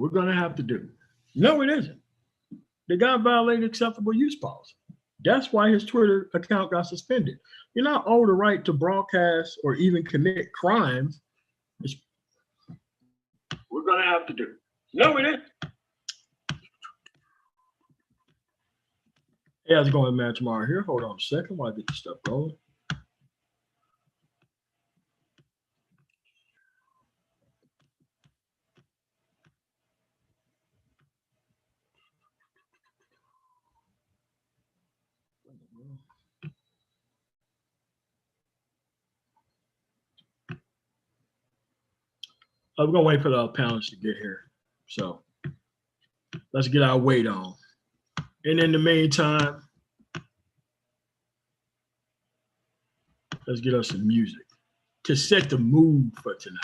we're going to have to do. No, it isn't. The guy violated acceptable use policy. That's why his Twitter account got suspended. You're not owed the right to broadcast or even commit crimes. We're going to have to do. No, it isn't. Hey, how's it going, man? Tomorrow here. Hold on a second while I get this stuff going. We're going to wait for the panelists to get here. So let's get our weight on. And in the meantime, let's get us some music to set the mood for tonight.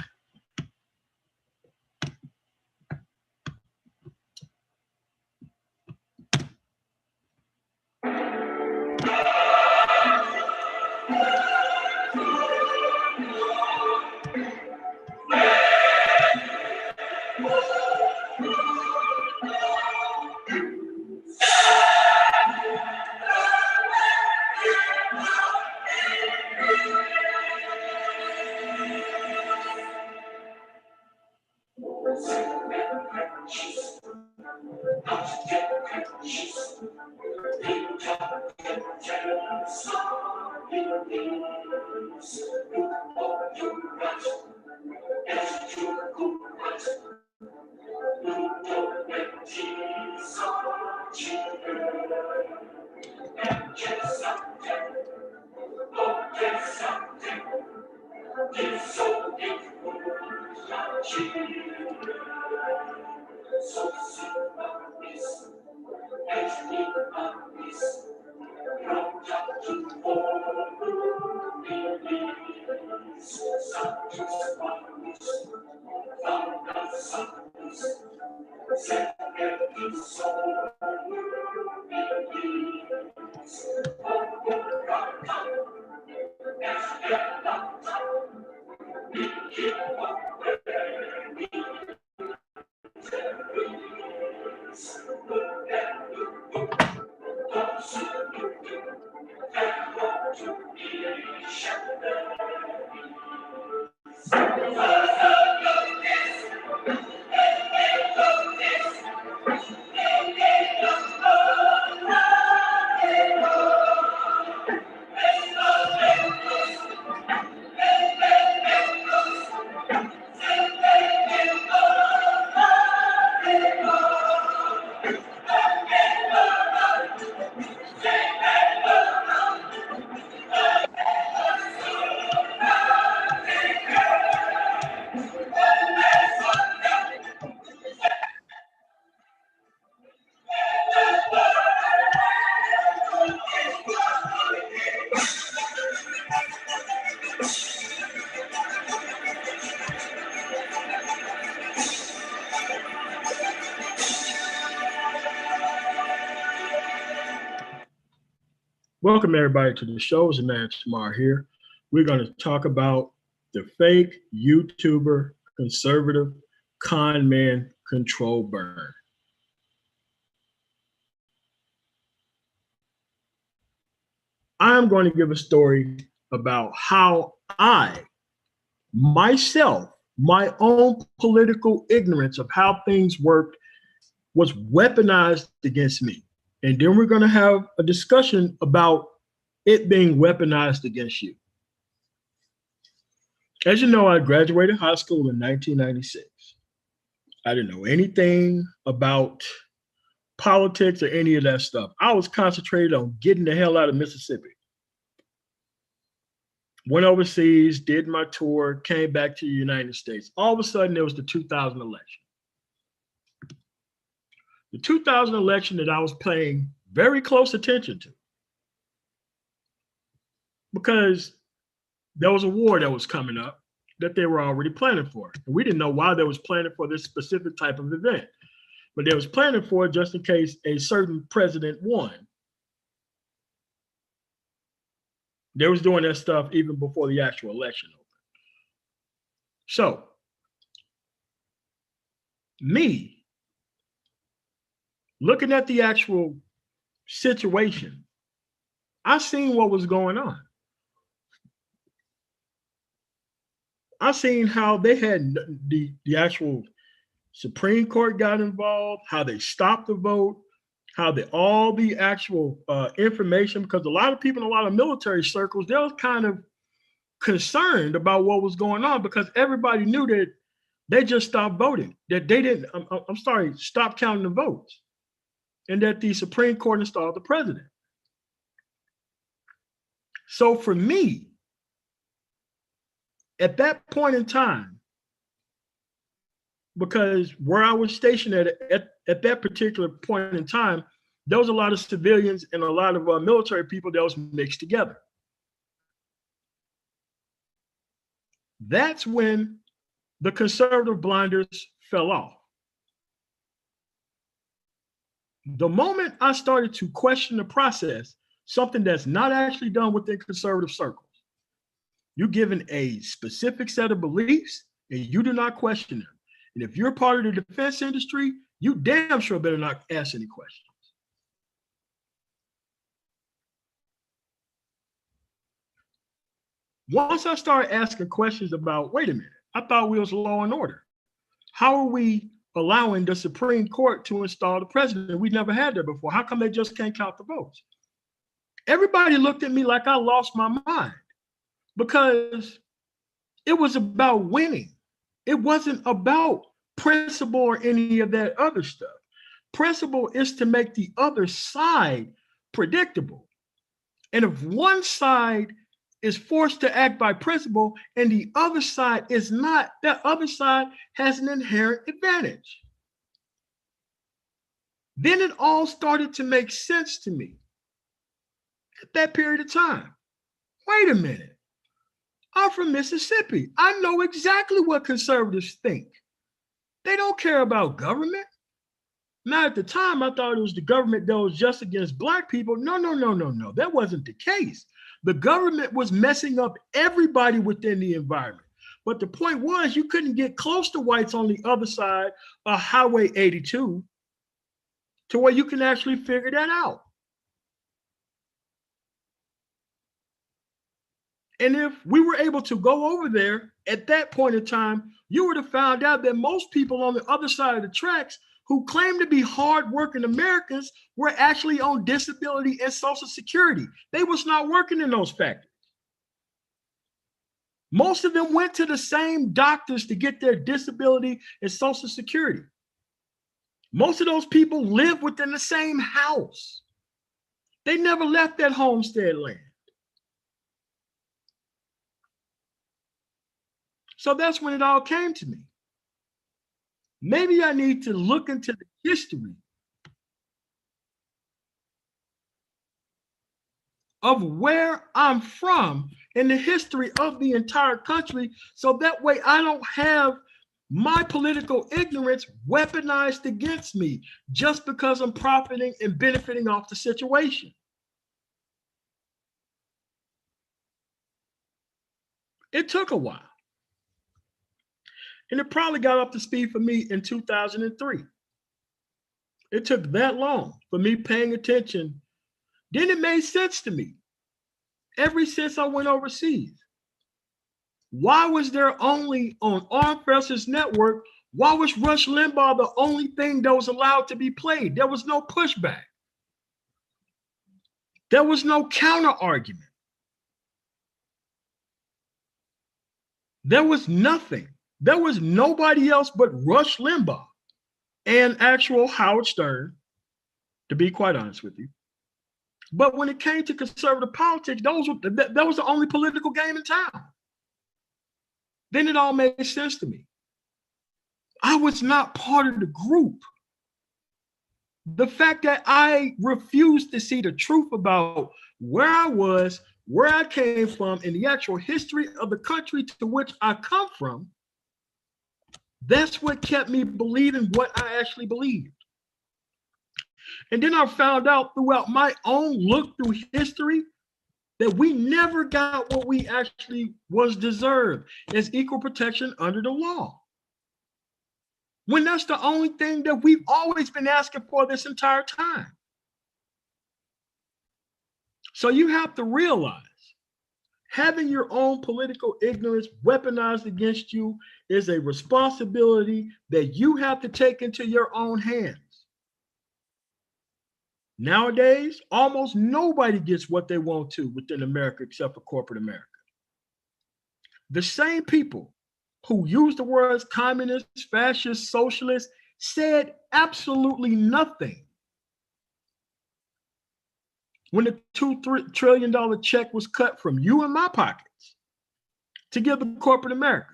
Welcome everybody to the show. It's man Shamar here. We're going to talk about the fake YouTuber conservative Conmen control burn. I'm going to give a story about how I, myself, my own political ignorance of how things worked was weaponized against me. And then we're going to have a discussion about it being weaponized against you. As you know, I graduated high school in 1996. I didn't know anything about politics or any of that stuff. I was concentrated on getting the hell out of Mississippi. Went overseas, did my tour, came back to the United States. All of a sudden, there was the 2000 election. The 2000 election that I was paying very close attention to, because there was a war that was coming up that they were already planning for. And we didn't know why they was planning for this specific type of event, but they was planning for it just in case a certain president won. They was doing that stuff even before the actual election opened. So me, looking at the actual situation, I seen what was going on. I seen how they had the actual Supreme Court got involved, how they stopped the vote, how all the actual information, because a lot of people in a lot of military circles, they were kind of concerned about what was going on because everybody knew that they just stopped voting, that they didn't, I'm sorry, stop counting the votes, and that the Supreme Court installed the president. So for me, at that point in time, because where I was stationed at that particular point in time, there was a lot of civilians and a lot of military people that was mixed together. That's when the conservative blinders fell off. The moment I started to question the process, something that's not actually done within conservative circles, you're given a specific set of beliefs and you do not question them. And if you're part of the defense industry, you damn sure better not ask any questions. Once I started asking questions about, wait a minute, I thought we was law and order. How are we allowing the Supreme Court to install the president? We never had that before. How come they just can't count the votes? Everybody looked at me like I lost my mind because it was about winning. It wasn't about principle or any of that other stuff. Principle is to make the other side predictable. And if one side is forced to act by principle and the other side is not, that other side has an inherent advantage. Then it all started to make sense to me at that period of time. Wait a minute. I'm from Mississippi. I know exactly what conservatives think. They don't care about government. Now, at the time, I thought it was the government that was just against Black people. No. That wasn't the case. The government was messing up everybody within the environment. But the point was, you couldn't get close to whites on the other side of Highway 82 to where you can actually figure that out. And if we were able to go over there at that point in time, you would have found out that most people on the other side of the tracks who claim to be hardworking Americans were actually on disability and Social Security. They was not working in those factories. Most of them went to the same doctors to get their disability and Social Security. Most of those people live within the same house. They never left that homestead land. So that's when it all came to me. Maybe I need to look into the history of where I'm from and the history of the entire country, so that way I don't have my political ignorance weaponized against me just because I'm profiting and benefiting off the situation. It took a while. And it probably got up to speed for me in 2003. It took that long for me paying attention. Then it made sense to me. Ever since I went overseas, why was there only on Armed Forces Network, why was Rush Limbaugh the only thing that was allowed to be played? There was no pushback. There was no counter argument. There was nothing. There was nobody else but Rush Limbaugh and actual Howard Stern, to be quite honest with you. But when it came to conservative politics, that was the only political game in town. Then it all made sense to me. I was not part of the group. The fact that I refused to see the truth about where I was, where I came from, and the actual history of the country to which I come from, that's what kept me believing what I actually believed. And then I found out throughout my own look through history that we never got what we actually was deserved as equal protection under the law. when that's the only thing that we've always been asking for this entire time. So you have to realize having your own political ignorance weaponized against you is a responsibility that you have to take into your own hands. Nowadays, almost nobody gets what they want to within America except for corporate America. The same people who use the words communist, fascist, socialist said absolutely nothing when the $2 trillion check was cut from you and my pockets to give to corporate America.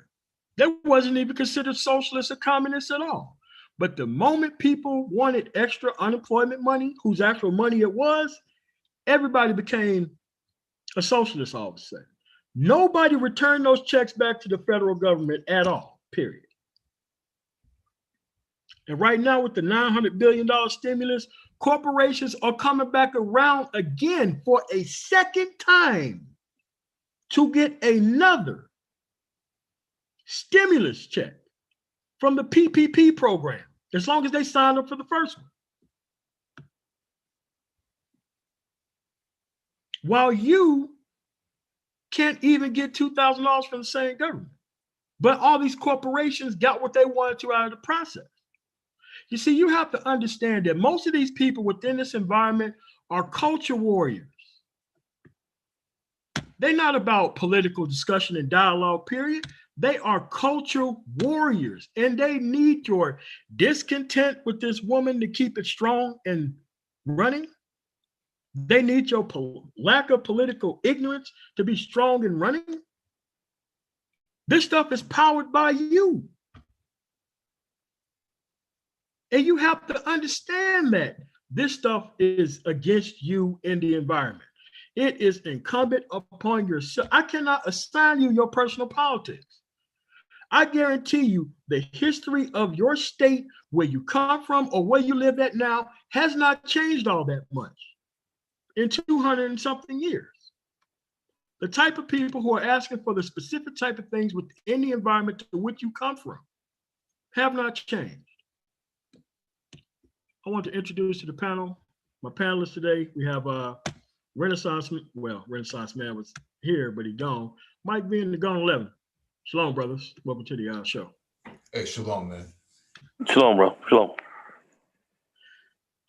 That wasn't even considered socialist or communist at all. But the moment people wanted extra unemployment money, whose actual money it was, everybody became a socialist all of a sudden. Nobody returned those checks back to the federal government at all, period. And right now with the $900 billion stimulus, corporations are coming back around again for a second time to get another stimulus check from the PPP program, as long as they signed up for the first one. While you can't even get $2,000 from the same government. But all these corporations got what they wanted to out of the process. You see, you have to understand that most of these people within this environment are culture warriors. They're not about political discussion and dialogue, period. They are cultural warriors, and they need your discontent with this woman to keep it strong and running. They need your lack of political ignorance to be strong and running. This stuff is powered by you. And you have to understand that this stuff is against you in the environment. It is incumbent upon yourself. I cannot assign you your personal politics. I guarantee you the history of your state, where you come from or where you live at now, has not changed all that much in 200 and something years. The type of people who are asking for the specific type of things within the environment to which you come from have not changed. I want to introduce to the panel my panelists today. We have Renaissance Man was here, but he gone. Mike being the gone 11. Shalom, brothers. Welcome to the show. Hey, shalom, man. Shalom, bro. Shalom.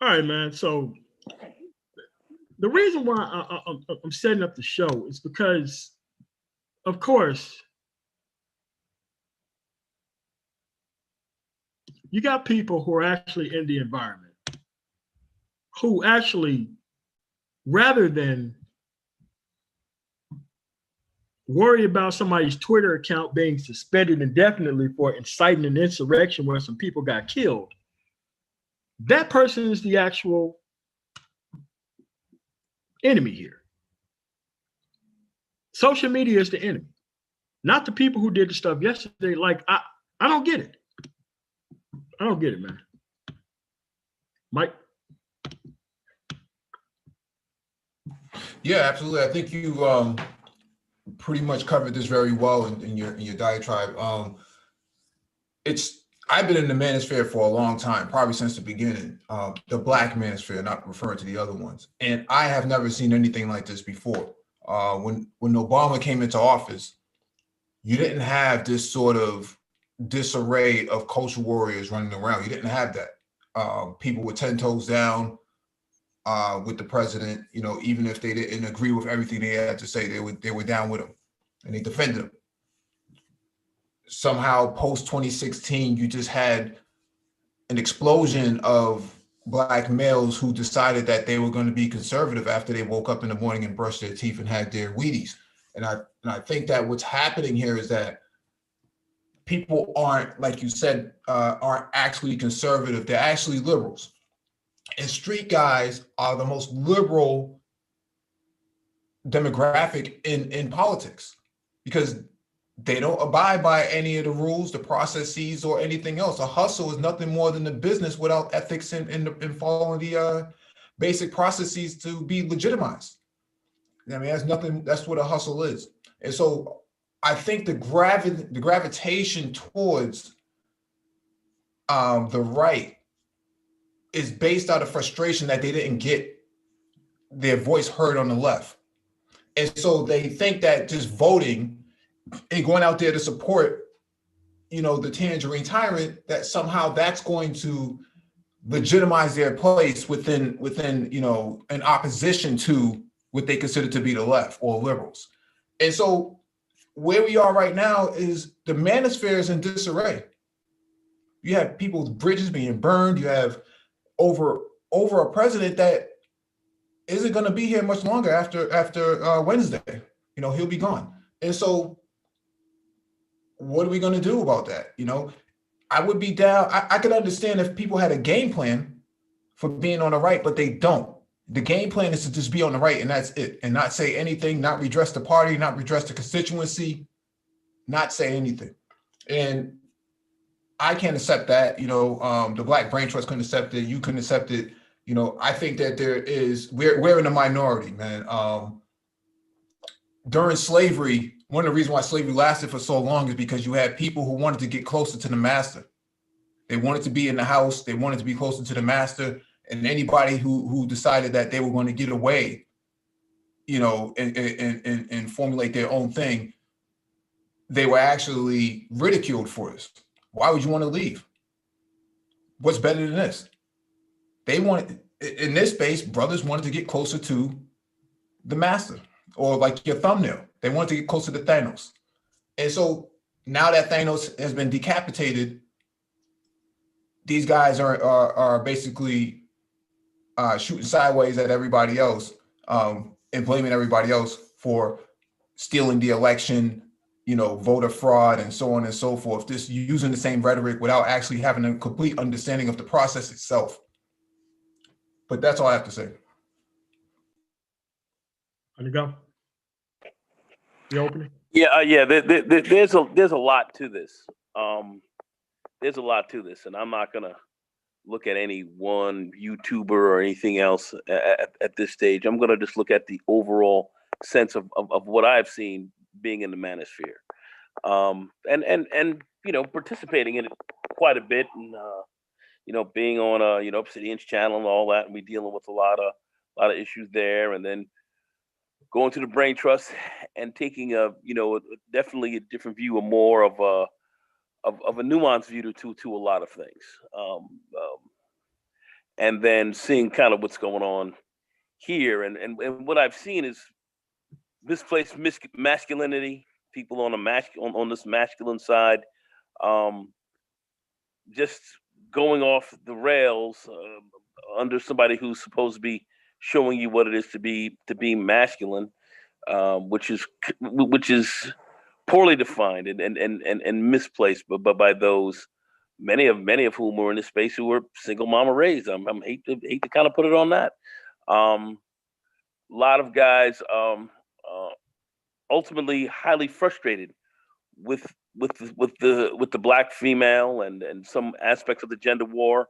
All right, man. So the reason why I'm setting up the show is because, of course, you got people who are actually in the environment who actually, rather than worry about somebody's Twitter account being suspended indefinitely for inciting an insurrection where some people got killed, that person is the actual enemy here. Social media is the enemy, not the people who did the stuff yesterday. Like, I don't get it. I don't get it, man. Mike? Yeah, absolutely. I think you pretty much covered this very well in your diatribe. I've been in the manosphere for a long time, probably since the beginning, the Black manosphere, not referring to the other ones. And I have never seen anything like this before. When Obama came into office, you didn't have this sort of disarray of culture warriors running around. You didn't have that. People were 10 toes down with the president. You know, even if they didn't agree with everything they had to say, they were down with him and they defended him. Somehow post 2016, you just had an explosion of Black males who decided that they were going to be conservative after they woke up in the morning and brushed their teeth and had their Wheaties. And I think that what's happening here is that people aren't, like you said, aren't actually conservative. They're actually liberals. And street guys are the most liberal demographic in politics because they don't abide by any of the rules, the processes, or anything else. A hustle is nothing more than a business without ethics and following the basic processes to be legitimized. I mean, that's what a hustle is. And so I think the gravitation towards the right is based out of frustration that they didn't get their voice heard on the left. And so they think that just voting and going out there to support, the tangerine tyrant, that somehow that's going to legitimize their place within, an opposition to what they consider to be the left or liberals. And so where we are right now is the manosphere is in disarray. You have people's bridges being burned. You have over a president that isn't going to be here much longer after Wednesday. He'll be gone. And so what are we going to do about that? I would be down. I could understand if people had a game plan for being on the right, but they don't. The game plan is to just be on the right and that's it, and not say anything, not redress the party, not redress the constituency, not say anything. And I can't accept that. The Black Brain Trust couldn't accept it. You couldn't accept it. I think that we're in a minority, man. During slavery, one of the reasons why slavery lasted for so long is because you had people who wanted to get closer to the master. They wanted to be in the house. They wanted to be closer to the master. And anybody who decided that they were going to get away, and formulate their own thing, they were actually ridiculed for this. Why would you want to leave? What's better than this? They wanted, in this space, brothers wanted to get closer to the master, or like your thumbnail. They wanted to get closer to Thanos. And so now that Thanos has been decapitated, these guys are basically shooting sideways at everybody else, and blaming everybody else for stealing the election, voter fraud and so on and so forth, just using the same rhetoric without actually having a complete understanding of the process itself. But that's all I have to say. There you go. The opening. Yeah. There's a lot to this. There's a lot to this, and I'm not gonna look at any one YouTuber or anything else at this stage. I'm gonna just look at the overall sense of what I've seen being in the manosphere, and participating in it quite a bit, and being on Obsidian's channel and all that, and we dealing with a lot of issues there, and then going to the Brain Trust and taking definitely a different view, or more of a nuanced view to a lot of things, and then seeing kind of what's going on here, and what I've seen is misplaced masculinity, people on on this masculine side, just going off the rails under somebody who's supposed to be showing you what it is to be masculine, which is poorly defined and misplaced, but by those many of whom were in this space who were single mama raised. I hate to kind of put it on that. A lot of guys ultimately highly frustrated with the Black female and some aspects of the gender war,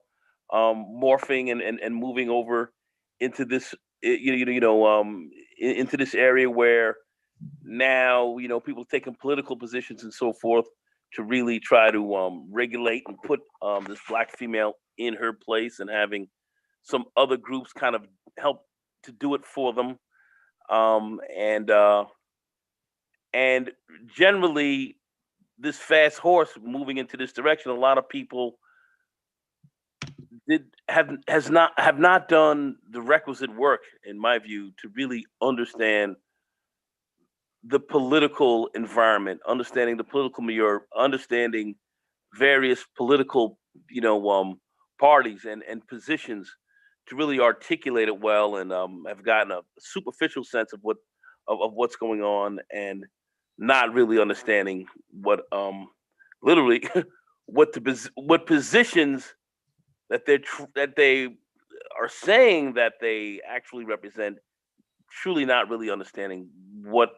morphing and moving over into this into this area where now people taking political positions and so forth to really try to regulate and put this Black female in her place, and having some other groups kind of help to do it for them, and generally this fast horse moving into this direction. A lot of people have not done the requisite work, in my view, to really understand the political environment, understanding the political milieu, understanding various political parties and positions, to really articulate it well, and have gotten a superficial sense of what's going on, and not really understanding what literally what positions that they are saying that they actually represent, truly not really understanding what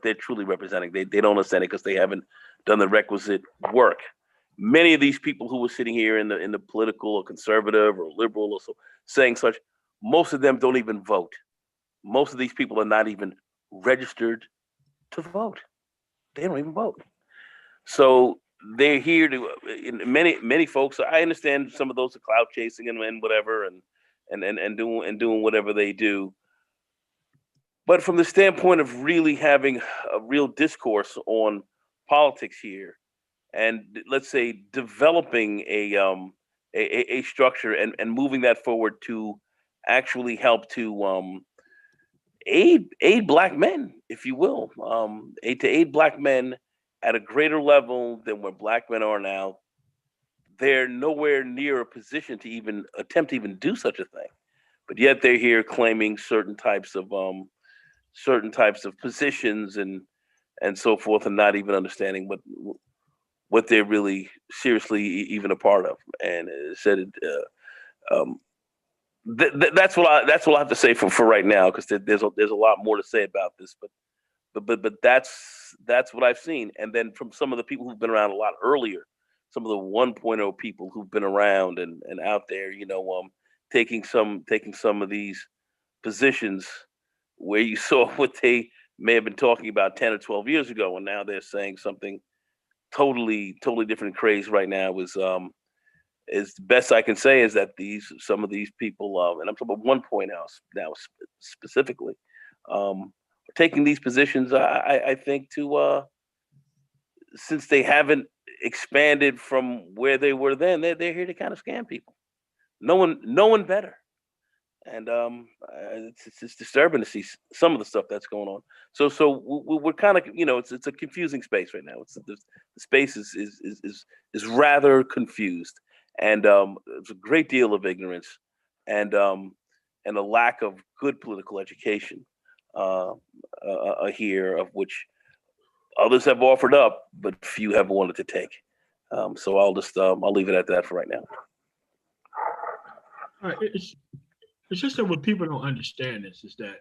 they're truly representing. They don't understand it because they haven't done the requisite work. Many of these people who were sitting here in the political or conservative or liberal or so saying such, most of them don't even vote. Most of these people are not even registered to vote. They don't even vote. So they're here to many folks. I understand some of those are clout chasing and whatever, and doing whatever they do. But from the standpoint of really having a real discourse on politics here, and let's say developing a structure and moving that forward to actually help to aid black men, if you will, aid black men at a greater level than where black men are now. They're nowhere near a position to even attempt to even do such a thing, but yet they're here claiming certain types of positions and so forth, and not even understanding what they're really seriously even a part of. And it said um, that's what I have to say for right now, because there's a lot more to say about this, but that's what I've seen. And then from some of the people who've been around a lot earlier, some of the 1.0 people who've been around and out there, taking some of these positions where you saw what they may have been talking about 10 or 12 years ago, and now they're saying something totally different craze right now. Is the best I can say is that some of these people, and I'm talking about 1.0 now specifically, are taking these positions. I think to since they haven't expanded from where they were then, they're here to kind of scam people. No one better. And it's disturbing to see some of the stuff that's going on. So we're kind of, it's a confusing space right now. The space is rather confused, and there's a great deal of ignorance, and a lack of good political education here, of which others have offered up, but few have wanted to take. So I'll leave it at that for right now. All right, it's just that what people don't understand is that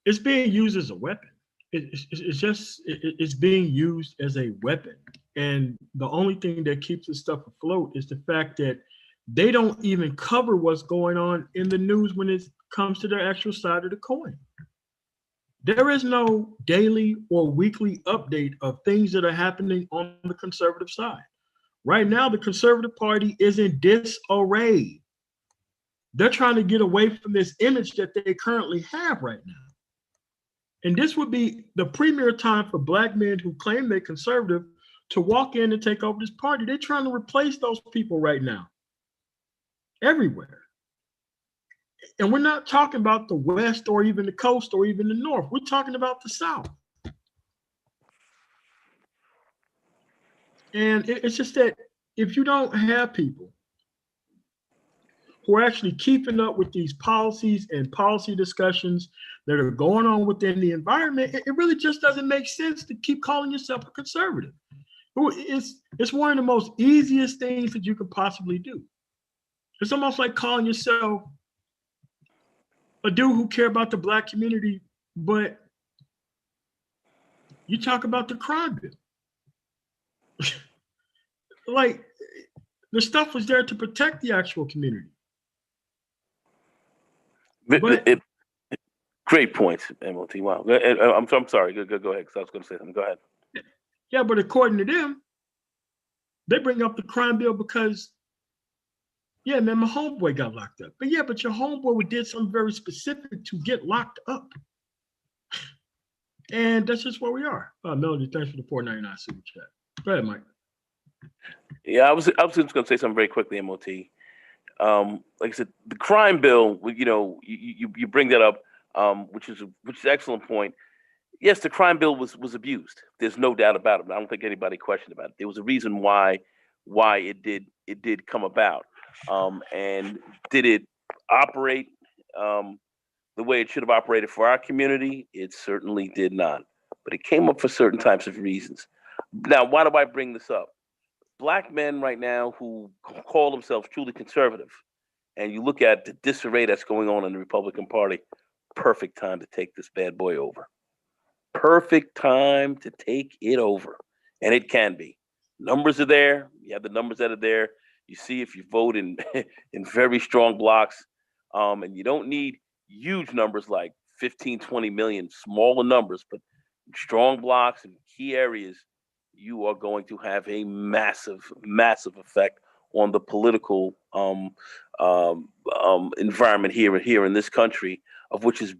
it's being used as a weapon. It's being used as a weapon, and the only thing that keeps this stuff afloat is the fact that they don't even cover what's going on in the news when it comes to their actual side of the coin. There is no daily or weekly update of things that are happening on the conservative side. Right now, the Conservative Party is in disarray. They're trying to get away from this image that they currently have right now. And this would be the premier time for black men who claim they're conservative to walk in and take over this party. They're trying to replace those people right now, everywhere. And we're not talking about the West or even the coast or even the North. We're talking about the South. And it's just that if you don't have people who are actually keeping up with these policies and policy discussions that are going on within the environment, it really just doesn't make sense to keep calling yourself a conservative. It's one of the most easiest things that you could possibly do. It's almost like calling yourself a dude who care about the black community, but you talk about the crime bill. Like, the stuff was there to protect the actual community. Great point, MOT. Wow. I'm sorry. Go ahead, because I was going to say something. Go ahead. Yeah, but according to them, they bring up the crime bill because, yeah, man, my homeboy got locked up. But your homeboy did something very specific to get locked up. And that's just where we are. Melody, thanks for the $4.99 super chat. Go ahead, Mike. Yeah, I was just going to say something very quickly, MOT. Like I said, the crime bill, you bring that up, which is an excellent point. Yes, the crime bill was abused. There's no doubt about it. I don't think anybody questioned about it. There was a reason why it did come about. And did it operate the way it should have operated for our community? It certainly did not. But it came up for certain types of reasons. Now, why do I bring this up? Black men right now who call themselves truly conservative, and you look at the disarray that's going on in the Republican Party, perfect time to take this bad boy over. Perfect time to take it over. And it can be. Numbers are there. You have the numbers that are there. You see if you vote in in very strong blocks, and you don't need huge numbers like 15, 20 million, smaller numbers, but strong blocks in key areas, you are going to have a massive, massive effect on the political environment here in this country, of which is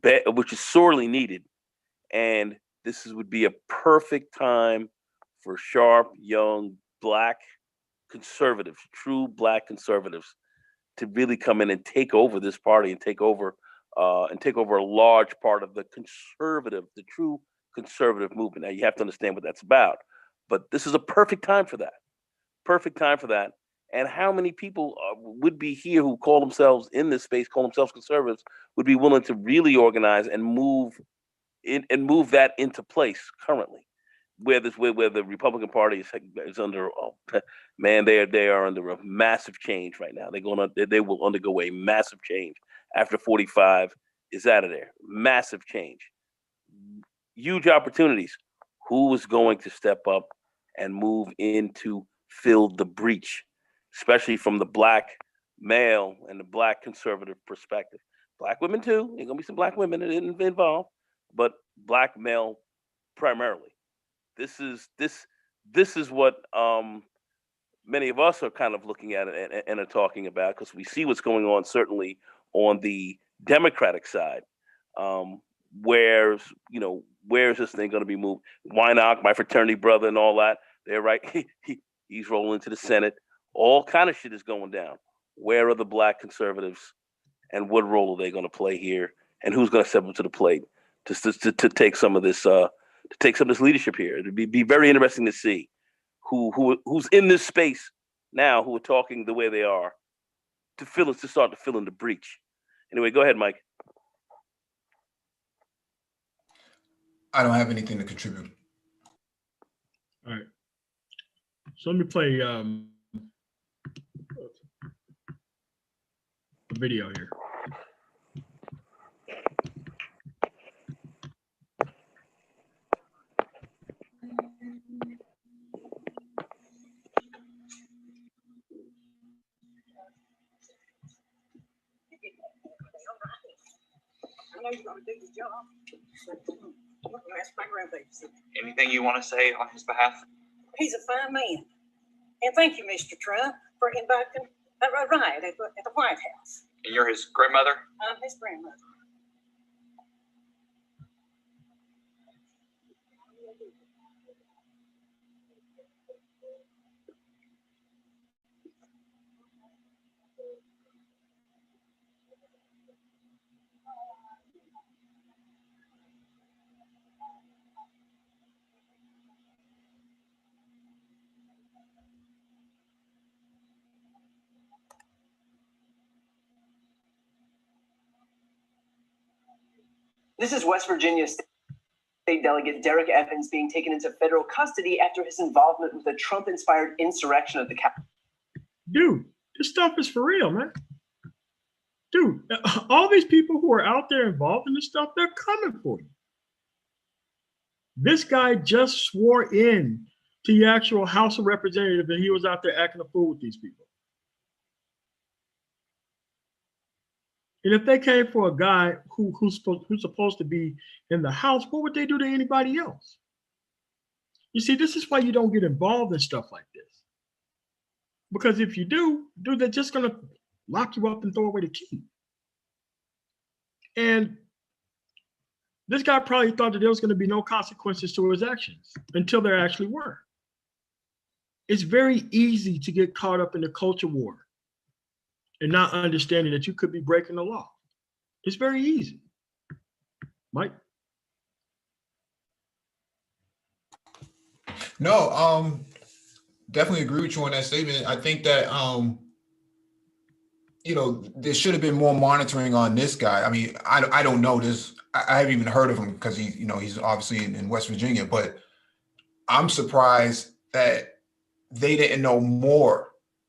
sorely needed. And would be a perfect time for sharp, young, black conservatives, true black conservatives, to really come in and take over this party and take over a large part of the true conservative movement. Now you have to understand what that's about, but this is a perfect time for that. Perfect time for that. And how many people would be here who call themselves in this space, call themselves conservatives, would be willing to really organize and move that into place currently, where the Republican Party is under, man, they are under a massive change right now. They will undergo a massive change after 45 is out of there. Massive change, huge opportunities. Who is going to step up and move in to fill the breach, especially from the black male and the black conservative perspective? Black women too. There's gonna be some black women involved, but black male primarily. This is what many of us are kind of looking at and are talking about, because we see what's going on certainly on the Democratic side. Where's this thing going to be moved? Weinock, my fraternity brother, and all that. They're right. He's rolling into the Senate. All kind of shit is going down. Where are the black conservatives, and what role are they going to play here? And who's going to step up to the plate to take some of this leadership here? It'd be very interesting to see who's in this space now, who are talking the way they are, to start to fill in the breach. Anyway, go ahead, Mike. I don't have anything to contribute. All right. So let me play a video here. I know you're going to do your job. Ask my grandbaby. Anything you want to say on his behalf? He's a fine man. And thank you, Mr. Trump, for inviting a riot at the White House. And you're his grandmother? I'm his grandmother. This is West Virginia State Delegate Derek Evans being taken into federal custody after his involvement with a Trump-inspired insurrection of the Capitol. Dude, this stuff is for real, man. Dude, all these people who are out there involved in this stuff, they're coming for you. This guy just swore in to the actual House of Representatives that he was out there acting a fool with these people. And if they came for a guy who's supposed to be in the House, what would they do to anybody else? You see, this is why you don't get involved in stuff like this. Because if you do, dude, they're just going to lock you up and throw away the key. And this guy probably thought that there was going to be no consequences to his actions until there actually were. It's very easy to get caught up in the culture war and not understanding that you could be breaking the law. It's very easy. Mike? No, definitely agree with you on that statement. I think that, there should have been more monitoring on this guy. I mean, I don't know this. I haven't even heard of him because he's obviously in West Virginia, but I'm surprised that they didn't know more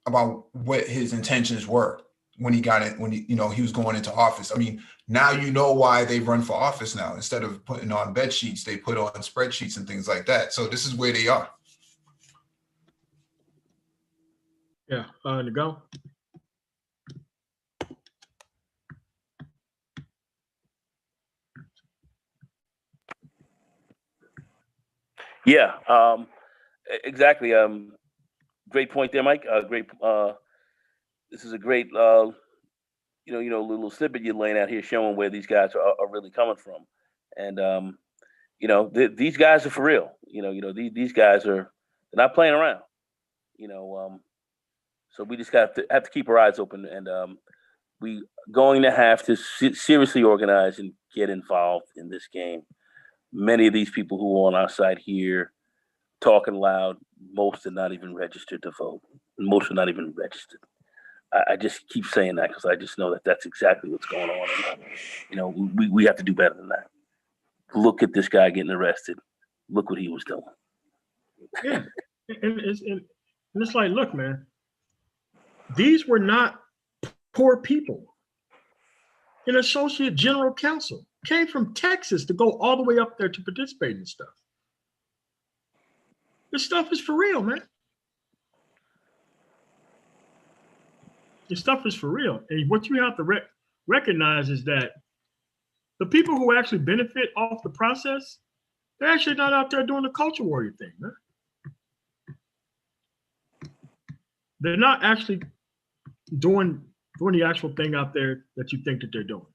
about what his intentions were when he got it, when he was going into office. I mean, now you know why they run for office now. Instead of putting on bed sheets, they put on spreadsheets and things like that. So this is where they are. Yeah, to go. Yeah, Exactly. Great point there, Mike. Great. This is a great, little snippet you're laying out here, showing where these guys are really coming from, and these guys are for real. These guys they're not playing around. So we just have to keep our eyes open, and we going to have to seriously organize and get involved in this game. Many of these people who are on our side here talking loud, most are not even registered to vote. Most are not even registered. I just keep saying that because I just know that that's exactly what's going on. And, we have to do better than that. Look at this guy getting arrested. Look what he was doing. Yeah, and it's like, look, man, these were not poor people. An associate general counsel came from Texas to go all the way up there to participate in stuff. This stuff is for real, man. This stuff is for real. And what you have to recognize is that the people who actually benefit off the process, they're actually not out there doing the culture warrior thing, man. They're not actually doing the actual thing out there that you think that they're doing.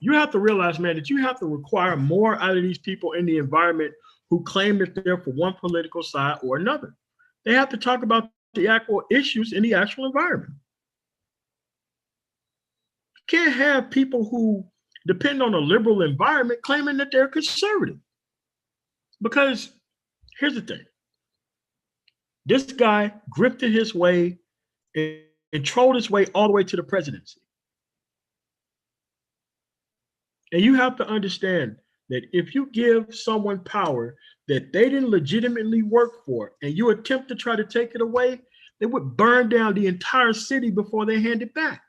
You have to realize, man, that you have to require more out of these people in the environment who claim that they're for one political side or another. They have to talk about the actual issues in the actual environment. You can't have people who depend on a liberal environment claiming that they're conservative. Because here's the thing. This guy grifted his way and trolled his way all the way to the presidency. And you have to understand that if you give someone power that they didn't legitimately work for, and you attempt to try to take it away, they would burn down the entire city before they hand it back.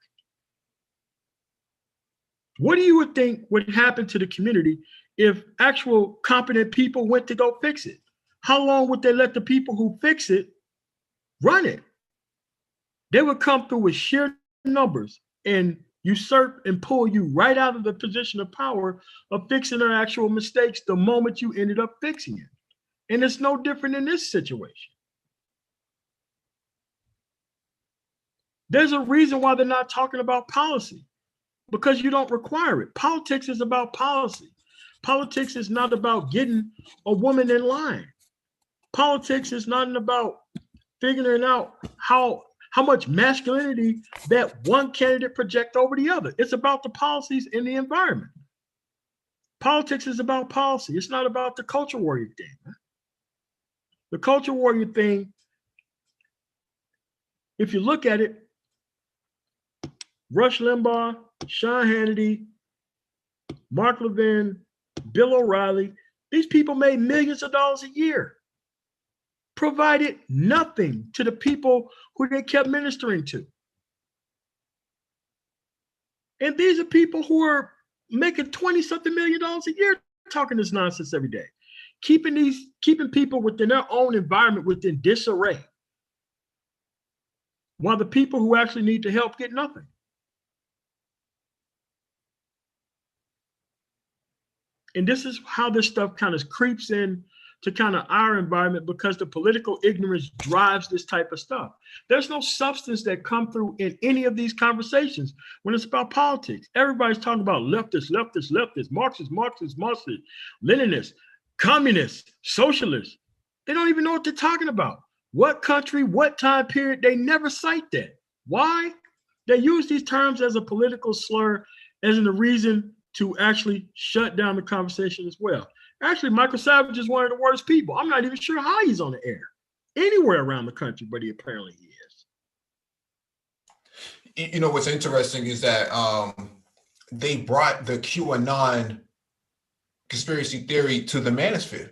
What do you think would happen to the community if actual competent people went to go fix it? How long would they let the people who fix it run it? They would come through with sheer numbers and usurp and pull you right out of the position of power of fixing their actual mistakes the moment you ended up fixing it. And it's no different in this situation. There's a reason why they're not talking about policy, because you don't require it. Politics is about policy. Politics is not about getting a woman in line. Politics is not about figuring out how much masculinity that one candidate project over the other. It's about the policies in the environment. Politics is about policy. It's not about the culture warrior thing. The culture warrior thing, if you look at it, Rush Limbaugh, Sean Hannity, Mark Levin, Bill O'Reilly, these people made millions of dollars a year, provided nothing to the people who they kept ministering to. And these are people who are making $20-something million a year talking this nonsense every day, keeping people within their own environment within disarray, while the people who actually need the help get nothing. And this is how this stuff kind of creeps in to kind of our environment, because the political ignorance drives this type of stuff. There's no substance that come through in any of these conversations when it's about politics. Everybody's talking about leftists, Marxists, Leninists, communists, socialists. They don't even know what they're talking about. What country, what time period, they never cite that. Why? They use these terms as a political slur, as in the reason to actually shut down the conversation as well. Actually, Michael Savage is one of the worst people. I'm not even sure how he's on the air anywhere around the country, but he apparently is. You know, what's interesting is that they brought the QAnon conspiracy theory to the manosphere.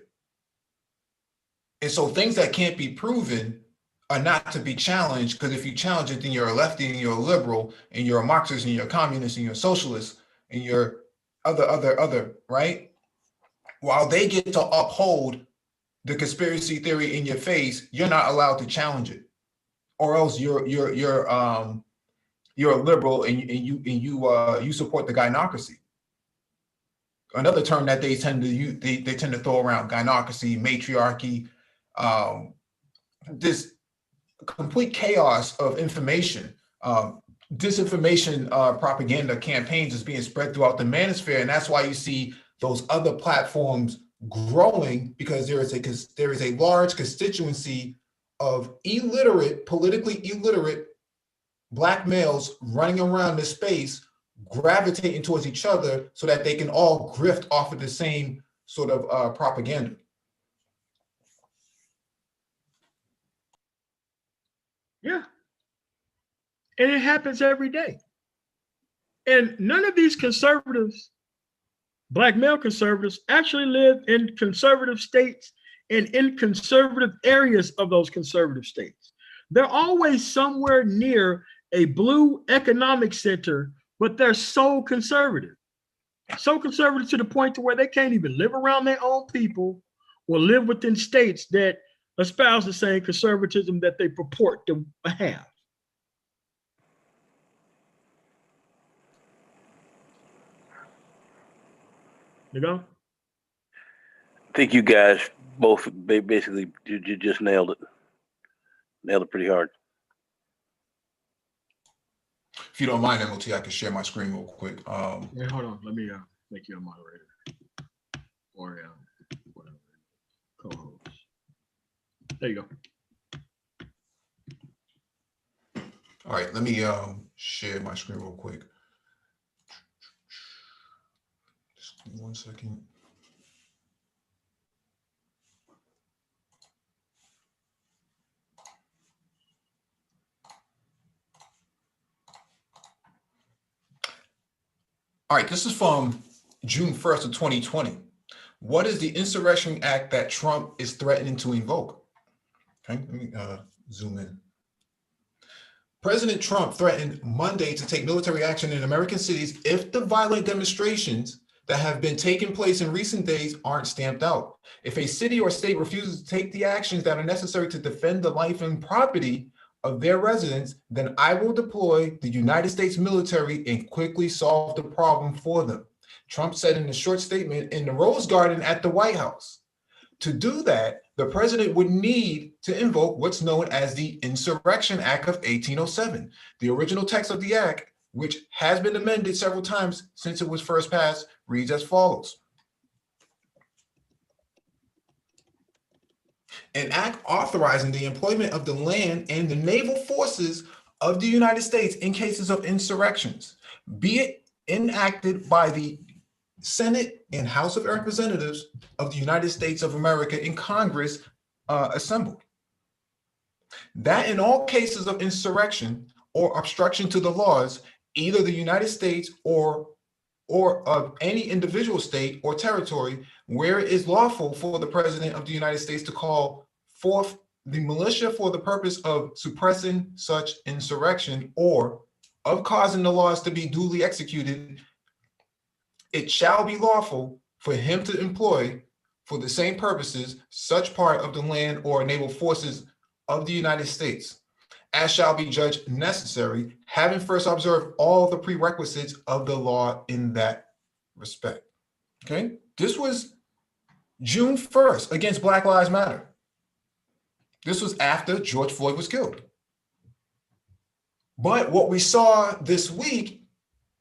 And so things that can't be proven are not to be challenged, because if you challenge it, then you're a lefty and you're a liberal and you're a Marxist and you're a communist and you're a socialist and you're other, right? While they get to uphold the conspiracy theory in your face, you're not allowed to challenge it, or else you're a liberal and you support the gynocracy. Another term that they tend to use, they tend to throw around: gynocracy, matriarchy, this complete chaos of information, disinformation, propaganda campaigns is being spread throughout the manosphere, and that's why you see those other platforms growing, because there is a large constituency of illiterate, politically illiterate Black males running around this space, gravitating towards each other so that they can all grift off of the same sort of propaganda. Yeah. And it happens every day. And none of these conservatives, Black male conservatives, actually live in conservative states and in conservative areas of those conservative states. They're always somewhere near a blue economic center, but they're so conservative to the point to where they can't even live around their own people or live within states that espouse the same conservatism that they purport to have. You know? I think you guys both basically you just nailed it. Nailed it pretty hard. If you don't mind, MOT, I can share my screen real quick. Yeah, hold on. Let me make you a moderator or whatever, co-host. There you go. All right, let me share my screen real quick. Just give me 1 second. All right, this is from June 1st of 2020. What is the Insurrection Act that Trump is threatening to invoke? Okay, let me zoom in. President Trump threatened Monday to take military action in American cities if the violent demonstrations that have been taking place in recent days aren't stamped out. If a city or state refuses to take the actions that are necessary to defend the life and property of their residents, then I will deploy the United States military and quickly solve the problem for them, Trump said in a short statement in the Rose Garden at the White House. To do that, the president would need to invoke what's known as the Insurrection Act of 1807. The original text of the act, which has been amended several times since it was first passed, reads as follows. An act authorizing the employment of the land and the naval forces of the United States in cases of insurrections, be it enacted by the Senate and House of Representatives of the United States of America in Congress assembled. That in all cases of insurrection or obstruction to the laws, either the United States or of any individual state or territory, where it is lawful for the President of the United States to call forth the militia for the purpose of suppressing such insurrection or of causing the laws to be duly executed, it shall be lawful for him to employ for the same purposes such part of the land or naval forces of the United States as shall be judged necessary, having first observed all the prerequisites of the law in that respect. Okay, this was June 1st against Black Lives Matter. This was after George Floyd was killed. But what we saw this week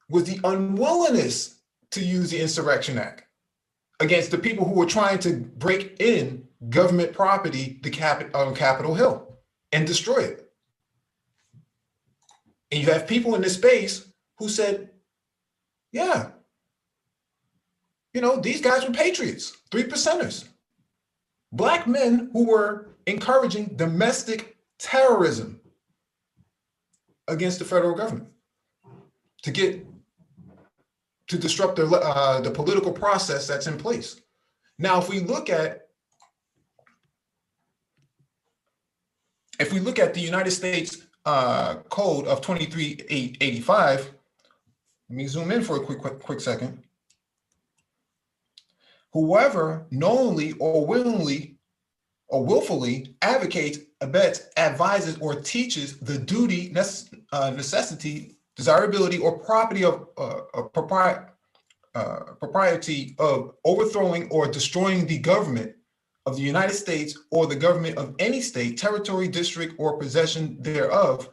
was the unwillingness to use the Insurrection Act against the people who were trying to break in government property, the Capitol Hill, and destroy it. And you have people in this space who said, yeah, you know, these guys were patriots, 3%ers, Black men who were encouraging domestic terrorism against the federal government to disrupt the political process that's in place. Now, if we look at the United States Code of 2385, let me zoom in for a quick second. Whoever knowingly or willingly or willfully advocates, abets, advises, or teaches the duty, necessity, desirability, or property of propriety of overthrowing or destroying the government of the United States or the government of any state, territory, district, or possession thereof,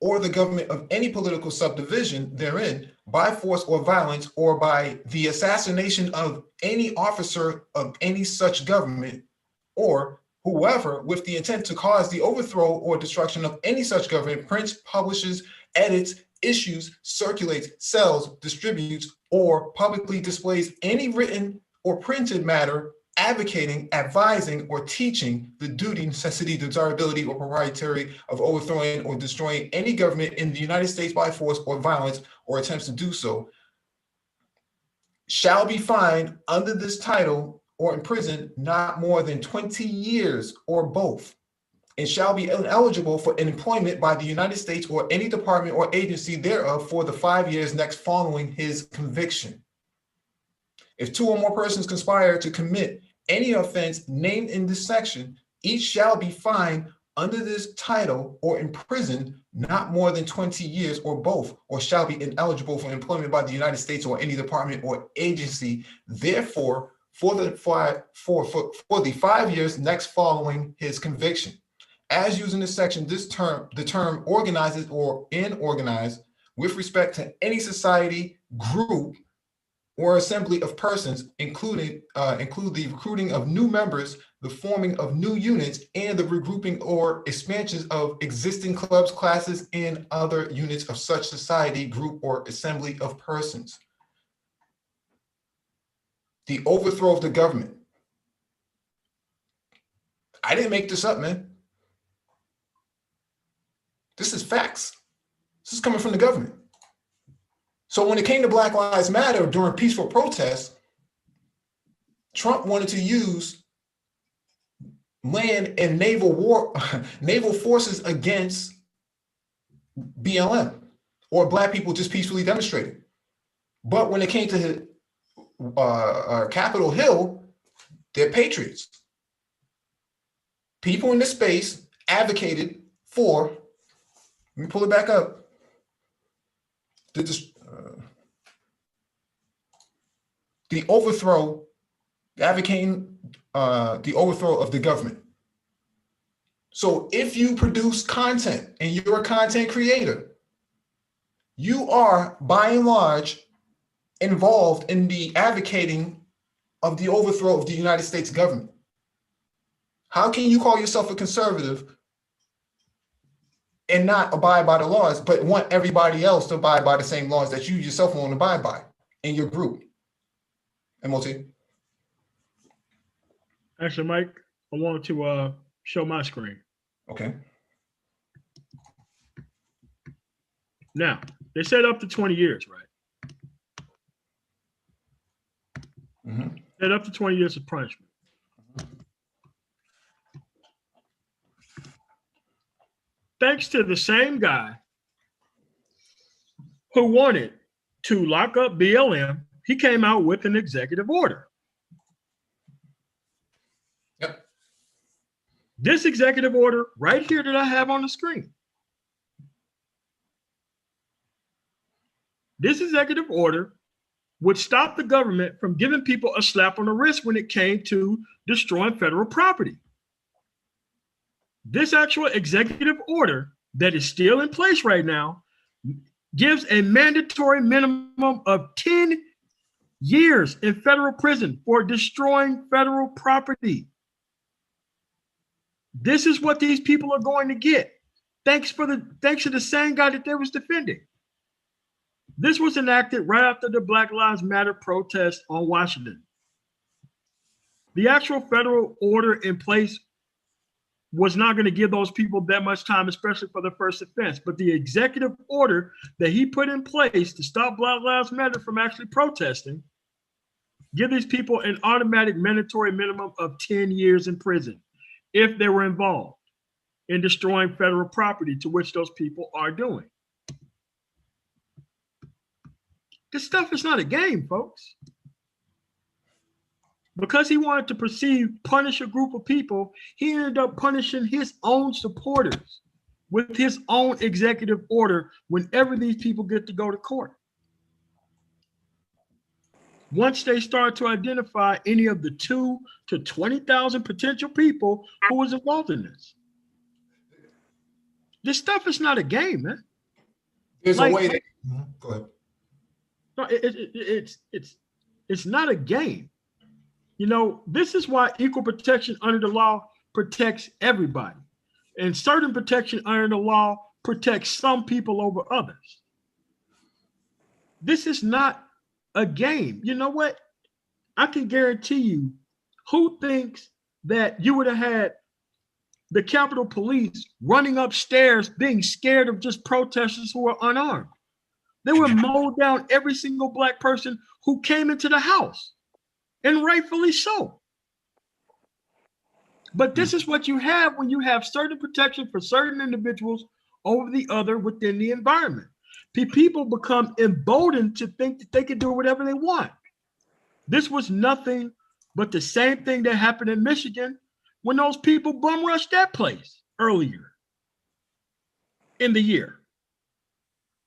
or the government of any political subdivision therein, by force or violence, or by the assassination of any officer of any such government, or whoever, with the intent to cause the overthrow or destruction of any such government, prints, publishes, edits, issues, circulates, sells, distributes, or publicly displays any written or printed matter advocating, advising, or teaching the duty, necessity, desirability, or proprietary of overthrowing or destroying any government in the United States by force or violence, or attempts to do so, shall be fined under this title or imprisoned not more than 20 years or both, and shall be ineligible for employment by the United States or any department or agency thereof for the 5 years next following his conviction. If 2 or more persons conspire to commit any offense named in this section, each shall be fined under this title or imprisoned not more than 20 years or both, or shall be ineligible for employment by the United States or any department or agency. Therefore, for the 5 years next following his conviction. As used in this section, the term organizes or inorganized with respect to any society, group, or assembly of persons, include the recruiting of new members, the forming of new units, and the regrouping or expansions of existing clubs, classes, and other units of such society, group, or assembly of persons. The overthrow of the government. I didn't make this up, man. This is facts. This is coming from the government. So when it came to Black Lives Matter during peaceful protests, Trump wanted to use land and naval forces against BLM, or Black people just peacefully demonstrating. But when it came to Capitol Hill, they're patriots. People in this space advocated for, let me pull it back up, the overthrow, advocating the overthrow of the government. So if you produce content and you're a content creator, you are by and large involved in the advocating of the overthrow of the United States government. How can you call yourself a conservative and not abide by the laws, but want everybody else to abide by the same laws that you yourself won't abide by in your group? MOT. Actually, Mike, I wanted to show my screen. Okay. Now, they said up to 20 years, right? Mm-hmm. Said up to 20 years of punishment. Thanks to the same guy who wanted to lock up BLM, he came out with an executive order. Yep. This executive order right here that I have on the screen. This executive order would stop the government from giving people a slap on the wrist when it came to destroying federal property. This actual executive order that is still in place right now gives a mandatory minimum of 10 years in federal prison for destroying federal property. This is what these people are going to get. Thanks to the same guy that they was defending. This was enacted right after the Black Lives Matter protest on Washington. The actual federal order in place was not going to give those people that much time, especially for the first offense. But the executive order that he put in place to stop Black Lives Matter from actually protesting, give these people an automatic mandatory minimum of 10 years in prison if they were involved in destroying federal property, to which those people are doing. This stuff is not a game, folks. Because he wanted to punish a group of people, he ended up punishing his own supporters with his own executive order whenever these people get to go to court. once they start to identify any of the 2 to 20,000 potential people who was involved in this. This stuff is not a game, man. There's Like, a way that, go ahead. No, it's not a game. You know, this is why equal protection under the law protects everybody. And certain protection under the law protects some people over others. This is not a game. You know what? I can guarantee you, who thinks that you would have had the Capitol Police running upstairs being scared of just protesters who are unarmed? They would mow down every single black person who came into the house, and rightfully so. But this is what you have when you have certain protection for certain individuals over the other within the environment. People become emboldened to think that they can do whatever they want. This was nothing but the same thing that happened in Michigan when those people bum rushed that place earlier in the year.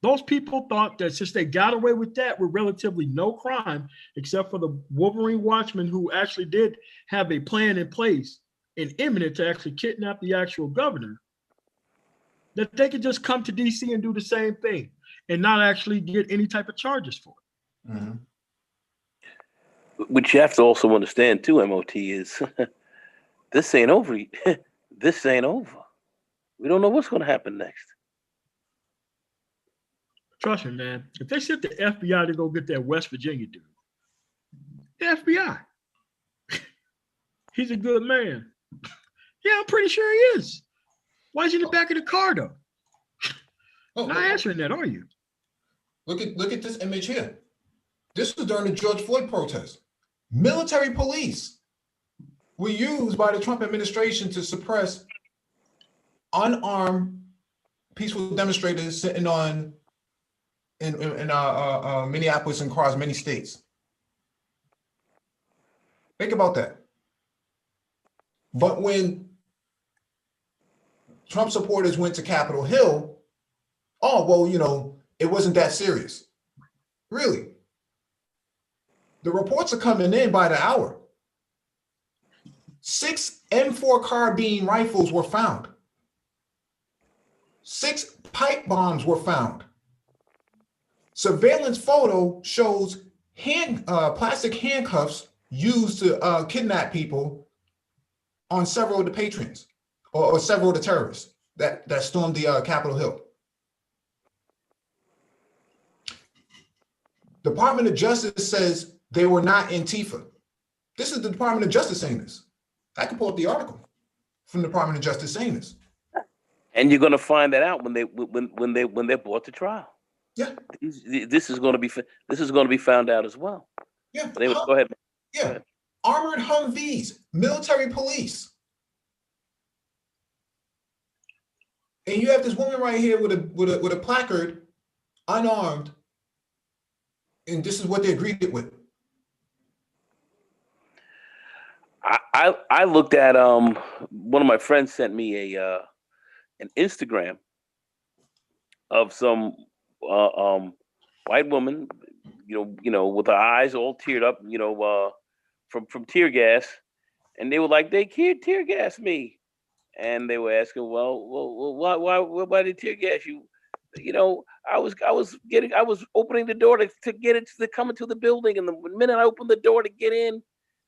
Those people thought that since they got away with that with relatively no crime, except for the Wolverine Watchmen who actually did have a plan in place and imminent to actually kidnap the actual governor, that they could just come to DC and do the same thing and not actually get any type of charges for it. Mm-hmm. What you have to also understand too, MOT, is this ain't over. This ain't over. We don't know what's going to happen next. Trust me, man. If they sent the FBI to go get that West Virginia dude, the FBI, he's a good man. Yeah, I'm pretty sure he is. Why is he in the back of the car, though? Not answering that, are you? Look at this image here. This was during the George Floyd protest. Military police were used by the Trump administration to suppress unarmed peaceful demonstrators sitting on in Minneapolis and across many states. Think about that. But when Trump supporters went to Capitol Hill, oh, well, you know, it wasn't that serious. Really? The reports are coming in by the hour. 6 M4 carbine rifles were found. 6 pipe bombs were found. Surveillance photo shows plastic handcuffs used to kidnap people on several of the patrons or several of the terrorists that stormed the Capitol Hill. Department of Justice says they were not Antifa. This is the Department of Justice saying this. I can pull up the article from the Department of Justice saying this. And you're going to find that out when they're brought to trial. Yeah, this is going to be found out as well. Yeah, go ahead. Yeah, go ahead. Armored Humvees, military police, and you have this woman right here with a placard, unarmed, and this is what they're greeted with. I looked at one of my friends sent me an Instagram of some white woman, you know, with her eyes all teared up, you know, from tear gas, and they were like, they tear gas me, and they were asking, well, why did tear gas you? You know, I was opening the door to get it to come into the building, and the minute I opened the door to get in,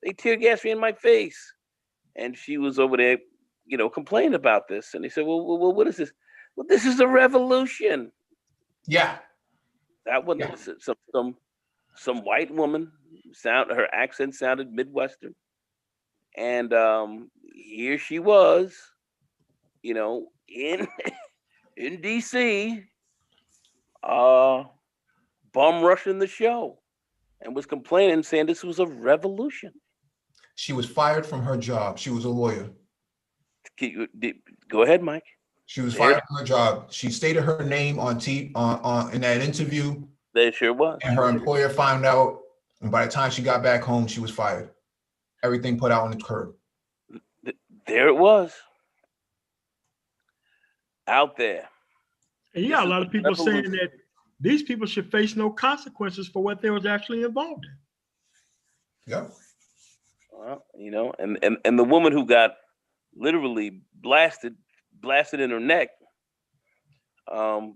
they tear gas me in my face. And she was over there, you know, complaining about this, and they said, well, what is this? Well, this is a revolution. Yeah. That one, yeah. Some white woman, her accent sounded Midwestern, and here she was, you know, in DC, bum rushing the show, and was complaining, saying this was a revolution. She was fired from her job. She was a lawyer. Go ahead, Mike. She was fired from her job. She stated her name on in that interview. They sure was. And her employer found out, and by the time she got back home, she was fired. Everything put out on the curb. There it was. Out there. And you got a lot of people saying that these people should face no consequences for what they was actually involved in. Yep. Well, and the woman who got literally blasted in her neck, she's on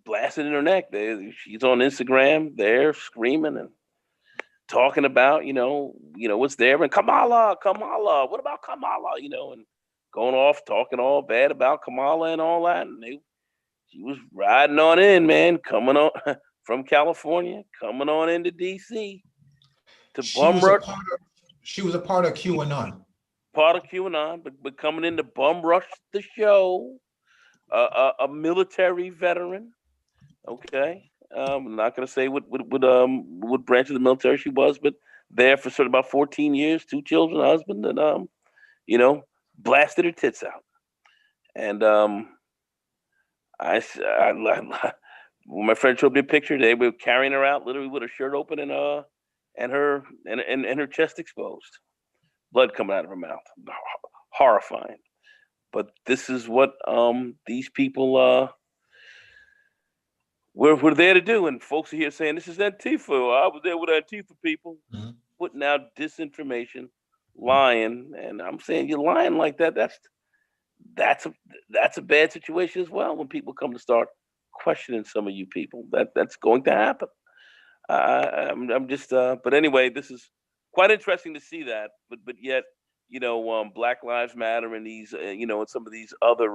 Instagram there screaming and talking about, what's there, and Kamala, what about Kamala, and going off talking all bad about Kamala and all that, and she was riding on in, man, coming on from California, coming on into DC to bum rush. She was a part of QAnon. Part of QAnon, but coming in to bum rush the show, a military veteran. Okay, I'm not gonna say what branch of the military she was, but there for sort of about 14 years, 2 children, a husband, and blasted her tits out. And when my friend showed me a picture, they were carrying her out literally with her shirt open and her chest exposed, blood coming out of her mouth, horrifying. But this is what these people we're there to do, and folks are here saying this is Antifa. I was there with Antifa people, putting out disinformation, lying, and I'm saying you're lying like that. That's a bad situation as well. When people come to start questioning some of you people, that's going to happen. I'm just, but anyway, this is quite interesting to see that. But yet, Black Lives Matter and these, and some of these other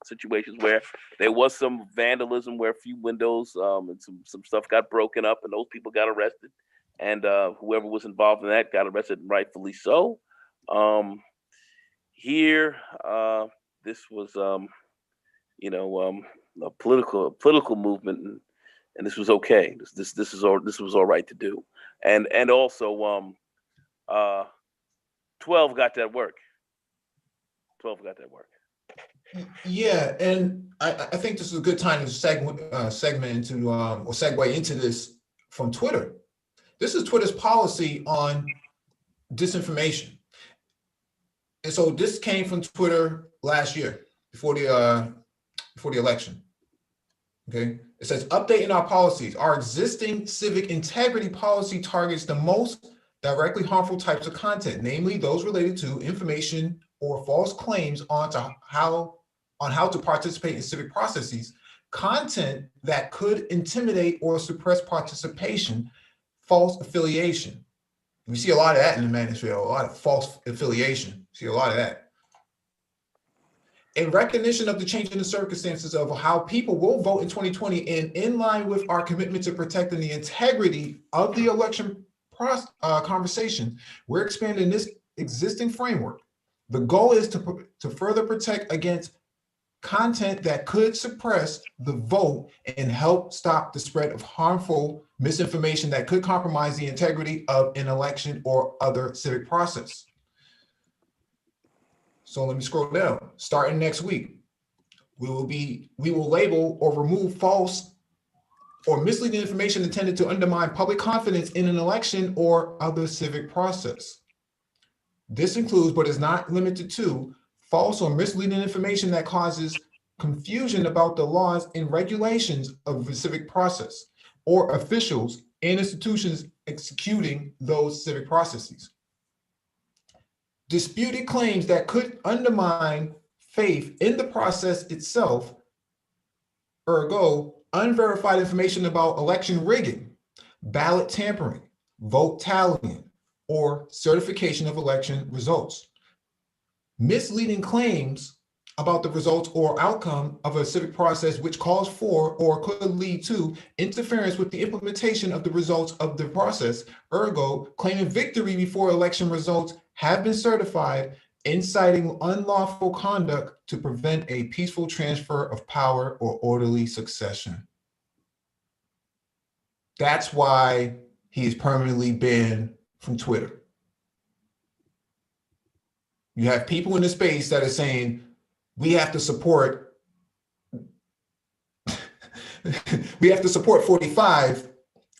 situations where there was some vandalism, where a few windows and some stuff got broken up, and those people got arrested, and whoever was involved in that got arrested, and rightfully so. Here, this was, a political movement, and this was okay. This was all right to do, and also 12 got that work. 12 got that work. Yeah, and I think this is a good time to segment into or segue into this from Twitter. This is Twitter's policy on disinformation, and so this came from Twitter last year before the election. Okay, it says updating our policies. Our existing civic integrity policy targets the most directly harmful types of content, namely those related to information or false claims on how to participate in civic processes, content that could intimidate or suppress participation, false affiliation. We see a lot of that in the manosphere, a lot of false affiliation. See a lot of that. In recognition of the changing circumstances of how people will vote in 2020, and in line with our commitment to protecting the integrity of the election conversation, we're expanding this existing framework. The goal is to further protect against content that could suppress the vote and help stop the spread of harmful misinformation that could compromise the integrity of an election or other civic process. So let me scroll down. Starting next week, we will label or remove false or misleading information intended to undermine public confidence in an election or other civic process. This includes, but is not limited to, false or misleading information that causes confusion about the laws and regulations of the civic process or officials and institutions executing those civic processes. Disputed claims that could undermine faith in the process itself, ergo, unverified information about election rigging, ballot tampering, vote tallying, or certification of election results. Misleading claims about the results or outcome of a civic process which calls for or could lead to interference with the implementation of the results of the process, ergo, claiming victory before election results have been certified, inciting unlawful conduct to prevent a peaceful transfer of power or orderly succession. That's why he is permanently banned from Twitter. You have people in the space that are saying, we have to support 45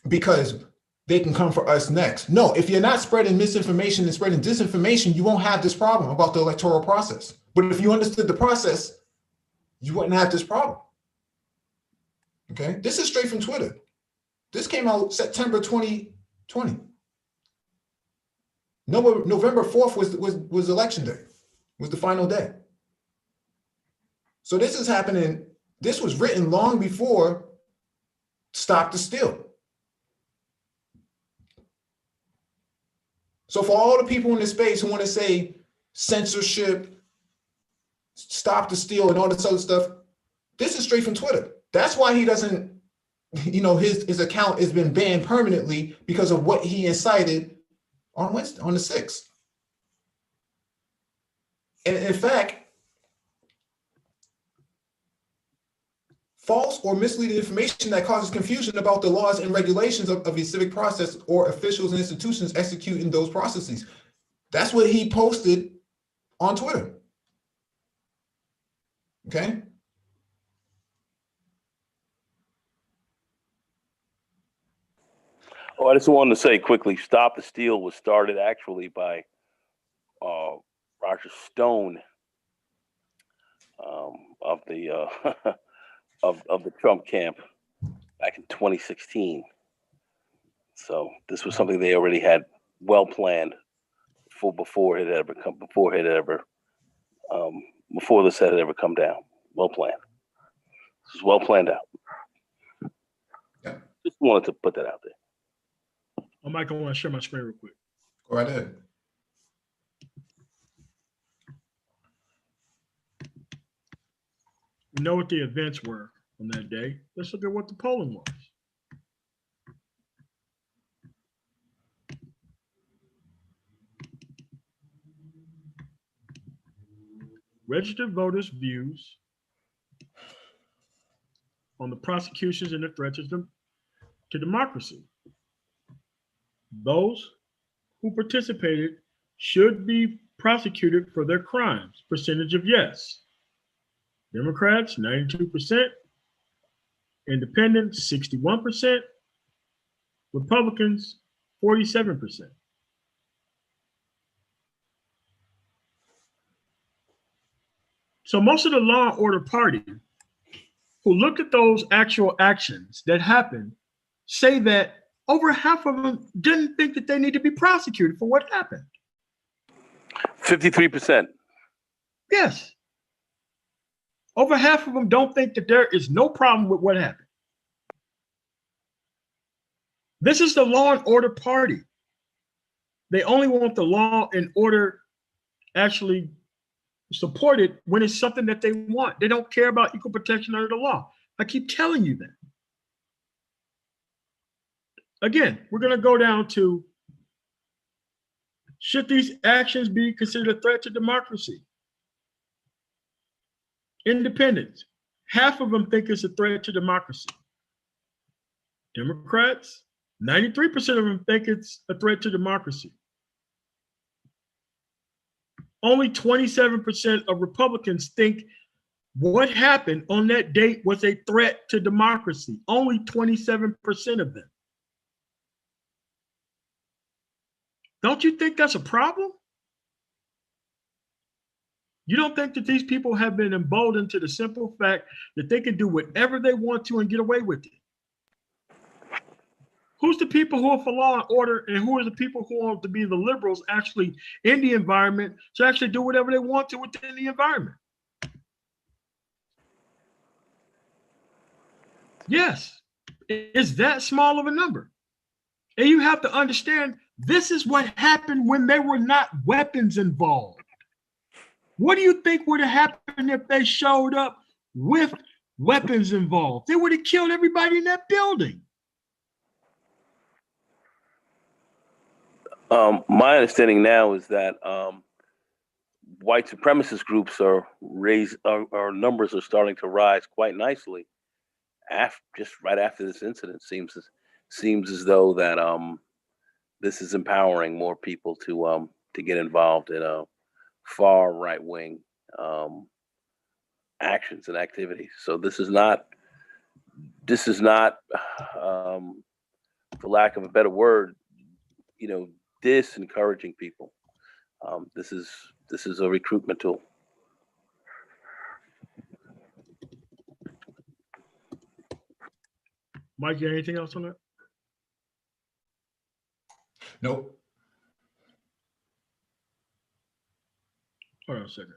because they can come for us next. No, if you're not spreading misinformation and spreading disinformation, you won't have this problem about the electoral process. But if you understood the process, you wouldn't have this problem. Okay, this is straight from Twitter. This came out September 2020. November 4th was election day, was the final day. So this is happening. This was written long before Stop the Steal. So for all the people in this space who want to say censorship, Stop the Steal, and all this other stuff, this is straight from Twitter. That's why he doesn't, his account has been banned permanently, because of what he incited on Wednesday, on the 6th. And in fact, false or misleading information that causes confusion about the laws and regulations of the civic process or officials and institutions executing those processes. That's what he posted on Twitter. Okay. Oh, I just wanted to say quickly, Stop the Steal was started actually by Roger Stone of the of the Trump camp back in 2016. So this was something they already had well planned before this had ever come down. Well planned. This was well planned out. Yeah. Just wanted to put that out there. Oh, Mike, I want to share my screen real quick. Go right ahead. We know what the events were on that day. Let's look at what the polling was. Registered voters' views on the prosecutions and the threats to democracy. Those who participated should be prosecuted for their crimes. Percentage of yes. Democrats, 92%. Independents, 61%. Republicans, 47%. So most of the law and order party who looked at those actual actions that happened say that over half of them didn't think that they need to be prosecuted for what happened. 53%. Yes. Over half of them don't think that there is no problem with what happened. This is the law and order party. They only want the law and order actually supported when it's something that they want. They don't care about equal protection under the law. I keep telling you that. Again, we're going to go down to, should these actions be considered a threat to democracy? Independents, half of them think it's a threat to democracy. Democrats, 93% of them think it's a threat to democracy. Only 27% of Republicans think what happened on that date was a threat to democracy. Only 27% of them. Don't you think that's a problem? You don't think that these people have been emboldened to the simple fact that they can do whatever they want to and get away with it? Who's the people who are for law and order, and who are the people who want to be the liberals actually in the environment to actually do whatever they want to within the environment? Yes, it's that small of a number. And you have to understand, this is what happened when there were not weapons involved. What do you think would have happened if they showed up with weapons involved? They would have killed everybody in that building. My understanding now is that white supremacist groups our numbers are starting to rise quite nicely. Just right after this incident, seems as though that this is empowering more people to get involved in a far right wing actions and activities. So this is not, for lack of a better word, disencouraging people. This is a recruitment tool. Mike, you got anything else on that? Nope. Hold on a second.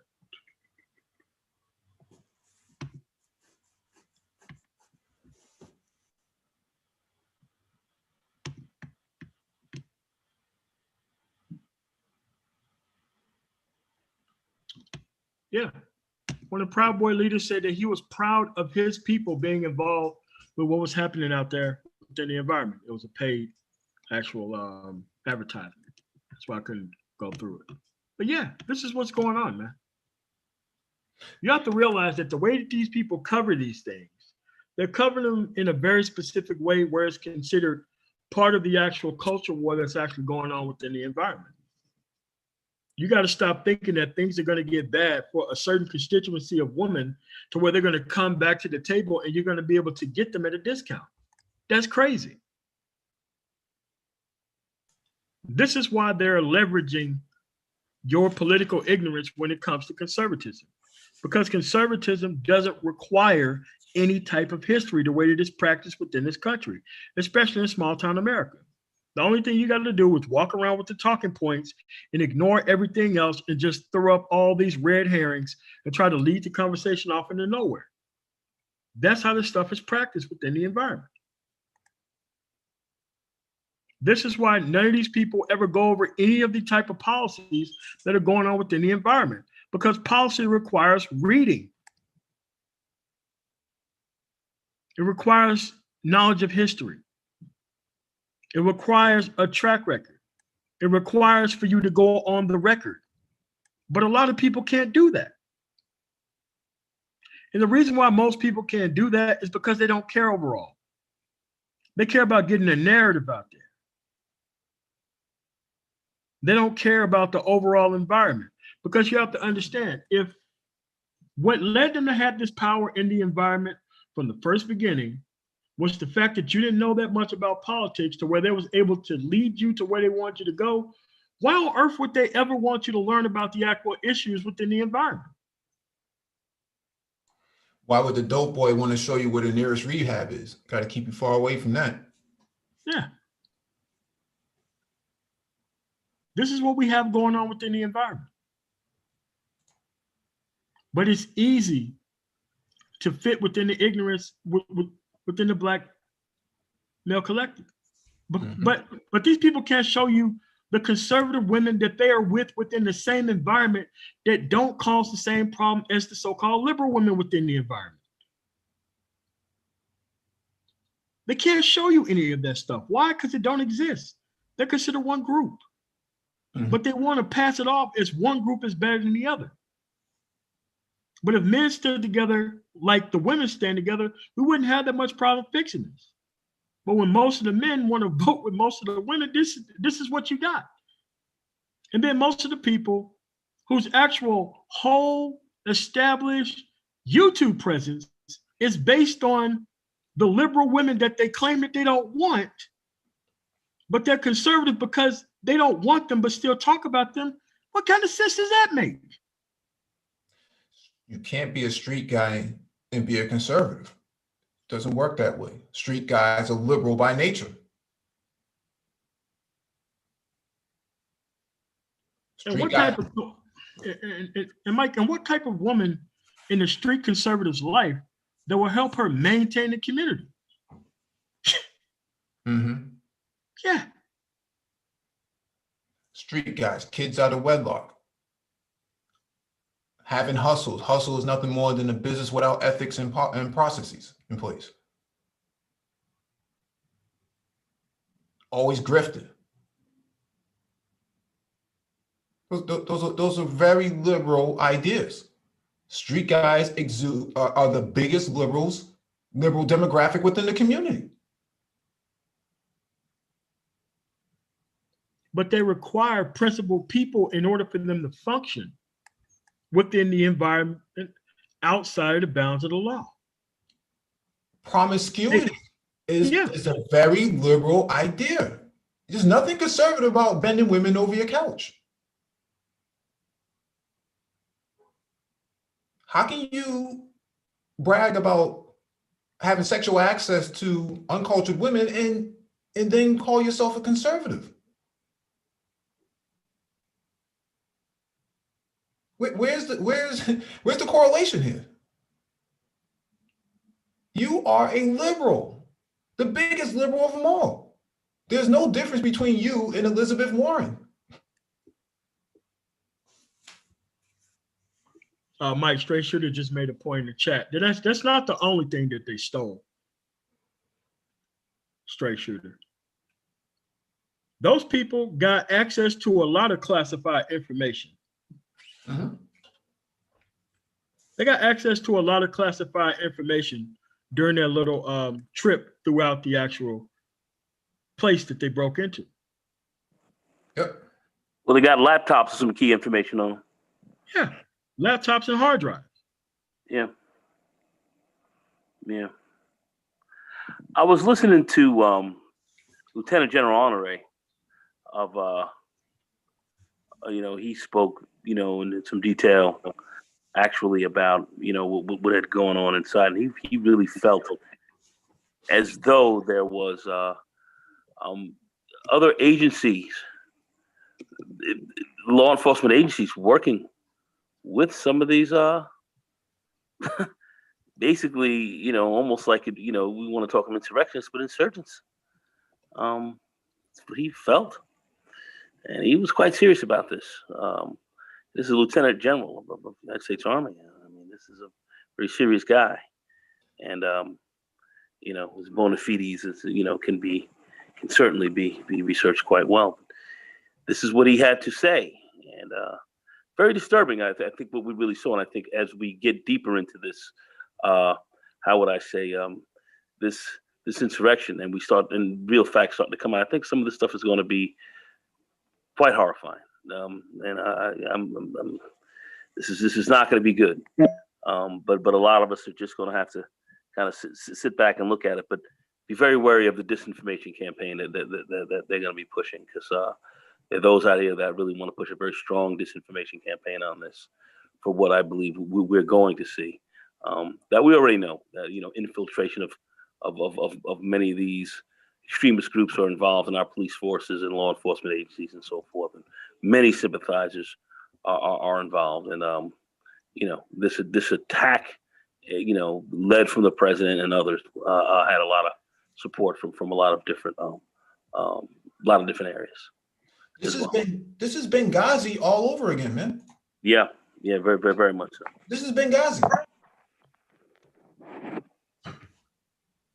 Yeah. When the Proud Boy leader said that he was proud of his people being involved with what was happening out there within the environment. It was a paid actual advertisement. That's why I couldn't go through it. But yeah, this is what's going on, man. You have to realize that the way that these people cover these things, they're covering them in a very specific way where it's considered part of the actual culture war that's actually going on within the environment. You got to stop thinking that things are going to get bad for a certain constituency of women to where they're going to come back to the table and you're going to be able to get them at a discount. That's crazy. This is why they're leveraging your political ignorance when it comes to conservatism, because conservatism doesn't require any type of history the way that it's practiced within this country, especially in small town America. The only thing you got to do is walk around with the talking points and ignore everything else and just throw up all these red herrings and try to lead the conversation off into nowhere. That's how this stuff is practiced within the environment. This is why none of these people ever go over any of the type of policies that are going on within the environment, because policy requires reading. It requires knowledge of history. It requires a track record. It requires for you to go on the record. But a lot of people can't do that. And the reason why most people can't do that is because they don't care overall. They care about getting a narrative out there. They don't care about the overall environment, because you have to understand, if what led them to have this power in the environment from the first beginning was the fact that you didn't know that much about politics to where they was able to lead you to where they want you to go, why on earth would they ever want you to learn about the actual issues within the environment? Why would the dope boy want to show you where the nearest rehab is? Got to keep you far away from that. Yeah. This is what we have going on within the environment. But it's easy to fit within the ignorance within the Black male collective. But these people can't show you the conservative women that they are with within the same environment that don't cause the same problem as the so-called liberal women within the environment. They can't show you any of that stuff. Why? Because it don't exist. They're considered one group. But they want to pass it off as one group is better than the other. But if men stood together like the women stand together, we wouldn't have that much problem fixing this. But when most of the men want to vote with most of the women, this is what you got. And then most of the people whose actual whole established YouTube presence is based on the liberal women that they claim that they don't want, but they're conservative because they don't want them, but still talk about them. What kind of sense does that make? You can't be a street guy and be a conservative. Doesn't work that way. Street guys are liberal by nature. And what type of, and Mike, and what type of woman in the street conservative's life that will help her maintain the community? Yeah. Street guys, kids out of wedlock, having hustles. Hustle is nothing more than a business without ethics and processes in place. Always grifted. Those are very liberal ideas. Street guys are the biggest liberal demographic within the community. But they require principled people in order for them to function within the environment outside of the bounds of the law. Promiscuity is a very liberal idea. There's nothing conservative about bending women over your couch. How can you brag about having sexual access to uncultured women and then call yourself a conservative? Where's the correlation here? You are a liberal, the biggest liberal of them all. There's no difference between you and Elizabeth Warren. Mike Straight Shooter just made a point in the chat. That's not the only thing that they stole. Straight Shooter. Those people got access to a lot of classified information. Mm-hmm. They got access to a lot of classified information during their little trip throughout the actual place that they broke into. Yep. Well, they got laptops with some key information on them. Yeah, laptops and hard drives. Yeah. Yeah. I was listening to Lieutenant General Honore of, he spoke, in some detail actually about, what had gone on inside. And he really felt as though there was other agencies, law enforcement agencies working with some of these basically, almost like, we want to talk them insurrectionists, but insurgents. That's what he felt. And he was quite serious about this. This is a Lieutenant General of the United States Army. I mean, this is a very serious guy. And, his bona fides, can certainly be researched quite well. This is what he had to say. And very disturbing, I think, what we really saw. And I think as we get deeper into this, how would I say, this insurrection, and we start, and real facts starting to come out, I think some of this stuff is going to be quite horrifying. And this is not going to be good. But a lot of us are just going to have to kind of sit back and look at it, but be very wary of the disinformation campaign that they're going to be pushing, because there are those out here that really want to push a very strong disinformation campaign on this for what I believe we're going to see. That we already know that, infiltration of many of these extremist groups are involved in our police forces and law enforcement agencies and so forth. And many sympathizers are involved. And, this attack, led from the president and others, had a lot of support from a lot of different, areas. This is Benghazi all over again, man. Yeah, very, very, very much so. This is Benghazi.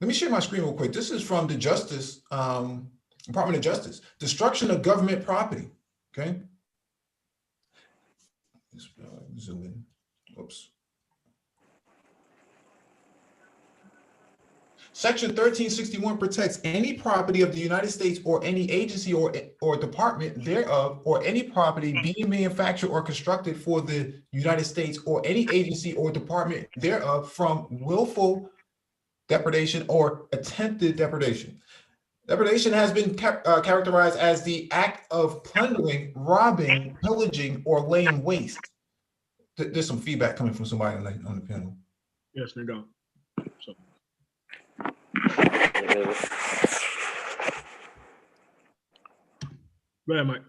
Let me share my screen real quick. This is from the Department of Justice. Destruction of government property. Okay. Zoom in. Whoops. Section 1361 protects any property of the United States or any agency or department thereof, or any property being manufactured or constructed for the United States or any agency or department thereof from willful depredation or attempted depredation. Depredation has been characterized as the act of plundering, robbing, pillaging, or laying waste. There's some feedback coming from somebody on the panel. Yes, they go. So. Go ahead, Mike.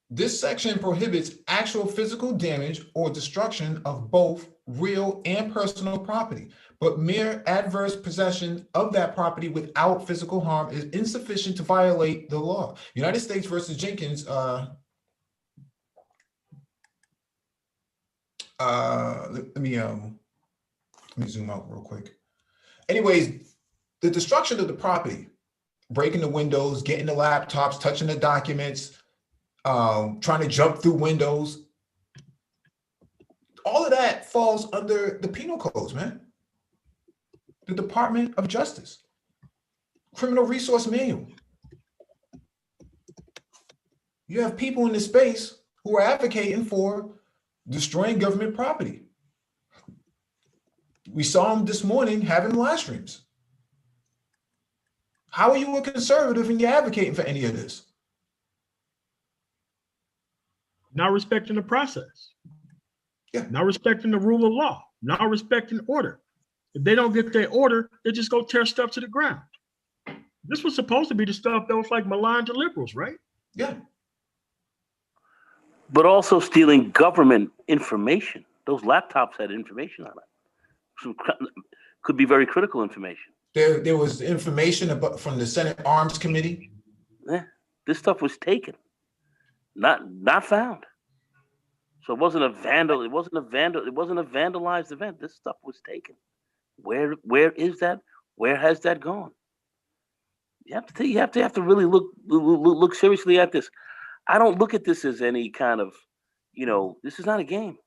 This section prohibits actual physical damage or destruction of both real and personal property, but mere adverse possession of that property without physical harm is insufficient to violate the law. United States versus Jenkins. Let me zoom out real quick. Anyways, the destruction of the property, breaking the windows, getting the laptops, touching the documents, trying to jump through windows, all of that falls under the penal codes, man. The Department of Justice, Criminal Resource Manual. You have people in this space who are advocating for destroying government property. We saw them this morning having live streams. How are you a conservative and you're advocating for any of this? Not respecting the process. Yeah. Not respecting the rule of law. Not respecting order. If they don't get their order, they just go tear stuff to the ground. This was supposed to be the stuff that was like maligned to liberals, right? Yeah. But also stealing government information. Those laptops had information on it. Could be very critical information. There was information about from the Senate Arms Committee. Yeah, this stuff was taken, not found. So it wasn't a vandal. It wasn't a vandalized event. This stuff was taken. Where is that? Where has that gone? You have to really look seriously at this. I don't look at this as any kind of, this is not a game.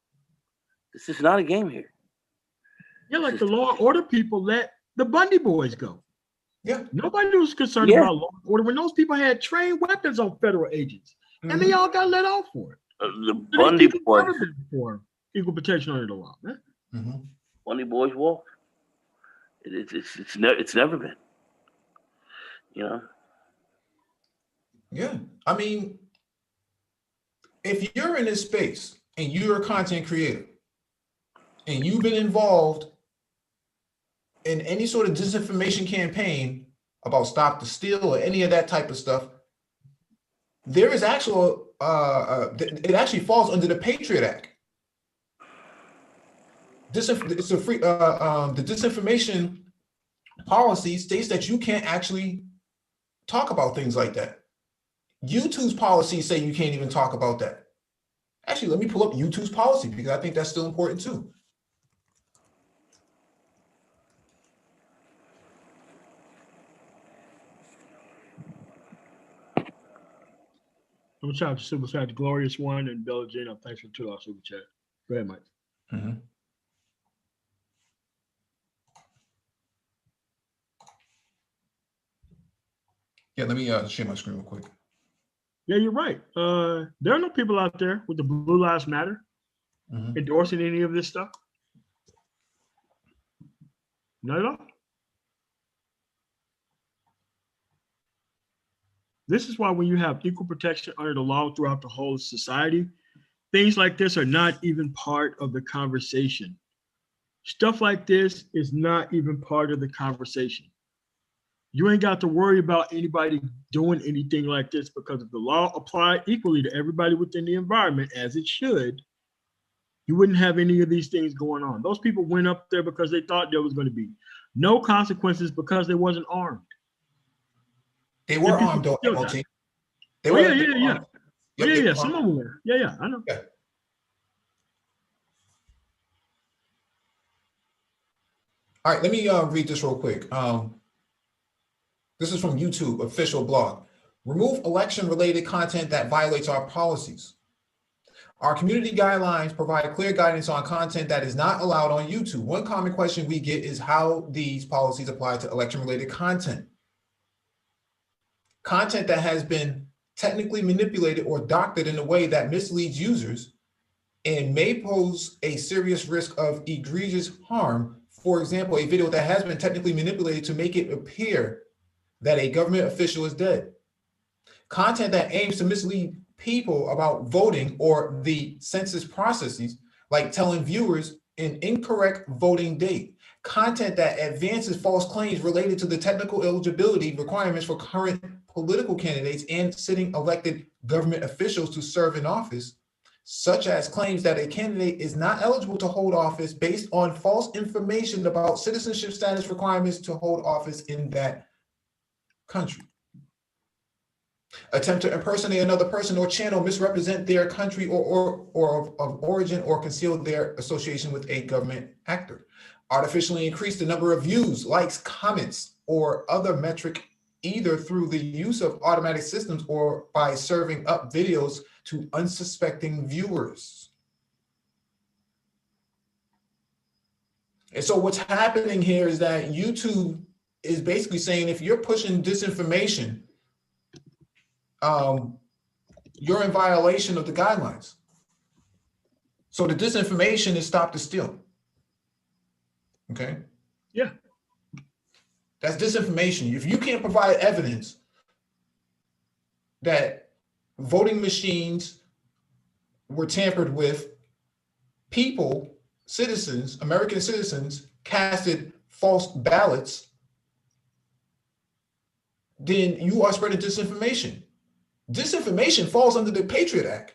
This is not a game here. Yeah, like the law and order people let the Bundy boys go. Yeah. Nobody was concerned about law and order when those people had trained weapons on federal agents, and they all got let off for it. The Bundy boys for equal protection under the law. Bundy boys walk. It's never been. Yeah, I mean, if you're in this space and you're a content creator and you've been involved in any sort of disinformation campaign about Stop the Steal or any of that type of stuff, there is actual, it actually falls under the Patriot Act. The disinformation policy states that you can't actually talk about things like that. YouTube's policies say you can't even talk about that. Actually, let me pull up YouTube's policy because I think that's still important too. I'm gonna try to super chat the Glorious One and Bella Gina. Thanks for $2 super chat. Go ahead, Mike. Yeah, let me share my screen real quick. Yeah, you're right. There are no people out there with the Blue Lives Matter endorsing any of this stuff. Not at all. This is why when you have equal protection under the law throughout the whole society, things like this are not even part of the conversation. Stuff like this is not even part of the conversation. You ain't got to worry about anybody doing anything like this because if the law applied equally to everybody within the environment, as it should, you wouldn't have any of these things going on. Those people went up there because they thought there was going to be no consequences because they wasn't armed. They were armed, though, MLT. They were. Yeah. Some of them were. Yeah, I know. Yeah. All right, let me read this real quick. This is from YouTube official blog. Remove election-related content that violates our policies. Our community guidelines provide clear guidance on content that is not allowed on YouTube. One common question we get is how these policies apply to election-related content. Content that has been technically manipulated or doctored in a way that misleads users and may pose a serious risk of egregious harm. For example, a video that has been technically manipulated to make it appear that a government official is dead. Content that aims to mislead people about voting or the census processes, like telling viewers an incorrect voting date. Content that advances false claims related to the technical eligibility requirements for current political candidates and sitting elected government officials to serve in office, such as claims that a candidate is not eligible to hold office based on false information about citizenship status requirements to hold office in that country. Attempt to impersonate another person or channel, misrepresent their country or of origin, or conceal their association with a government actor. Artificially increase the number of views, likes, comments, or other metric, either through the use of automatic systems or by serving up videos to unsuspecting viewers. And so what's happening here is that YouTube is basically saying if you're pushing disinformation, you're in violation of the guidelines. So the disinformation is Stop the Steal. Okay? Yeah. That's disinformation. If you can't provide evidence that voting machines were tampered with, people, citizens, American citizens, casted false ballots, then you are spreading disinformation. Disinformation falls under the Patriot Act.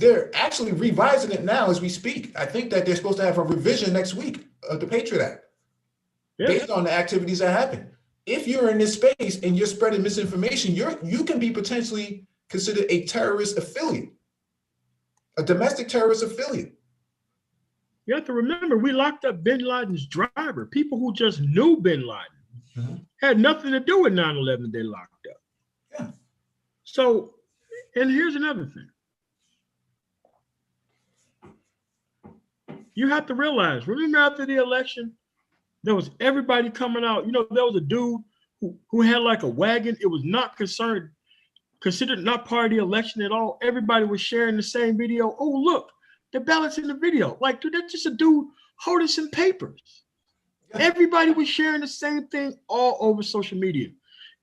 they're actually revising it now as we speak. I think that they're supposed to have a revision next week of the Patriot Act based on the activities that happen. If you're in this space and you're spreading misinformation, you can be potentially considered a terrorist affiliate, a domestic terrorist affiliate. You have to remember, we locked up Bin Laden's driver. People who just knew Bin Laden had nothing to do with 9/11. They locked up. Yeah. So, and here's another thing. You have to realize, remember after the election, there was everybody coming out. You know, there was a dude who had like a wagon. It was not considered not part of the election at all. Everybody was sharing the same video. Oh, look, the ballots in the video. Like, dude, that's just a dude holding some papers. Everybody was sharing the same thing all over social media.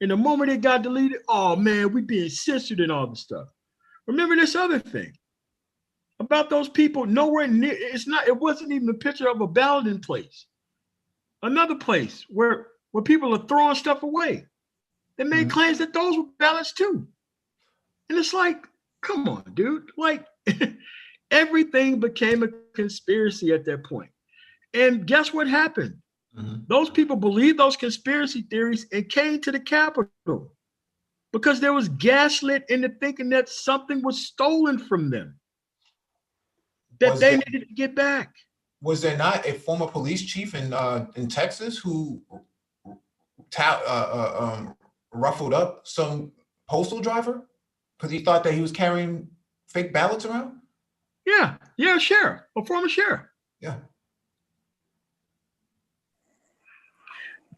And the moment it got deleted, oh man, we being censored and all this stuff. Remember this other thing about those people nowhere near, it wasn't even a picture of a ballot in place. Another place where people are throwing stuff away. They made claims that those were ballots too. And it's like, come on, dude. Like everything became a conspiracy at that point. And guess what happened? Those people believed those conspiracy theories and came to the Capitol because there was gaslit into thinking that something was stolen from them that they needed to get back. Was there not a former police chief in Texas who ruffled up some postal driver because he thought that he was carrying fake ballots around? Yeah, sheriff, a former sheriff. Yeah.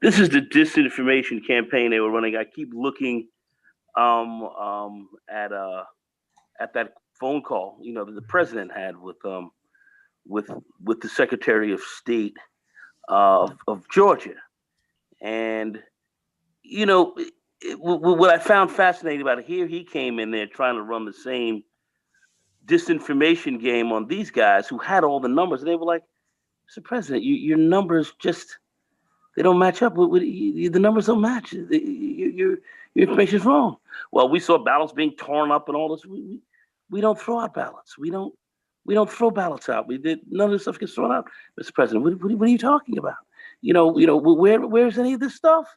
This is the disinformation campaign they were running. I keep looking at that phone call, you know, that the president had with the Secretary of State of Georgia. And, you know, what I found fascinating about it, here he came in there trying to run the same disinformation game on these guys who had all the numbers. And they were like, Mr. President, your numbers just, they don't match up. The numbers don't match. Your information's wrong. Well, we saw ballots being torn up and all this. We don't throw out ballots. We don't throw ballots out. None of this stuff gets thrown out, Mr. President. What are you talking about? You know, where's any of this stuff?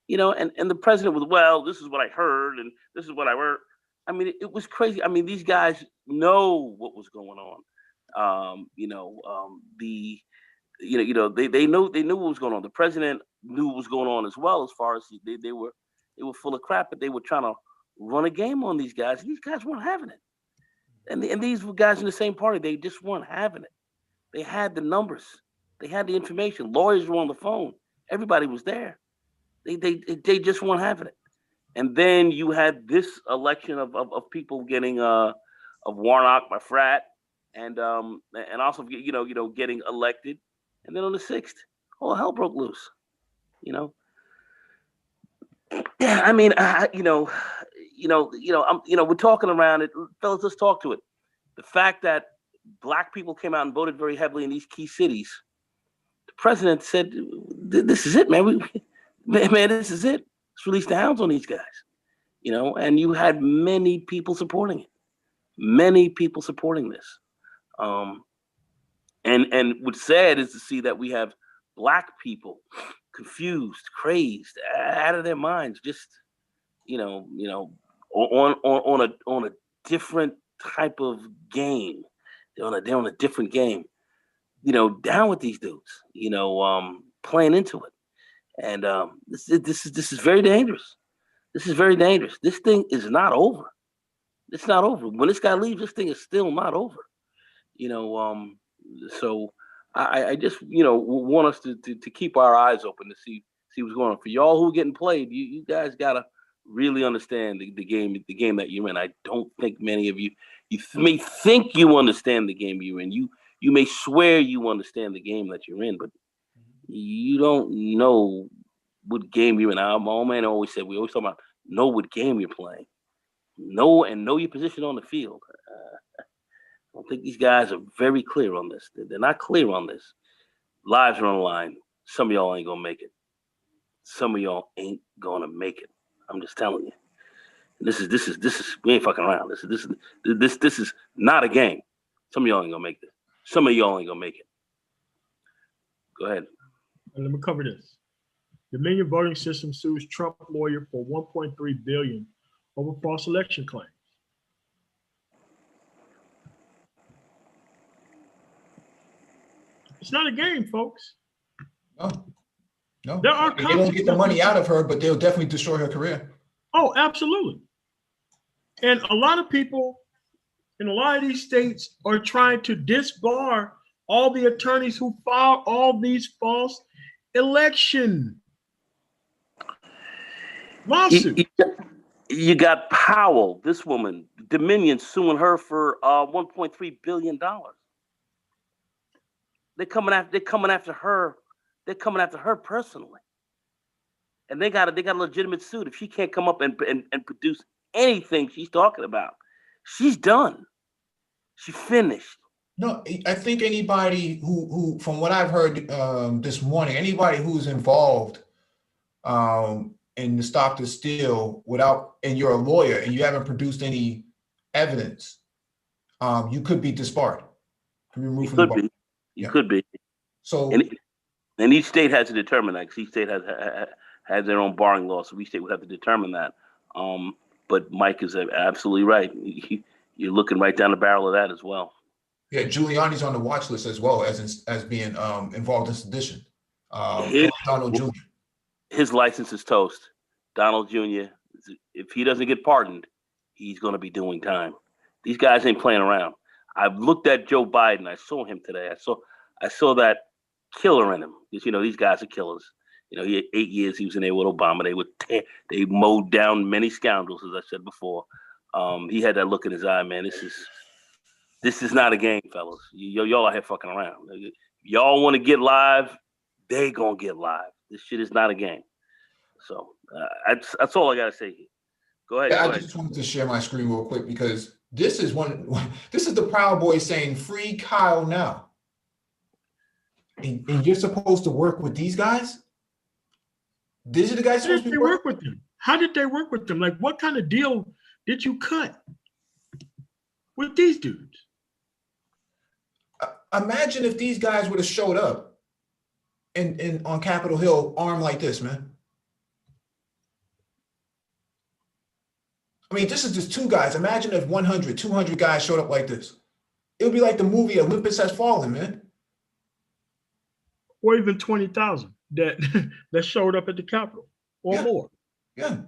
You know, and the president was, well, this is what I heard, and this is what I heard. I mean, it was crazy. I mean, these guys know what was going on. They knew what was going on. The president knew what was going on as well, as far as they were full of crap, but they were trying to run a game on these guys. And these guys weren't having it. And these were guys in the same party. They just weren't having it. They had the numbers. They had the information. Lawyers were on the phone. Everybody was there. They just weren't having it. And then you had this election of people getting of Warnock, my frat, and also getting elected. And then on the 6th, all hell broke loose. You know. Yeah, I mean, we're talking around it, fellas. Let's talk to it. The fact that Black people came out and voted very heavily in these key cities. The president said, "This is it, man. This is it. Let's release the hounds on these guys." You know, and you had many people supporting it. Many people supporting this. And what's sad is to see that we have Black people confused, crazed, out of their minds, just on a different type of game. They're on a different game. You know, down with these dudes. You know, playing into it, and this is very dangerous. This is very dangerous. This thing is not over. It's not over. When this guy leaves, this thing is still not over. You know, so I just want us to keep our eyes open to see what's going on. For y'all who are getting played, you guys gotta really understand the game that you're in. I don't think many of you may think you understand the game you're in. You may swear you understand the game that you're in, but you don't know what game you're in. My old man always said, we always talk about know what game you're playing. Know your position on the field. I don't think these guys are very clear on this. They're not clear on this. Lives are on the line. Some of y'all ain't gonna make it. Some of y'all ain't gonna make it. I'm just telling you. This is we ain't fucking around. This is not a game. Some of y'all ain't gonna make this. Some of y'all ain't gonna make it. Go ahead. And let me cover this. Dominion Voting System sues Trump lawyer for $1.3 billion over false election claims. It's not a game, folks. No. There are they won't get the money out of her, but they'll definitely destroy her career. Oh, absolutely. And a lot of people in a lot of these states are trying to disbar all the attorneys who filed all these false election lawsuits. You got Powell, this woman, Dominion, suing her for $1.3 billion. They're coming after her. They're coming after her personally, and they got a legitimate suit. If she can't come up and produce anything she's talking about, she's done. She finished. No, I think anybody who from what I've heard this morning, anybody who's involved in the stop the steal and you're a lawyer and you haven't produced any evidence, you could be disbarred. You could be. You could be. So, and each state has to determine that, because each state has their own barring law, so each state would have to determine that. But Mike is absolutely right. You're looking right down the barrel of that as well. Yeah, Giuliani's on the watch list as well as being involved in sedition. Donald Jr. His license is toast. Donald Jr., if he doesn't get pardoned, he's going to be doing time. These guys ain't playing around. I've looked at Joe Biden. I saw him today. I saw that killer in him, because these guys are killers. He had 8 years. He was in there with Obama. They mowed down many scoundrels, as I said before. He had that look in his eye, man. This is not a game, fellas. Y'all are here fucking around. Y'all want to get live, they gonna get live. This shit is not a game. So that's all I gotta say here. Go ahead. I just wanted to share my screen real quick, because this is the Proud Boys saying free Kyle now. And you're supposed to work with these guys? These are the guys supposed to work with them. How did they work with them? Like, what kind of deal did you cut with these dudes? Imagine if these guys would have showed up in on Capitol Hill armed like this, man. I mean, this is just two guys. Imagine if 100, 200 guys showed up like this. It would be like the movie Olympus Has Fallen, man. Or even 20,000 that showed up at the Capitol or more. Yeah.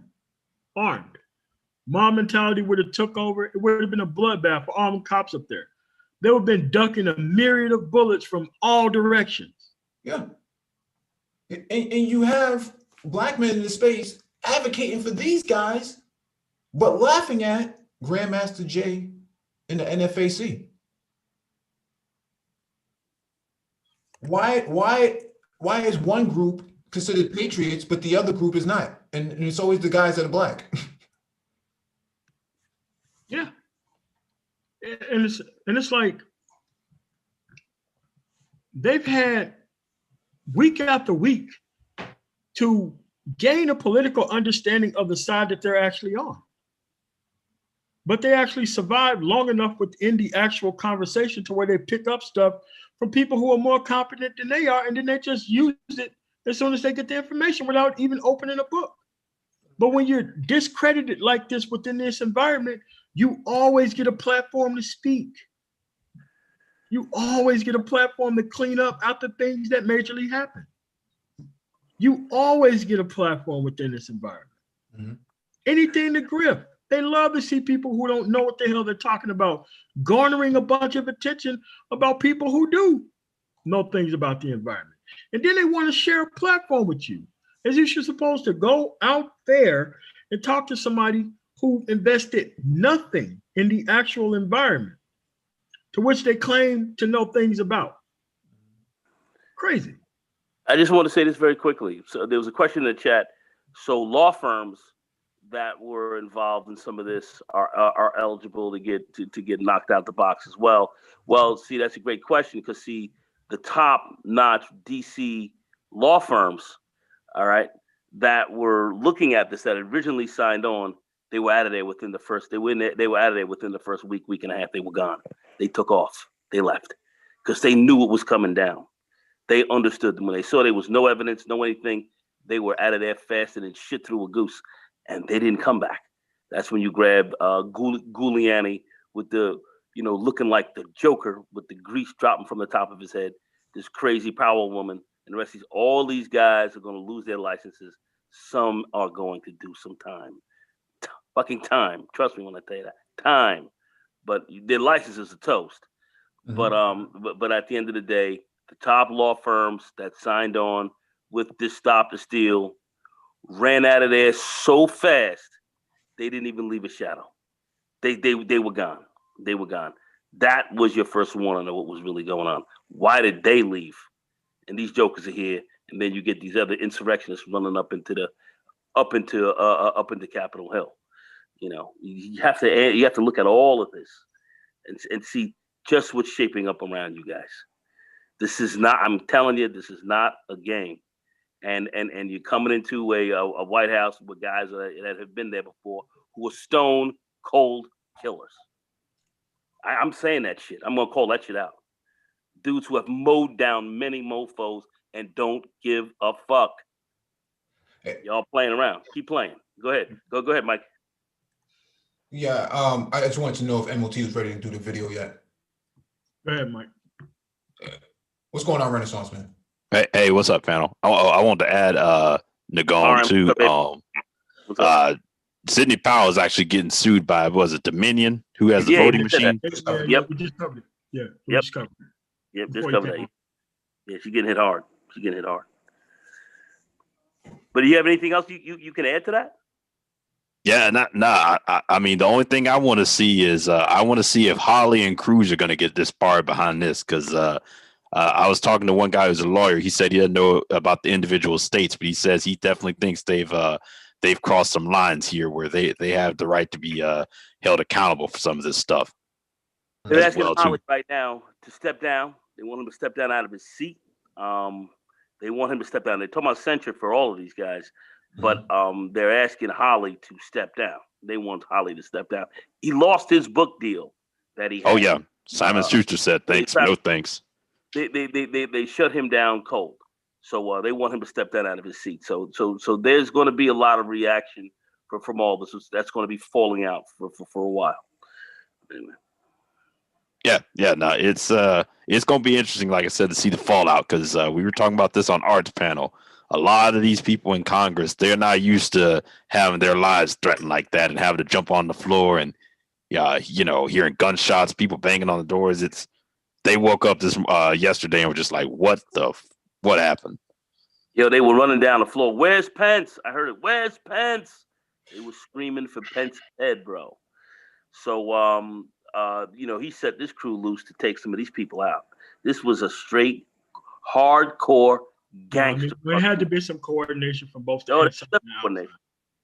Armed. Mob mentality would have took over. It would have been a bloodbath for armed cops up there. They would have been ducking a myriad of bullets from all directions. Yeah. And you have black men in the space advocating for these guys, but laughing at Grandmaster Jay in the NFAC. Why is one group considered patriots, but the other group is not? And it's always the guys that are black. Yeah. And it's like they've had week after week to gain a political understanding of the side that they're actually on. But they actually survived long enough within the actual conversation to where they pick up stuff from people who are more competent than they are, and then they just use it as soon as they get the information without even opening a book. But when you're discredited like this within this environment, you always get a platform to speak. You always get a platform to clean up after things that majorly happen. You always get a platform within this environment. Mm-hmm. Anything to grift. They love to see people who don't know what the hell they're talking about, garnering a bunch of attention about people who do know things about the environment. And then they want to share a platform with you, as if you're supposed to go out there and talk to somebody who invested nothing in the actual environment to which they claim to know things about. Crazy. I just want to say this very quickly. So there was a question in the chat. So law firms that were involved in some of this are eligible to get knocked out the box as well. Well, see, that's a great question, because see, the top-notch DC law firms, all right, that were looking at this, that originally signed on, They were out of there within the first. They were out of there within the first week and a half. They were gone. They took off. They left because they knew it was coming down. They understood when they saw there was no evidence, no anything. They were out of there faster than shit through a goose, and they didn't come back. That's when you grab Giuliani with the, looking like the Joker with the grease dropping from the top of his head. This crazy power woman, and the rest of all these guys are going to lose their licenses. Some are going to do some time. Fucking time. Trust me when I tell you that. Time. But their licenses are toast. Mm-hmm. But at the end of the day, the top law firms that signed on with this Stop the Steal ran out of there so fast they didn't even leave a shadow. They were gone. They were gone. That was your first warning of what was really going on. Why did they leave? And these jokers are here, and then you get these other insurrectionists running up into Capitol Hill. You have to look at all of this and see just what's shaping up around you guys. This is not. I'm telling you, this is not a game. And you're coming into a White House with guys that have been there before who are stone cold killers. I'm saying that shit. I'm gonna call that shit out. Dudes who have mowed down many mofos and don't give a fuck. Hey. Y'all playing around. Keep playing. Go ahead. Go ahead, Mike. Yeah, I just wanted to know if MOT was ready to do the video yet. Go ahead, Mike. What's going on, Renaissance man? Hey, what's up, panel? I want to add Nagone too. Sidney Powell is actually getting sued by, was it Dominion, who has the voting machine? Yep. We just covered it. Yeah. Just covered it. Yeah, she's getting hit hard. But do you have anything else you can add to that? Yeah, I mean, the only thing I want to see is I want to see if Holly and Cruz are going to get disbarred behind this, because I was talking to one guy who's a lawyer. He said he doesn't know about the individual states, but he says he definitely thinks they've crossed some lines here where they have the right to be held accountable for some of this stuff. They're asking Holly right now to step down. They want him to step down out of his seat. They want him to step down. They're talking about censure for all of these guys, but they're asking Holly to step down. They want Holly to step down. He lost his book deal that he had. Oh yeah, Simon Schuster said thanks, no thanks. They shut him down cold. So they want him to step down out of his seat. So there's going to be a lot of reaction from all this. That's going to be falling out for a while. Anyway. No, it's going to be interesting, like I said, to see the fallout, because we were talking about this on Art's panel. A lot of these people in Congress, they're not used to having their lives threatened like that and having to jump on the floor and hearing gunshots, people banging on the doors. They woke up this yesterday and were just like, what happened? They were running down the floor. Where's Pence? I heard it. Where's Pence? They were screaming for Pence's head, bro. So, he set this crew loose to take some of these people out. This was a straight, hardcore gangster. There had to be some coordination from both sides.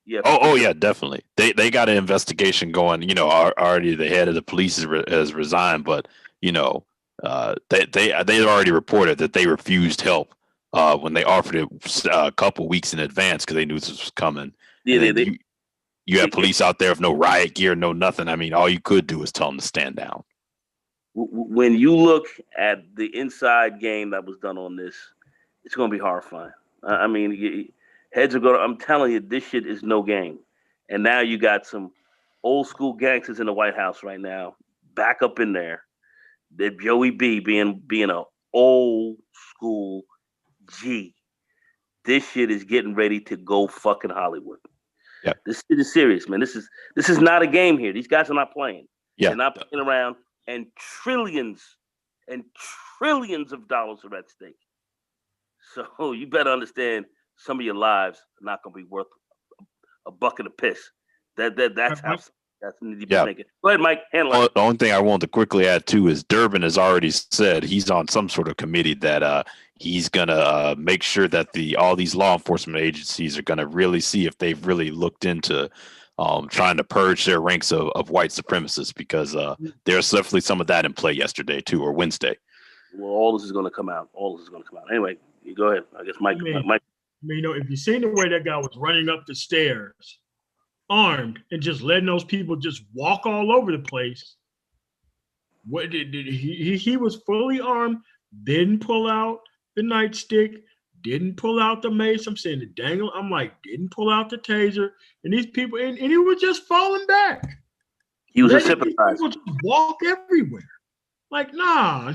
Yeah. Oh, yeah, definitely. They got an investigation going. Already the head of the police has resigned, but they already reported that they refused help when they offered it a couple weeks in advance because they knew this was coming. Yeah, you have police out there with no riot gear, no nothing. I mean, all you could do is tell them to stand down. When you look at the inside game that was done on this, it's going to be horrifying. I mean, heads are going to, I'm telling you, this shit is no game. And now you got some old school gangsters in the White House right now, back up in there. That Joey B being an old school G. This shit is getting ready to go fucking Hollywood. Yeah. This shit is serious, man. This is not a game here. These guys are not playing. Yeah. They're not playing around, and trillions of dollars are at stake. So you better understand some of your lives are not going to be worth a bucket of piss. That's how that's need to be thinking. Go ahead, Mike. Handle it. The only thing I want to quickly add too is Durbin has already said he's on some sort of committee that he's gonna make sure that all these law enforcement agencies are gonna really see if they've really looked into trying to purge their ranks of white supremacists, because there's definitely some of that in play yesterday too, or Wednesday. Well, all this is going to come out. Anyway, you go ahead. I guess Mike. If you seen the way that guy was running up the stairs armed and just letting those people just walk all over the place. What did he was fully armed, didn't pull out the nightstick, didn't pull out the mace. I'm saying the dangle. I'm like, didn't pull out the taser. And these people, and he was just falling back. He was a Letting these sympathizer. people just walk everywhere. Like, nah.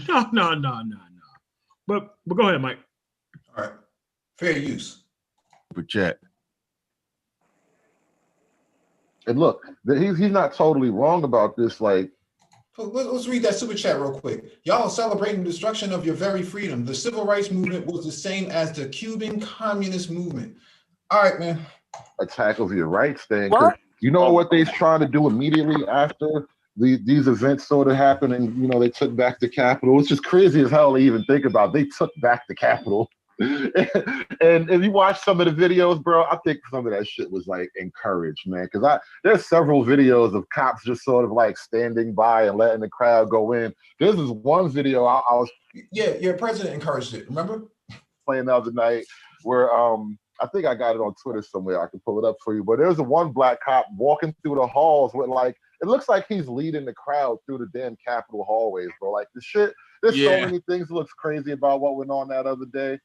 But go ahead, Mike. All right. Fair use. Super chat. And look, he's not totally wrong about this. Like, let's read that super chat real quick. Y'all are celebrating the destruction of your very freedom. The civil rights movement was the same as the Cuban communist movement. All right, man. Attack of your rights thing. What? You know what they're trying to do immediately after these events sort of happened, and you know they took back the Capitol. It's just crazy as hell to even think about. They took back the Capitol. And if you watch some of the videos, bro, I think some of that shit was like encouraged, man. Because there's several videos of cops just sort of like standing by and letting the crowd go in. There's this one video I was your president encouraged it. Remember playing the other night where I think I got it on Twitter somewhere. I can pull it up for you. But there's a one black cop walking through the halls with like it looks like he's leading the crowd through the damn Capitol hallways, bro. Like the shit. There's so many things that looks crazy about what went on that other day.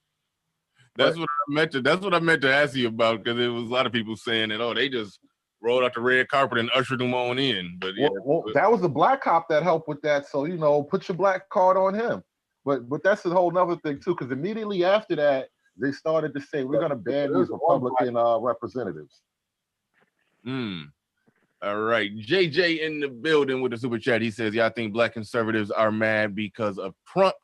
That's what I meant to ask you about, because there was a lot of people saying that, oh, they just rolled out the red carpet and ushered them on in. But yeah, that was the black cop that helped with that. So you know, put your black card on him. But that's a whole nother thing too, because immediately after that, they started to say we're going to ban these Republican representatives. All right, JJ in the building with the super chat. He says, "Yeah, I think black conservatives are mad because of Trump,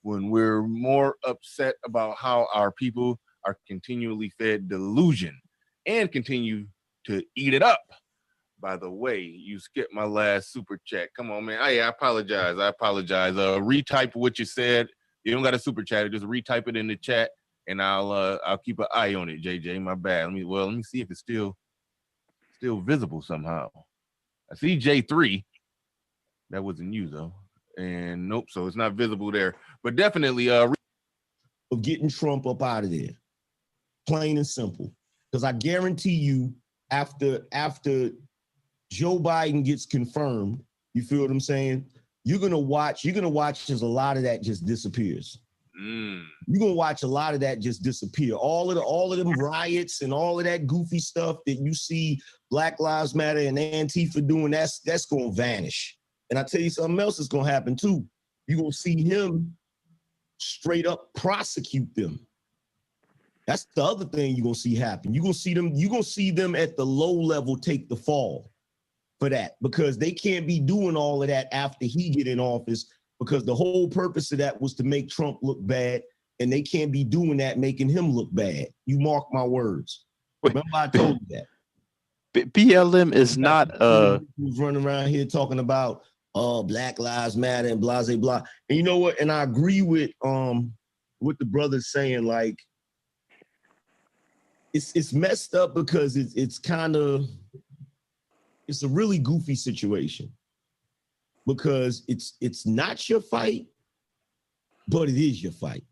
when we're more upset about how our people are continually fed delusion and continue to eat it up." By the way, you skipped my last super chat. Come on, man. I apologize. Retype what you said. You don't got a super chat. Just retype it in the chat, and I'll keep an eye on it. JJ, my bad. Let me see if it's still visible somehow. I see J3. That wasn't you though. And nope, so it's not visible there. But definitely of getting Trump up out of there. Plain and simple. Because I guarantee you, after Joe Biden gets confirmed, you feel what I'm saying? You're gonna watch as a lot of that just disappears. You're gonna watch a lot of that just disappear. All of them riots and all of that goofy stuff that you see Black Lives Matter and Antifa doing, that's gonna vanish. And I tell you something else is gonna happen too. You're gonna see him straight up prosecute them. That's the other thing you're gonna see happen. You're gonna see them at the low level take the fall for that, because they can't be doing all of that after he get in office, because the whole purpose of that was to make Trump look bad, and they can't be doing that, making him look bad. You mark my words. Remember I told you that. BLM is not who's running around here talking about Black Lives Matter and blah blah blah. And you know what? And I agree with what the brother's saying. Like, it's messed up because it's a really goofy situation, because it's not your fight, but it is your fight.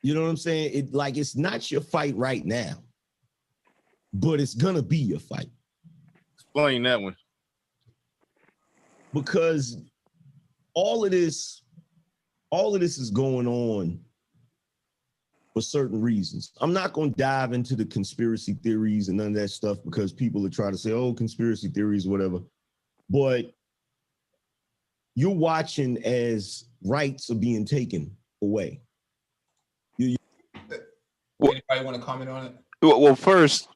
You know what I'm saying? It's not your fight right now, but it's gonna be your fight. Explain that one. Because all of this is going on for certain reasons. I'm not going to dive into the conspiracy theories and none of that stuff, because people are trying to say, oh, conspiracy theories, whatever. But you're watching as rights are being taken away. Anybody want to comment on it? Well, first,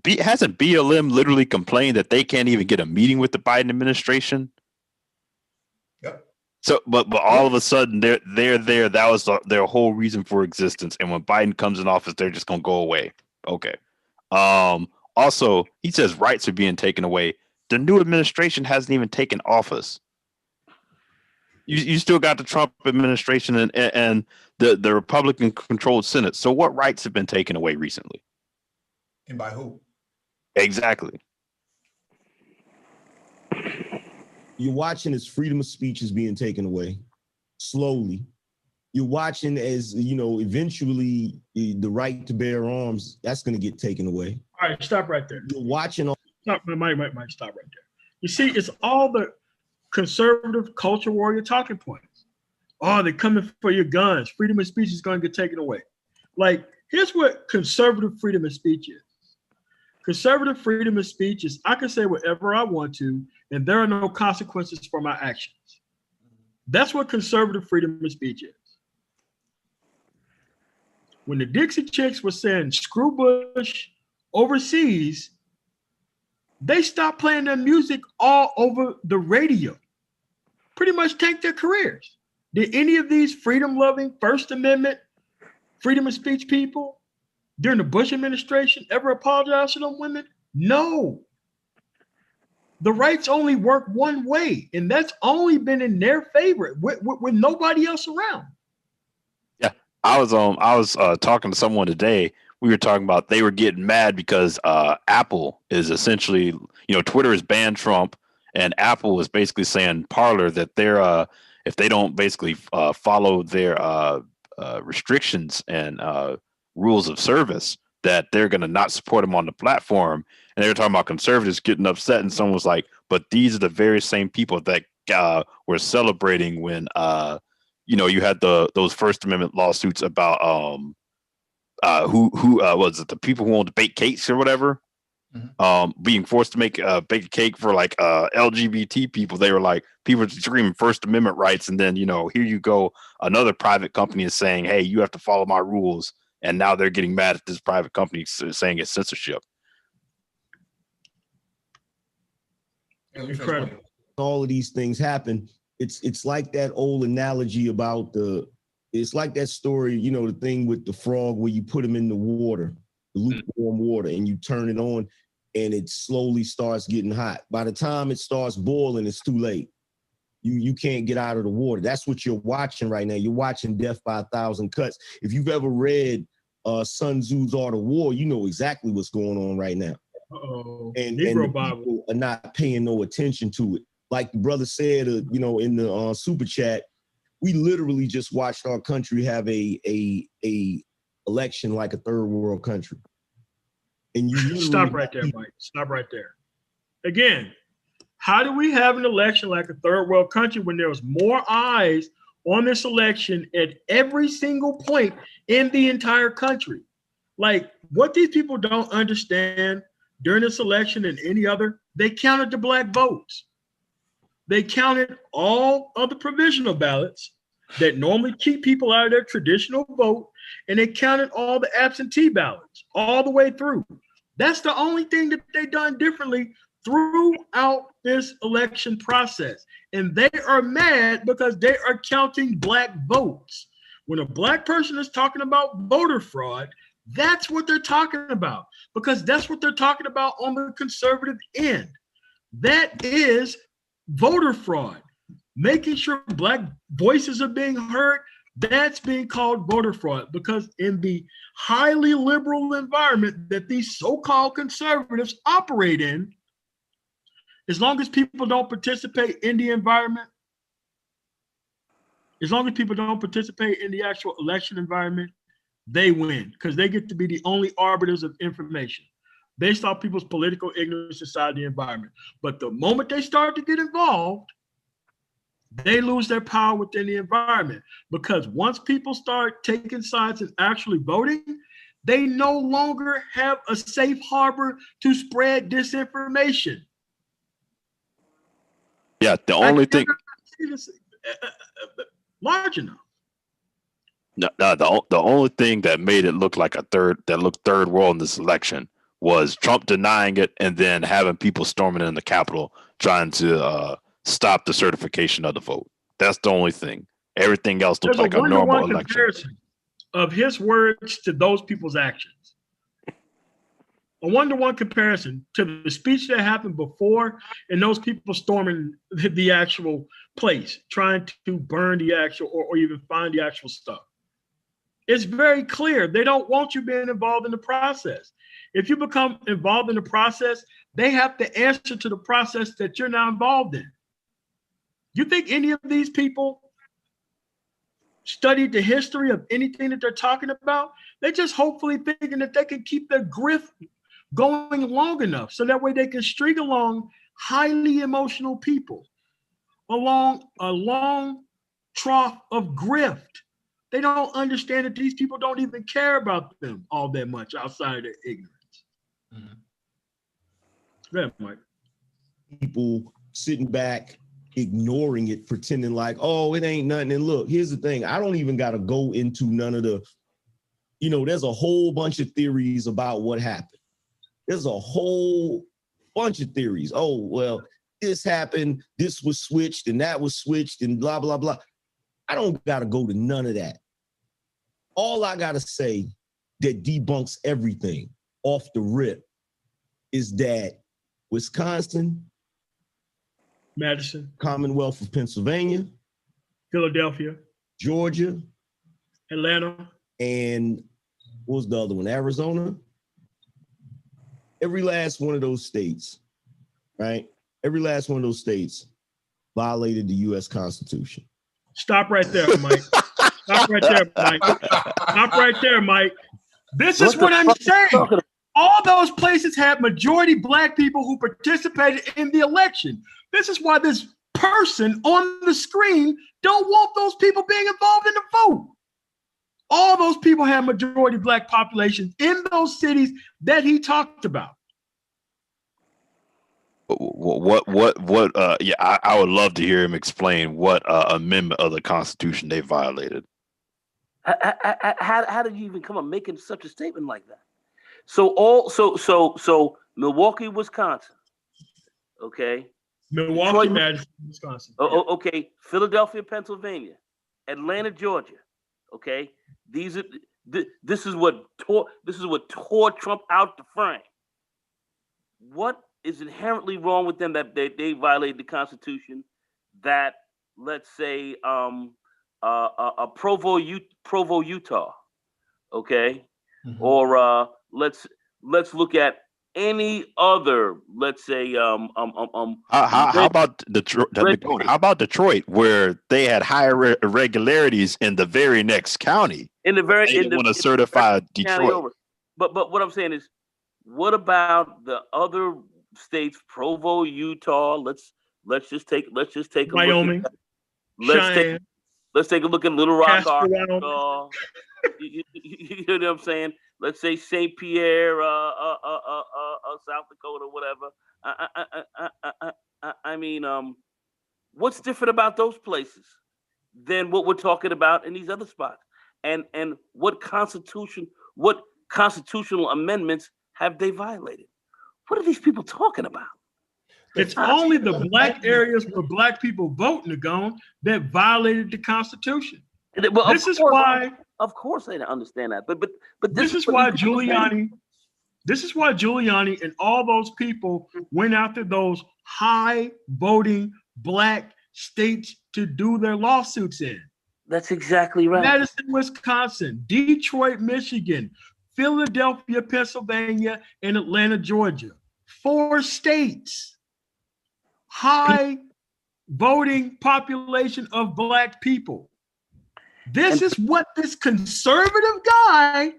hasn't BLM literally complained that they can't even get a meeting with the Biden administration? Yep. So, but all of a sudden they're there. That was their whole reason for existence. And when Biden comes in office, they're just gonna go away. Okay. Also, he says rights are being taken away. The new administration hasn't even taken office. You still got the Trump administration and the Republican-controlled Senate. So what rights have been taken away recently? And by who? Exactly. You're watching as freedom of speech is being taken away slowly. You're watching as, eventually the right to bear arms, that's going to get taken away. All right, stop right there. You're watching. Stop. Might stop right there. You see, it's all the conservative culture warrior talking points. Oh, they're coming for your guns. Freedom of speech is going to get taken away. Like, here's what conservative freedom of speech is. Conservative freedom of speech is I can say whatever I want to, and there are no consequences for my actions. That's what conservative freedom of speech is. When the Dixie Chicks were saying screw Bush overseas, they stopped playing their music all over the radio. Pretty much tanked their careers. Did any of these freedom-loving First Amendment freedom of speech people during the Bush administration ever apologize to them women? No. The rights only work one way, and that's only been in their favor with nobody else around. Yeah, I was talking to someone today. We were talking about they were getting mad because Apple is essentially, Twitter has banned Trump, and Apple is basically saying Parler that they're if they don't basically follow their restrictions and rules of service, that they're going to not support them on the platform. And they were talking about conservatives getting upset, and someone was like, but these are the very same people that were celebrating when you had those First Amendment lawsuits about who was it, the people who owned bake cakes or whatever, being forced to bake a cake for like LGBT people. They were like, people were screaming First Amendment rights, and then here you go, another private company is saying, hey, you have to follow my rules, and now they're getting mad at this private company saying it's censorship. Incredible. All of these things happen. It's like that old analogy about it's like that story, the thing with the frog where you put him in the water, the lukewarm water, and you turn it on and it slowly starts getting hot. By the time it starts boiling, it's too late. You can't get out of the water. That's what you're watching right now. You're watching Death by a Thousand Cuts. If you've ever read Sun Tzu's Art of War, you know exactly what's going on right now. And the people are not paying no attention to it. Like the brother said, in the super chat, we literally just watched our country have a election like a third world country. And you stop right there, Mike. Stop right there. Again, how do we have an election like a third world country when there was more eyes on this election at every single point in the entire country? Like, what these people don't understand during this election and any other, they counted the black votes. They counted all of the provisional ballots that normally keep people out of their traditional vote, and they counted all the absentee ballots all the way through. That's the only thing that they done differently throughout this election process. And they are mad because they are counting black votes. When a black person is talking about voter fraud, that's what they're talking about, because that's what they're talking about on the conservative end. That is voter fraud. Making sure black voices are being heard, that's being called voter fraud, because in the highly liberal environment that these so-called conservatives operate in, as long as people don't participate in the environment, as long as people don't participate in the actual election environment, they win, because they get to be the only arbiters of information based off people's political ignorance inside the environment. But the moment they start to get involved, they lose their power within the environment, because once people start taking sides and actually voting, they no longer have a safe harbor to spread disinformation. Yeah, the only thing large enough. No, the only thing that made it look like third world in this election was Trump denying it and then having people storming in the Capitol trying to stop the certification of the vote. That's the only thing. Everything else looked like a normal election. Comparison of his words to those people's actions. A one-to-one comparison to the speech that happened before and those people storming the actual place, trying to burn the actual or even find the actual stuff. It's very clear. They don't want you being involved in the process. If you become involved in the process, they have to answer to the process that you're now involved in. You think any of these people studied the history of anything that they're talking about? They're just hopefully thinking that they can keep their grip going long enough so that way they can string along highly emotional people along a long trough of grift. They don't understand that these people don't even care about them all that much outside of their ignorance. Go ahead, Mike. People sitting back, ignoring it, pretending like, oh, it ain't nothing. And look, here's the thing. I don't even got to go into none of the, there's a whole bunch of theories about what happened. There's a whole bunch of theories. Oh, well, this happened, this was switched, and that was switched, and blah, blah, blah. I don't got to go to none of that. All I got to say that debunks everything off the rip is that Wisconsin, Madison, Commonwealth of Pennsylvania, Philadelphia, Georgia, Atlanta, and what was the other one? Arizona. Every last one of those states, right? Every last one of those states violated the U.S. Constitution. Stop right there, Mike. Stop right there, Mike. Stop right there, Mike. This is what I'm saying. All those places had majority black people who participated in the election. This is why this person on the screen don't want those people being involved in the vote. All those people had majority black populations in those cities that he talked about. Yeah, I would love to hear him explain what amendment of the Constitution they violated. How did you even come up making such a statement like that? So Milwaukee, Wisconsin, okay. Milwaukee, Detroit, Madison, Wisconsin. Okay. Philadelphia, Pennsylvania, Atlanta, Georgia, okay. This is what tore Trump out the frame. What is inherently wrong with them that they violated the Constitution? That, let's say, Provo, Utah, okay, or let's look at any other, let's say, how about Detroit? How about Detroit, where they had higher irregularities in the very next county? They want to certify Detroit. But what I'm saying is, what about the other states? Provo, Utah. Let's just take a Wyoming. Let's take a look at Little Rock, Arkansas. You know what I'm saying? Let's say St. Pierre, South Dakota, whatever. I mean, what's different about those places than what we're talking about in these other spots? And what constitutional amendments have they violated? What are these people talking about? It's only the black areas where black people vote, Nagone, that violated the Constitution. Well, this is why. Of course, I understand that, but this is why Giuliani. This is why Giuliani and all those people went after those high voting black states to do their lawsuits in. That's exactly right. Madison, Wisconsin, Detroit, Michigan, Philadelphia, Pennsylvania, and Atlanta, Georgia. 4 states. High voting population of black people. This is what this conservative guy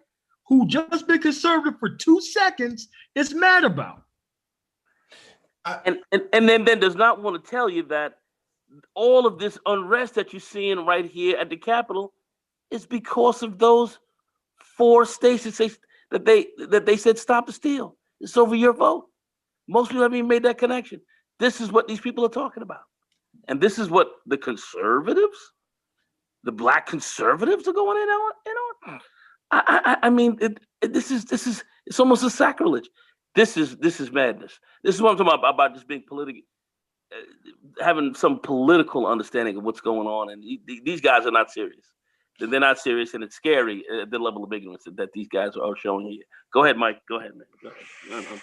who just been conservative for 2 seconds is mad about. And then does not want to tell you that all of this unrest that you're seeing right here at the Capitol is because of those 4 states that they said stop the steal. It's over your vote. Most people haven't even made that connection. This is what these people are talking about. And this is what the conservatives, the black conservatives are going in on. I mean, this is it's almost a sacrilege. This is madness. This is what I'm talking about just being political, having some political understanding of what's going on. And these guys are not serious. They're not serious, and it's scary the level of ignorance that these guys are showing here. Go ahead, Mike. Go ahead, man. Go ahead.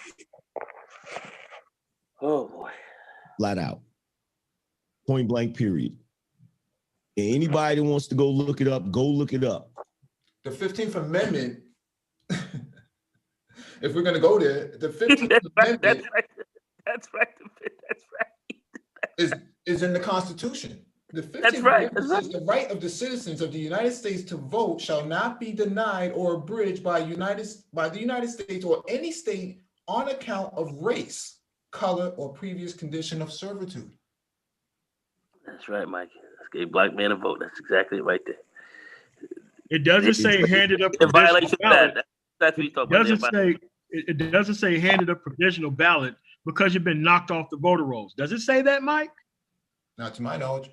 Oh boy. Flat out. Point blank, period. And anybody that wants to go look it up, go look it up. The 15th Amendment, if we're going to go there, the 15th Amendment that's right. is in the Constitution. The 15th That's right. Amendment says the right of the citizens of the United States to vote shall not be denied or abridged by the United States or any state on account of race, color, or previous condition of servitude. That's right, Mike. Let's give black man a vote. That's exactly right there. It doesn't say handed up In provisional violation of ballot. that's what he's talking about. It doesn't say handed up provisional ballot because you've been knocked off the voter rolls. Does it say that, Mike? Not to my knowledge.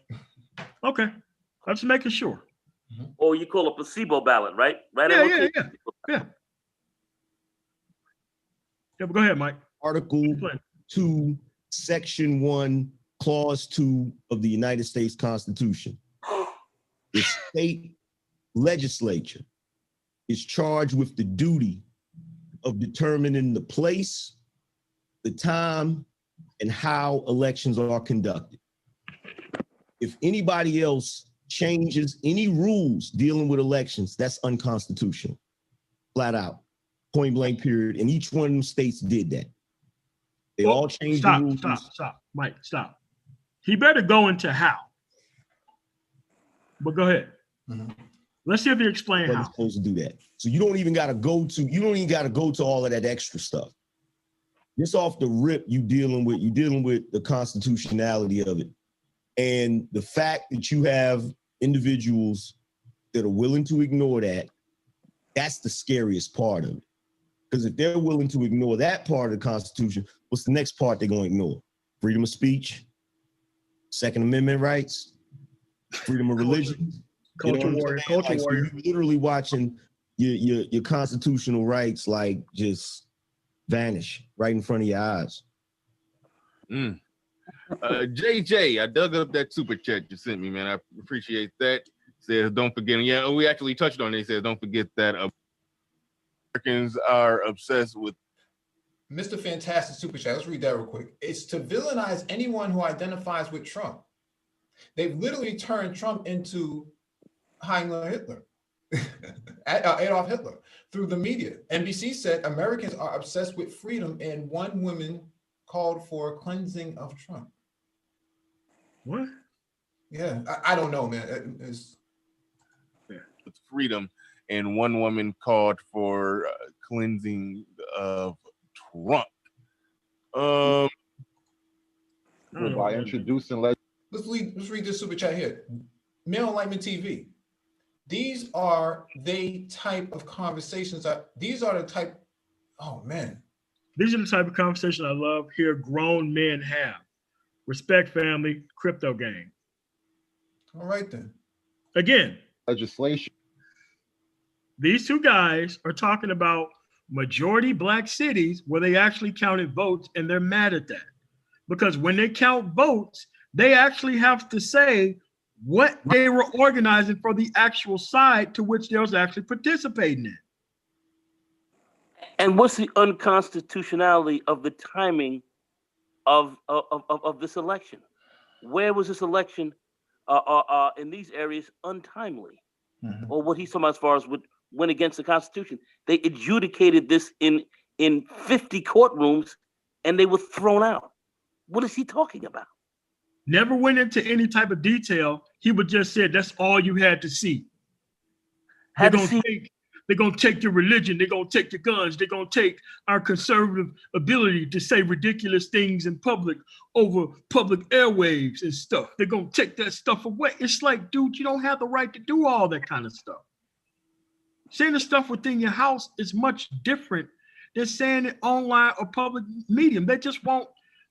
Okay, I'm just making sure. Or you call a placebo ballot, right? Right. Yeah. Yeah, but go ahead, Mike. Article 2, Section 1, Clause 2 of the United States Constitution. The state legislature is charged with the duty of determining the place, the time, and how elections are conducted. If anybody else changes any rules dealing with elections, that's unconstitutional. Flat out. Point blank period. And each one of them states did that. They all changed the rules. Stop. Mike, stop. He better go into how. But go ahead. Let's see if he explains how. Supposed to do that. So you don't even gotta go to all of that extra stuff. Just off the rip, you're dealing with the constitutionality of it. And the fact that you have individuals that are willing to ignore that, that's the scariest part of it. Because if they're willing to ignore that part of the Constitution, what's the next part they're going to ignore? Freedom of speech, Second Amendment rights, freedom of religion. Culture warrior. You're literally watching your constitutional rights like just vanish right in front of your eyes. JJ, I dug up that super chat you sent me, man. I appreciate that. Says, don't forget. Yeah, we actually touched on it. He says, don't forget that Americans are obsessed with. Mr. Fantastic Super Chat, let's read that real quick. It's to villainize anyone who identifies with Trump. They've literally turned Trump into Hitler, Adolf Hitler, through the media. NBC said Americans are obsessed with freedom, and one woman called for a cleansing of Trump. What? Yeah, I don't know, man. It's freedom, and one woman called for cleansing of Trump. By introducing let's read this super chat here. Male Enlightenment TV. These are the type of conversations. These are the type. Oh man. These are the type of conversations I love hear grown men have. Respect family, crypto game. All right then. Again, legislation. These two guys are talking about majority black cities where they actually counted votes, and they're mad at that. Because when they count votes, they actually have to say what they were organizing for the actual side to which they was actually participating in. And what's the unconstitutionality of the timing of this election? Where was this election in these areas untimely? Or what he's talking about as far as what went against the Constitution? They adjudicated this in 50 courtrooms and they were thrown out. What is he talking about? Never went into any type of detail. He would just say that's all you had to see. They're going to take your religion. They're going to take your guns. They're going to take our conservative ability to say ridiculous things in public over public airwaves and stuff. They're going to take that stuff away. It's like, dude, you don't have the right to do all that kind of stuff. Saying the stuff within your house is much different than saying it online or public medium. They just want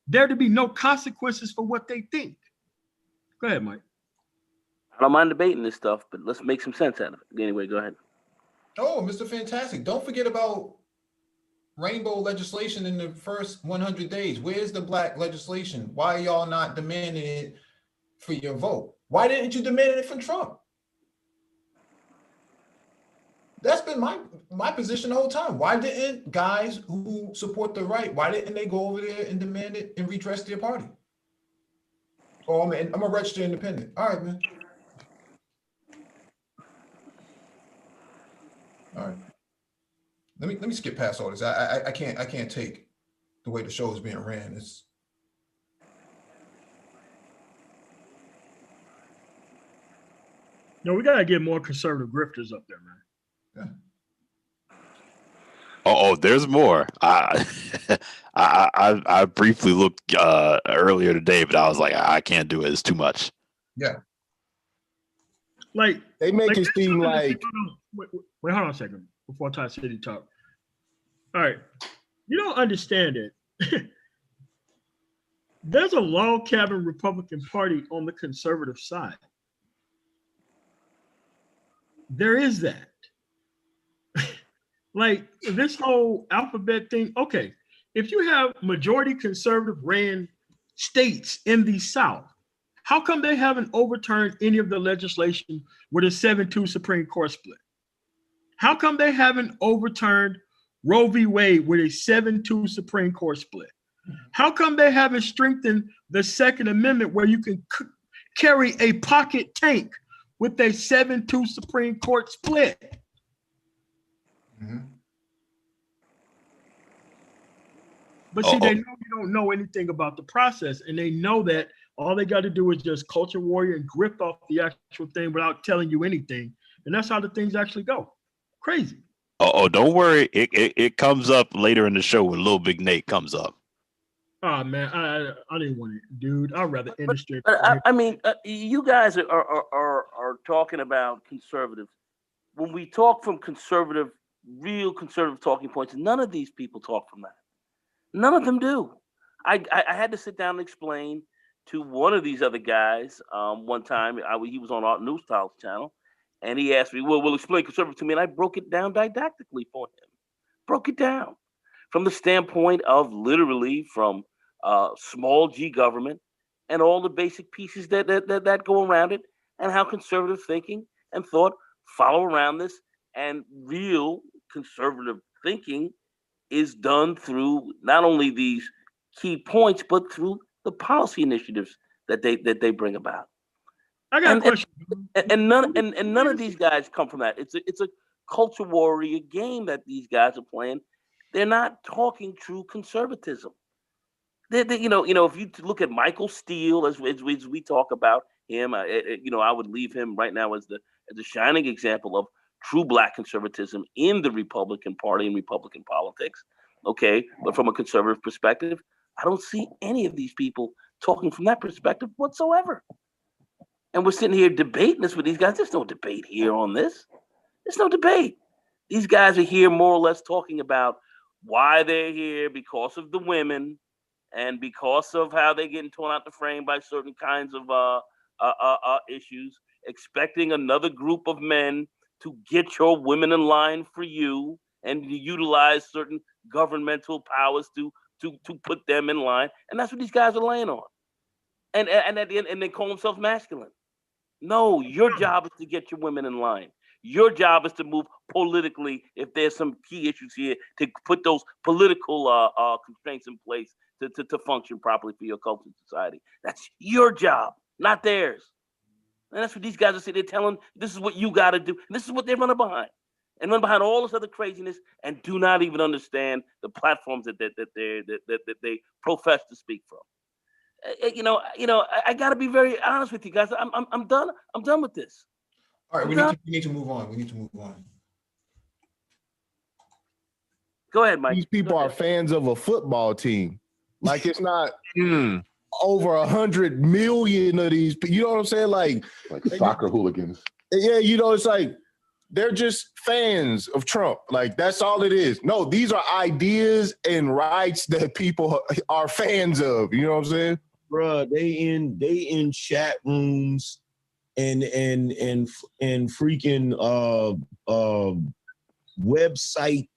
there to be no consequences for what they think. Go ahead, Mike. I don't mind debating this stuff, but let's make some sense out of it. Anyway, go ahead. Oh, Mr. Fantastic. Don't forget about rainbow legislation in the first 100 days. Where's the black legislation? Why are y'all not demanding it for your vote? Why didn't you demand it from Trump? That's been my position the whole time. Why didn't guys who support the right, why didn't they go over there and demand it and redress their party? Oh, I'm a registered independent. All right, man. All right. Let me skip past all this. I can't take the way the show is being ran. No, we gotta get more conservative grifters up there, man. Oh, there's more. I briefly looked earlier today, but I was like, I can't do it. It's too much. Yeah. Like They make like, it seem like wait, hold on a second before I talk city talk. All right, you don't understand it. There's a log cabin Republican Party on the conservative side. There is that. Like this whole alphabet thing. Okay, if you have majority conservative ran states in the South, how come they haven't overturned any of the legislation with a 7-2 Supreme Court split? How come they haven't overturned Roe v. Wade with a 7-2 Supreme Court split? How come they haven't strengthened the Second Amendment where you can carry a pocket tank with a 7-2 Supreme Court split? Mm-hmm. But see, they know you don't know anything about the process, and they know that all they got to do is just culture warrior and grift off the actual thing without telling you anything. And that's how the things actually go. Crazy. Oh, don't worry. It comes up later in the show when Little Big Nate comes up. Oh man, I didn't want it, dude. I'd rather industry. I mean, you guys are talking about conservatives. When we talk from conservative, real conservative talking points, none of these people talk from that. None of them do. I had to sit down and explain to one of these other guys one time. He was on our News Talks channel, and he asked me, "Well, explain conservative to me," and I broke it down didactically for him. Broke it down from the standpoint of literally from small G government and all the basic pieces that go around it, and how conservative thinking and thought follow around this, and real conservative thinking is done through not only these key points, but through the policy initiatives that they bring about. I got a question. And none of these guys come from that. It's a culture warrior game that these guys are playing. They're not talking true conservatism. They if you look at Michael Steele as we talk about him, I would leave him right now as the shining example of true Black conservatism in the Republican Party and Republican politics. Okay, but from a conservative perspective, I don't see any of these people talking from that perspective whatsoever. And we're sitting here debating this with these guys. There's no debate here on this. There's no debate. These guys are here more or less talking about why they're here because of the women and because of how they're getting torn out the frame by certain kinds of issues, expecting another group of men to get your women in line for you and utilize certain governmental powers to put them in line. And that's what these guys are laying on. And at the end, and they call themselves masculine. No, your job is to get your women in line. Your job is to move politically if there's some key issues here, to put those political constraints in place to function properly for your culture and society. That's your job, not theirs. And that's what these guys are saying. They're telling, this is what you got to do. And this is what they're running behind. And run behind all this other craziness and do not even understand the platforms that they profess to speak from. I got to be very honest with you guys. I'm done. I'm done with this. All right, we need to move on. We need to move on. Go ahead, Mike. These people are fans of a football team. Like it's not over 100 million of these. You know what I'm saying? Like soccer hooligans. Yeah, it's like they're just fans of Trump. Like that's all it is. No, these are ideas and rights that people are fans of. You know what I'm saying? Bruh, they in chat rooms and freaking website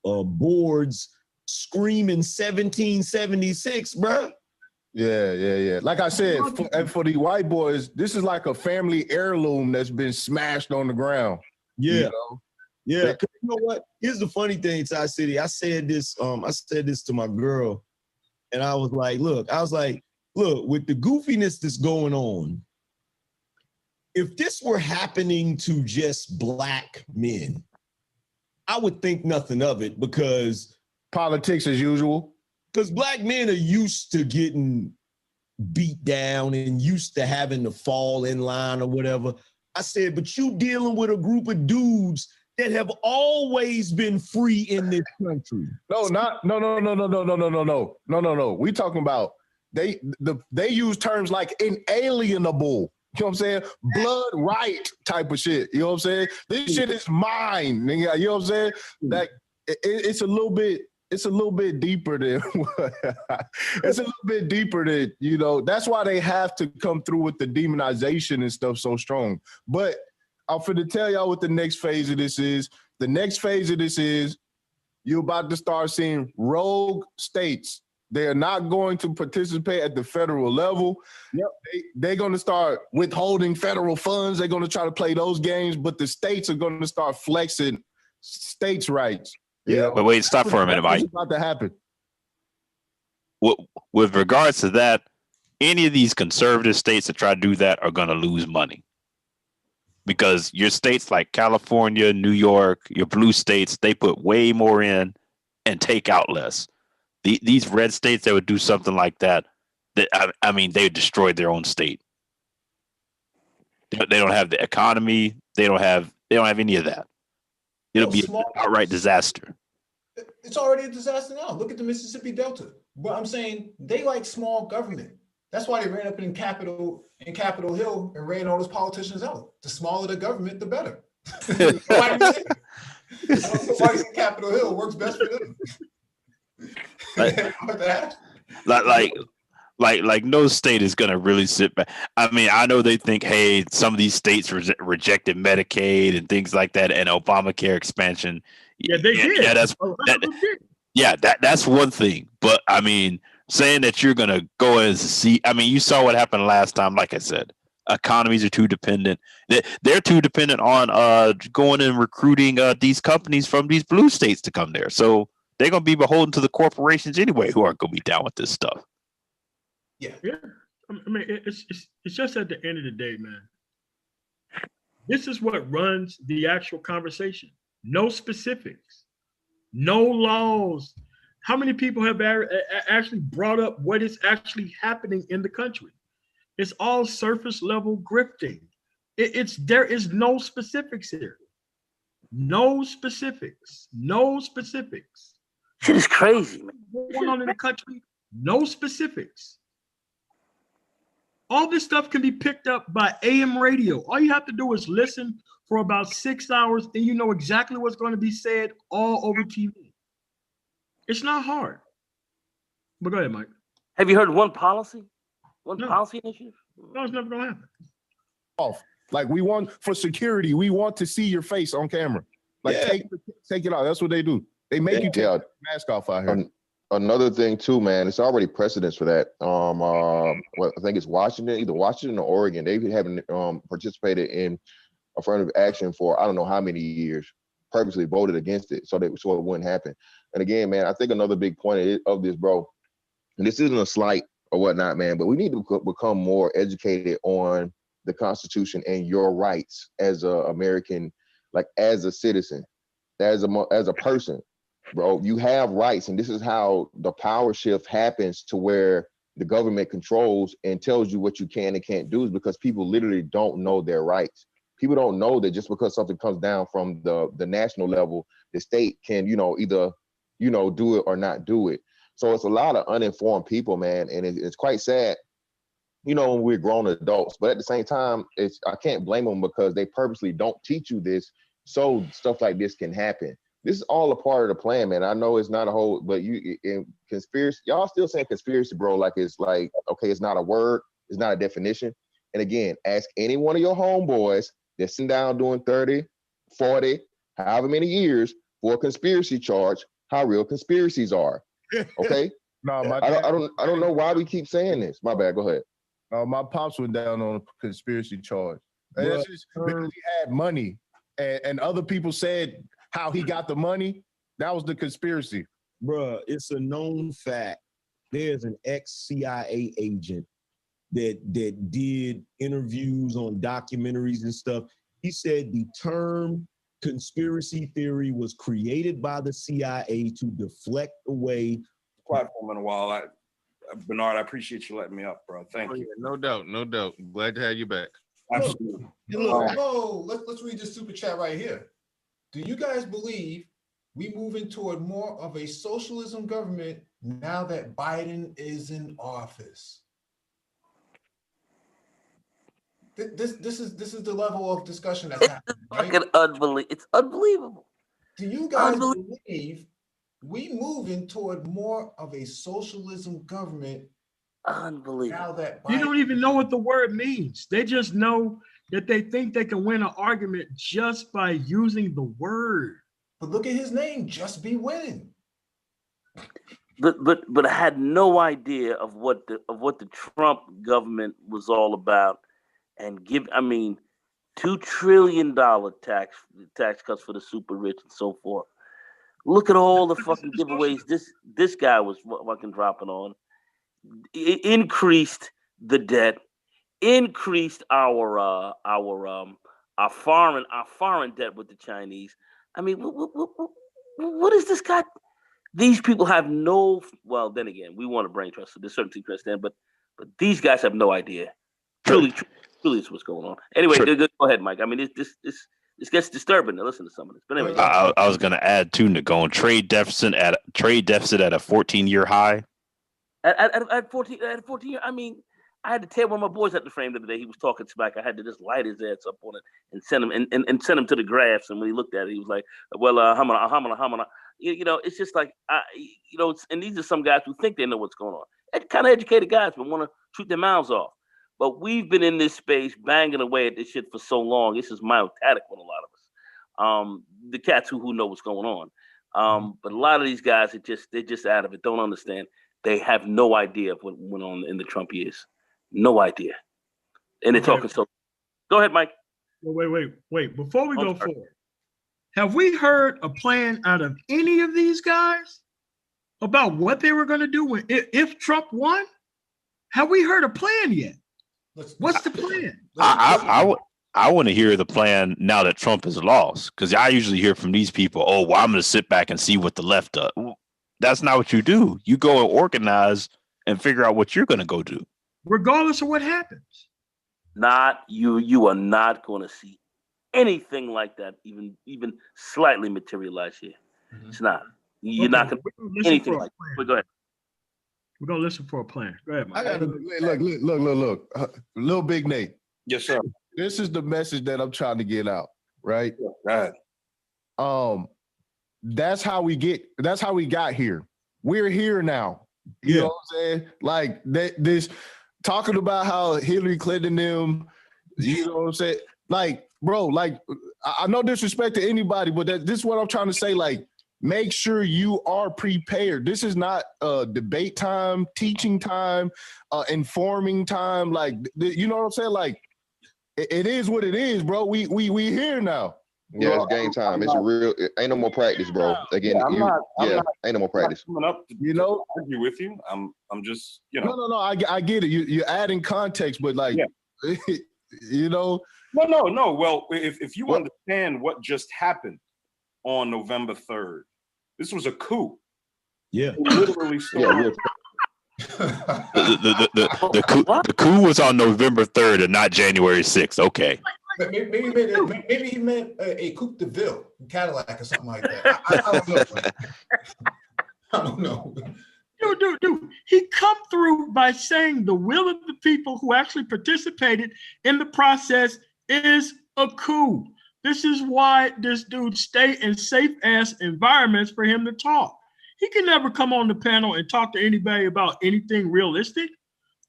boards screaming 1776, bruh. Yeah. Like I said, for the white boys, this is like a family heirloom that's been smashed on the ground. Yeah. Yeah. You know what? Here's the funny thing, Ty City. I said this to my girl, and I was like, look, with the goofiness that's going on, if this were happening to just Black men, I would think nothing of it because politics as usual. Because Black men are used to getting beat down and used to having to fall in line or whatever. I said, but you dealing with a group of dudes that have always been free in this country. No. We talking about they use terms like inalienable. You know what I'm saying? Blood right type of shit. You know what I'm saying? This shit is mine, nigga. You know what I'm saying? Like it's a little bit deeper than it's a little bit deeper than, you know, that's why they have to come through with the demonization and stuff so strong. But I'm finna tell y'all what the next phase of this is. The next phase of this is you're about to start seeing rogue states. They are not going to participate at the federal level. Yep. They're going to start withholding federal funds. They're going to try to play those games, but the states are going to start flexing states' rights. Yeah. But wait, stop for a minute, Mike. What's about to happen? With regards to that, any of these conservative states that try to do that are going to lose money. Because your states like California, New York, your blue states, they put way more in and take out less. These red states that would do something like that, I mean, they destroyed their own state. They don't have the economy. They don't have any of that. It'll be an outright disaster. It's already a disaster now. Look at the Mississippi Delta. But I'm saying they like small government. That's why they ran up in Capitol Hill and ran all those politicians out. The smaller the government, the better. Nobody's in Capitol Hill works best for them. Like no state is gonna really sit back. I mean, I know they think, hey, some of these states rejected Medicaid and things like that, and Obamacare expansion. Yeah, they did. Yeah, that's one thing. But I mean, saying that you're gonna go and see, I mean, you saw what happened last time. Like I said, economies are too dependent. They're too dependent on going and recruiting these companies from these blue states to come there. So they're gonna be beholden to the corporations anyway, who aren't gonna be down with this stuff. Yeah. I mean, it's just at the end of the day, man. This is what runs the actual conversation. No specifics, no laws. How many people have actually brought up what is actually happening in the country? It's all surface level grifting. There is no specifics here. No specifics. No specifics. Shit is crazy, man. What's going on in the country? No specifics. All this stuff can be picked up by AM radio. All you have to do is listen for about 6 hours and you know exactly what's going to be said all over TV. It's not hard. But go ahead, Mike. Have you heard one policy? Policy initiative? No, it's never going to happen. Off. Like we want for security, we want to see your face on camera. Like take it out. That's what they do. They make you take the mask off out here. Another thing too, man, it's already precedence for that. I think it's Washington, either Washington or Oregon. They haven't participated in affirmative action for I don't know how many years. Purposely voted against it so it wouldn't happen. And again, man, I think another big point of this, bro, and this isn't a slight or whatnot, man, but we need to become more educated on the Constitution and your rights as an American, like as a citizen, as a person. Bro, you have rights, and this is how the power shift happens to where the government controls and tells you what you can and can't do is because people literally don't know their rights. People don't know that just because something comes down from the national level, the state can, either, do it or not do it. So it's a lot of uninformed people, man, and it's quite sad, when we're grown adults. But at the same time, I can't blame them because they purposely don't teach you this so stuff like this can happen. This is all a part of the plan, man. I know it's not a whole, but in conspiracy, y'all still saying conspiracy, bro, like it's like, okay, it's not a word, it's not a definition. And again, ask any one of your homeboys that's sitting down doing 30, 40, however many years for a conspiracy charge, how real conspiracies are. Okay? No, I don't know why we keep saying this. My bad, go ahead. My pops went down on a conspiracy charge. And that's just because he had money. And other people said how he got the money. That was the conspiracy. Bruh, it's a known fact. There's an ex-CIA agent that did interviews on documentaries and stuff. He said the term conspiracy theory was created by the CIA to deflect away. Platform in a while. Benard, I appreciate you letting me up, bro. Thank you. No doubt. Glad to have you back. Absolutely. Let's read this super chat right here. do you guys believe we moving toward more of a socialism government now that Biden is in office? This is the level of discussion that's happening, right? It's unbelievable. Do you guys believe we moving toward more of a socialism government? Unbelievable. Now that You don't even know what the word means. They just know that they think they can win an argument just by using the word. But look at his name, Just Be Winning. But I had no idea of what the Trump government was all about, and $2 trillion tax cuts for the super rich and so forth. Look at all the fucking giveaways this guy was fucking dropping on. It increased the debt, increased our foreign debt with the Chinese. I mean, what is this guy? These people have no. Well, then again, we want a brain trust, so there's certain things to understand. But these guys have no idea. Truly, is what's going on. Anyway, go ahead, Mike. I mean, this gets disturbing to listen to some of this. But anyway, I was going to add too, Nick, trade deficit at a 14-year high. At 14 years, I mean, I had to tell one of my boys at the frame the other day. He was talking smack. I had to just light his ass up on it and send him and send him to the graphs. And when he looked at it, he was like, "Well, hamana." You know, it's just like and these are some guys who think they know what's going on. Kind of educated guys, but want to shoot their mouths off. But we've been in this space banging away at this shit for so long. This is myotatic with a lot of us. The cats who know what's going on. But a lot of these guys they're just out of it. Don't understand. They have no idea of what went on in the Trump years. No idea. And they're talking so. Go ahead, Mike. Well, wait. Before we go forward, have we heard a plan out of any of these guys about what they were going to do if Trump won? Have we heard a plan yet? What's the plan? I want to hear the plan now that Trump has lost, because I usually hear from these people, "Oh, well, I'm going to sit back and see what the left does." That's not what you do. You go and organize and figure out what you're going to go do, regardless of what happens. Not you. You are not going to see anything like that, even slightly materialize here. Mm-hmm. It's not. You're not going to see anything like that. But go ahead. We're going to listen for a plan. Go ahead, Mike. Look. Little Big Nate. Yes, sir. This is the message that I'm trying to get out, right? Yeah, right. That's how we got here. We're here now. You know what I'm saying? Like this talking about how Hillary Clinton them, you know what I'm saying? Like, bro, like I no disrespect to anybody, but this is what I'm trying to say. Like, make sure you are prepared. This is not debate time, teaching time, informing time. Like, you know what I'm saying? Like, it is what it is, bro. We here now. Yeah, it's game time. It's real. Ain't no more practice, bro. Again, ain't no more practice. Coming up to argue with you. I'm just, No. I get it. You're adding context, but like, No. Well, if you understand what just happened on November 3rd, this was a coup. Yeah. Literally. The coup was on November 3rd and not January 6th. Okay. Maybe he meant a Coupe de Ville, Cadillac or something like that. I don't know. I don't know. Dude, he come through by saying the will of the people who actually participated in the process is a coup. This is why this dude stay in safe ass environments for him to talk. He can never come on the panel and talk to anybody about anything realistic.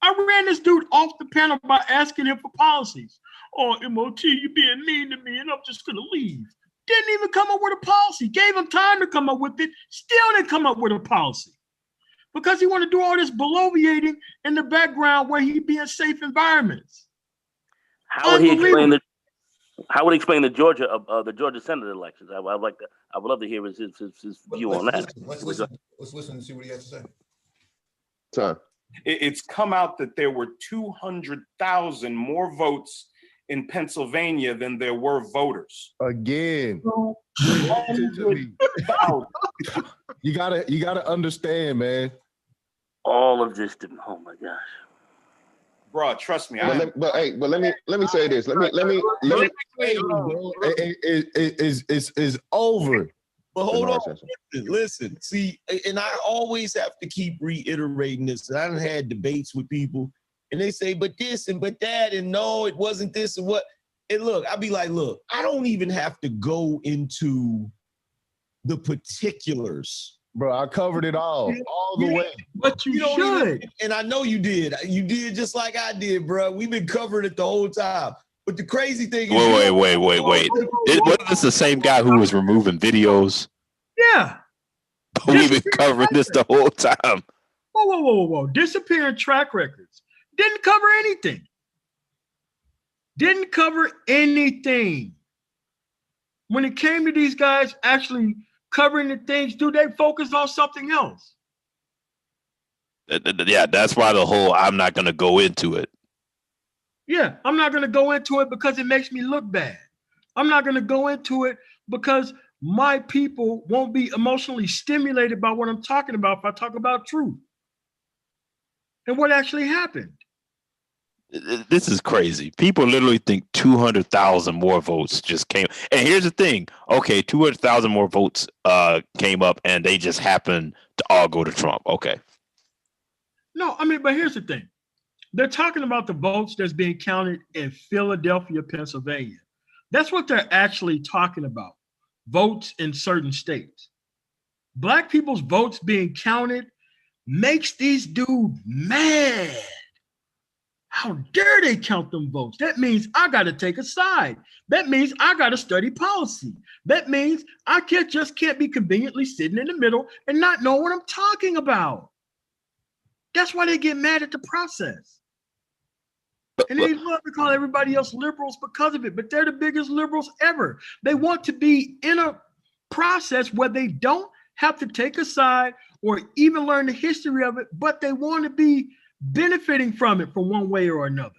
I ran this dude off the panel by asking him for policies. "Oh, MOT, you being mean to me, and I'm just gonna leave." Didn't even come up with a policy. Gave him time to come up with it. Still didn't come up with a policy. Because he want to do all this bloviating in the background where he be in safe environments. How would he explain the Georgia Senate elections? I would love to hear his view on that. Let's listen and see what he has to say. Time. It's come out that there were 200,000 more votes in Pennsylvania than there were voters. Again, you gotta understand, man. All of this, oh my gosh. bro. Trust me. But let me say this. Let me bro. It's over. But hold on, listen. See, and I always have to keep reiterating this. I done had debates with people, and they say, but this and but that, and no, it wasn't this and what. And look, I'll be like, look, I don't even have to go into the particulars. Bro, I covered it all the way. But you should. And I know you did. You did just like I did, bro. We've been covering it the whole time. But the crazy thing is, wait. Wasn't this the same guy who was removing videos? Yeah. We've been covering this the whole time. Whoa. Disappearing track records. Didn't cover anything. Didn't cover anything. When it came to these guys actually covering the things, do they focus on something else? Yeah, that's why the whole I'm not going to go into it. Yeah, I'm not going to go into it because it makes me look bad. I'm not going to go into it because my people won't be emotionally stimulated by what I'm talking about if I talk about truth and what actually happened. This is crazy. People literally think 200,000 more votes just came. And here's the thing. Okay, 200,000 more votes came up and they just happened to all go to Trump. Okay. No, I mean, but here's the thing. They're talking about the votes that's being counted in Philadelphia, Pennsylvania. That's what they're actually talking about. Votes in certain states. Black people's votes being counted makes these dudes mad. How dare they count them votes? That means I got to take a side. That means I got to study policy. That means I can't be conveniently sitting in the middle and not know what I'm talking about. That's why they get mad at the process. And they love to call everybody else liberals because of it, but they're the biggest liberals ever. They want to be in a process where they don't have to take a side or even learn the history of it, but they want to be benefiting from it from one way or another.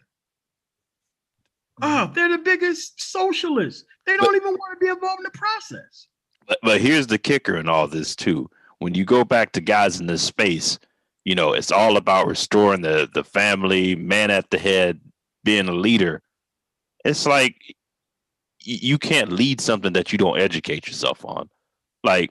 Oh, they're the biggest socialists. They don't even want to be involved in the process. But here's the kicker in all this too. When you go back to guys in this space, you know, it's all about restoring the family, man at the head, being a leader. It's like you can't lead something that you don't educate yourself on. Like,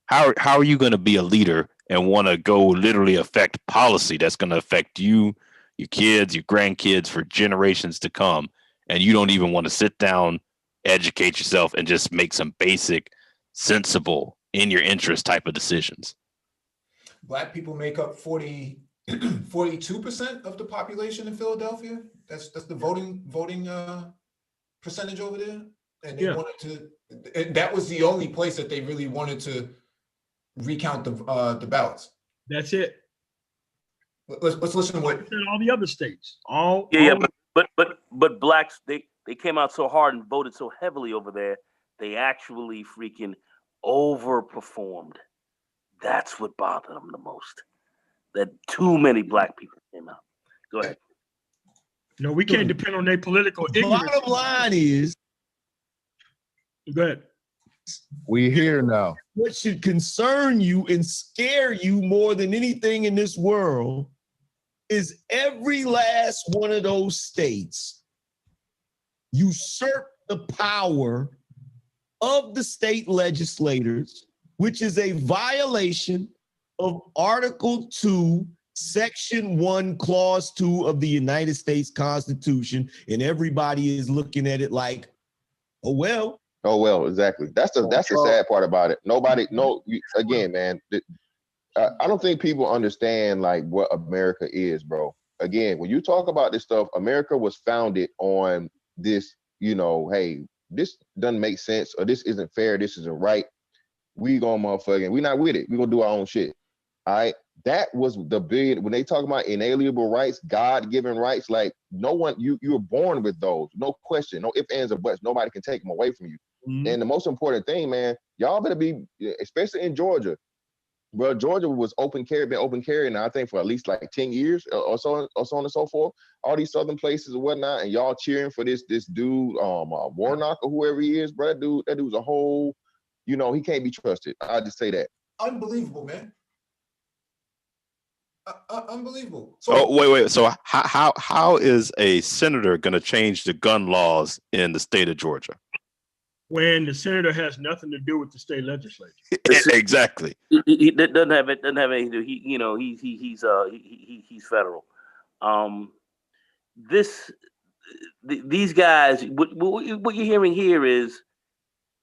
how are you going to be a leader and want to go literally affect policy that's going to affect you, your kids, your grandkids for generations to come, and you don't even want to sit down, educate yourself, and just make some basic, sensible, in your interest type of decisions? Black people make up 42% of the population in Philadelphia. That's the voting percentage over there. And they wanted to. That was the only place that they really wanted to recount the ballots. That's it. Let's listen to what all the other states. But blacks they came out so hard and voted so heavily over there. They actually freaking overperformed. That's what bothered them the most. That too many black people came out. Go ahead. No, we can't depend on their political ignorance. Bottom line is, go ahead. We here now. What should concern you and scare you more than anything in this world is every last one of those states usurp the power of the state legislators, which is a violation of Article 2, Section 1, Clause 2 of the United States Constitution. And everybody is looking at it like, oh, well. Oh, well, exactly. That's the sad part about it. Again, man, I don't think people understand like what America is, bro. Again, when you talk about this stuff, America was founded on this, hey, this doesn't make sense, or this isn't fair, this isn't right. We we're not with it. We're gonna do our own shit. All right. That was the big, when they talk about inalienable rights, God-given rights, like no one, you were born with those, no question, no ifs, ands, or buts. Nobody can take them away from you. Mm-hmm. And the most important thing, man, y'all better be, especially in Georgia. Well, Georgia was been open carry now, I think, for at least like 10 years or so on and so forth. All these southern places and whatnot, and y'all cheering for this dude, Warnock or whoever he is, bro. That dude's a whole, he can't be trusted. I'll just say that. Unbelievable, man. Unbelievable. So wait. So how is a senator going to change the gun laws in the state of Georgia? When the senator has nothing to do with the state legislature. Exactly. He doesn't have anything to do. He's federal. These guys. What you're hearing here is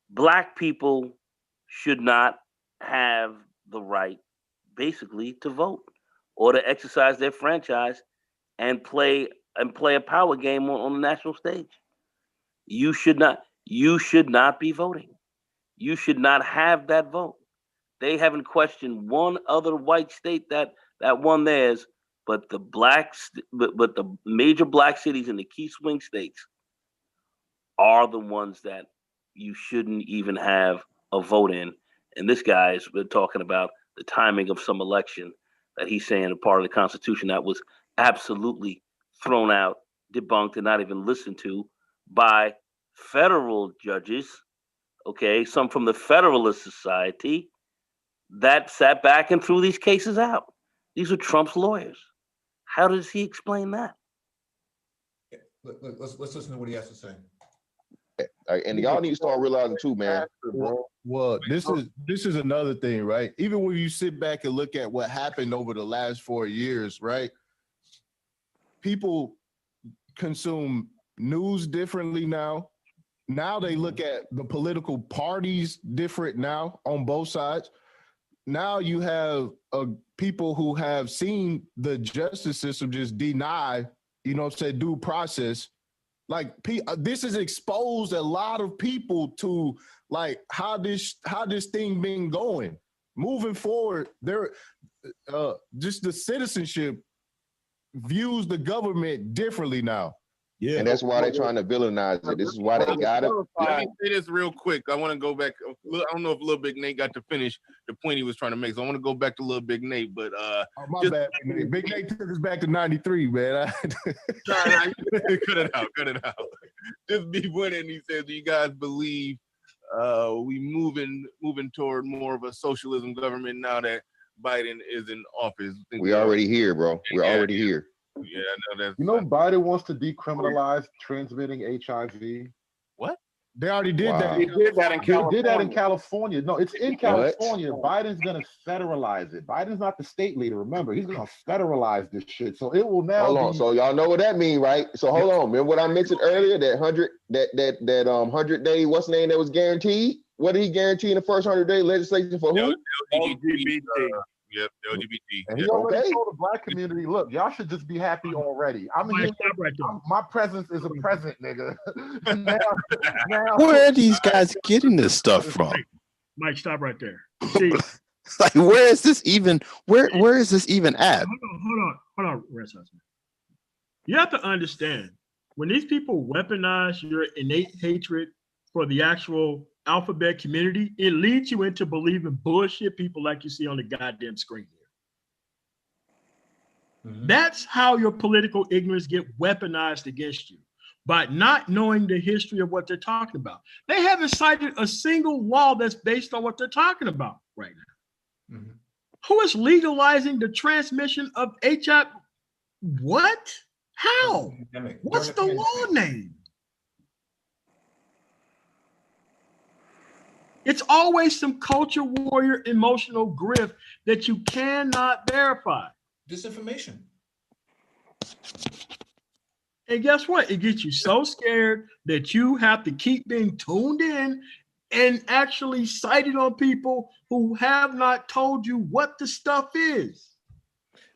black people should not have the right, basically, to vote or to exercise their franchise and play a power game on the national stage. You should not be voting. You should not have that vote. They haven't questioned one other white state that won theirs, but the major black cities in the key swing states are the ones that you shouldn't even have a vote in. And this guy's been talking about the timing of some election that he's saying a part of the Constitution that was absolutely thrown out, debunked, and not even listened to by federal judges, okay, some from the Federalist Society that sat back and threw these cases out. These are Trump's lawyers. How does he explain that? Let's listen to what he has to say. And y'all need to start realizing too, man. Well, this is another thing, right? Even when you sit back and look at what happened over the last 4 years, right? People consume news differently now. Now they look at the political parties different now on both sides. Now you have people who have seen the justice system just deny, due process. Like this has exposed a lot of people to like how this thing been going. Moving forward, just the citizenship views the government differently now. Yeah, and that's why they're trying to villainize it. This is why they got it. Let me say this real quick. I want to go back. I don't know if Little Big Nate got to finish the point he was trying to make. So I want to go back to Little Big Nate. But my bad, Big Nate. Big Nate took us back to '93, man. Cut it out. Just be winning. He says, "Do you guys believe we moving toward more of a socialism government now that Biden is in office?" We already here, bro. We're already here. Yeah, I know that's. Biden wants to decriminalize transmitting HIV. What? They already did that. They did that in California. They did that in California. No, it's in California. Biden's gonna federalize it. Biden's not the state leader. Remember, he's gonna federalize this shit. So it will now. Hold on. So y'all know what that means, right? So hold on. Remember what I mentioned earlier? That 100-day, what's the name that was guaranteed? What did he guarantee in the first 100-day legislation for who? LGBT. Yep, LGBT. And he already told the black community, look, y'all should just be happy already. My presence is a present, nigga. now, where are these guys getting this stuff from? Mike, stop right there. See, like, where is this even? Where is this even at? Hold on, you have to understand when these people weaponize your innate hatred for the actual alphabet community, it leads you into believing bullshit people like you see on the goddamn screen here. Mm-hmm. That's how your political ignorance get weaponized against you, by not knowing the history of what they're talking about. They haven't cited a single law that's based on what they're talking about right now. Mm-hmm. Who is legalizing the transmission of HIV? What? How? What's the law name? It's always some culture warrior emotional grift that you cannot verify. Disinformation. And guess what? It gets you so scared that you have to keep being tuned in and actually cited on people who have not told you what the stuff is.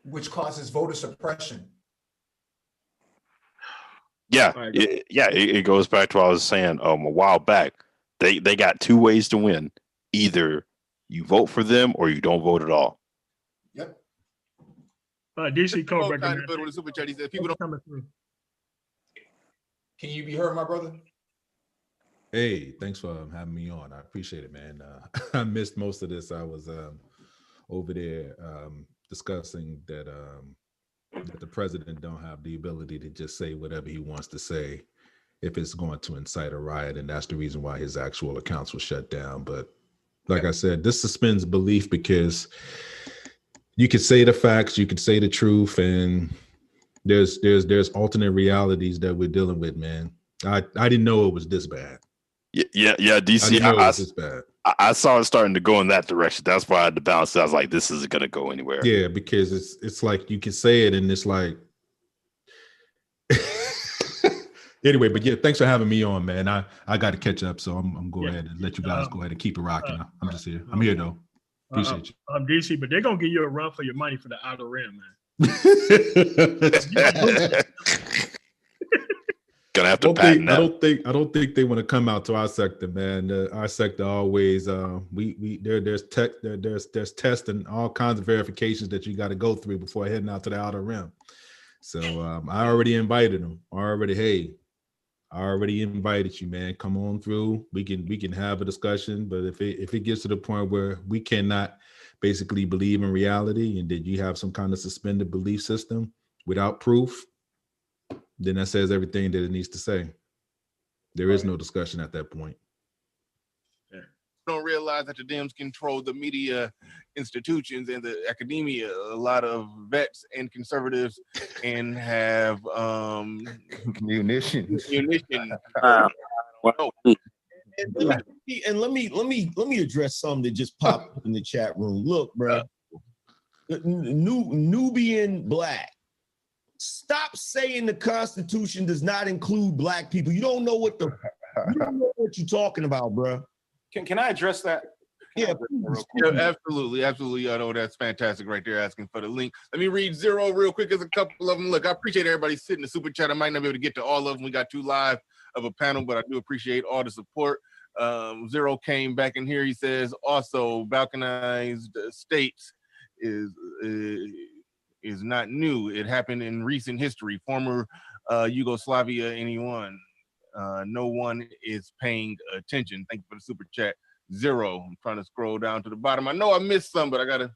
Which causes voter suppression. Yeah, it goes back to what I was saying a while back. They got two ways to win. Either you vote for them or you don't vote at all. Yep. DC Code recommends. Can you be heard, my brother? Hey, thanks for having me on. I appreciate it, man. I missed most of this. I was over there discussing that the president don't have the ability to just say whatever he wants to say if it's going to incite a riot, and that's the reason why his actual accounts were shut down. But like I said, this suspends belief because you could say the facts, you could say the truth, and there's alternate realities that we're dealing with, man. I didn't know it was this bad. Yeah, DC. I saw it starting to go in that direction. That's why I had to balance it. I was like, this isn't gonna go anywhere. Yeah, because it's like you can say it, and it's like anyway. But yeah, thanks for having me on, man. I got to catch up, so I'm going ahead and let you guys go ahead and keep it rocking. I'm just here. I'm here though. Appreciate you. I'm DC, but they're gonna give you a run for your money for the outer rim, man. Gonna have to patent that. I don't think they want to come out to our sector, man. Our sector always there's tests and all kinds of verifications that you got to go through before heading out to the outer rim. So I already invited them. I already invited you, man. Come on through. We can have a discussion, but if it gets to the point where we cannot basically believe in reality, and that you have some kind of suspended belief system without proof, then that says everything that it needs to say. There is no discussion at that point. Don't realize that the Dems control the media institutions and the academia. A lot of vets and conservatives and have munitions. And let me address something that just popped up in the chat room. Look, bro, Nubian Black. Stop saying the Constitution does not include Black people. You don't know what you're talking about, bro. Can I address that? Yeah, absolutely. I know that's fantastic right there, asking for the link. Let me read Zero real quick. There's a couple of them. Look, I appreciate everybody sitting in the super chat. I might not be able to get to all of them. We got 2 live of a panel, but I do appreciate all the support. Zero came back in here. He says, also, balkanized states is not new. It happened in recent history. Former Yugoslavia, anyone. No one is paying attention. Thank you for the super chat. Zero. I'm trying to scroll down to the bottom. I know I missed some, but I gotta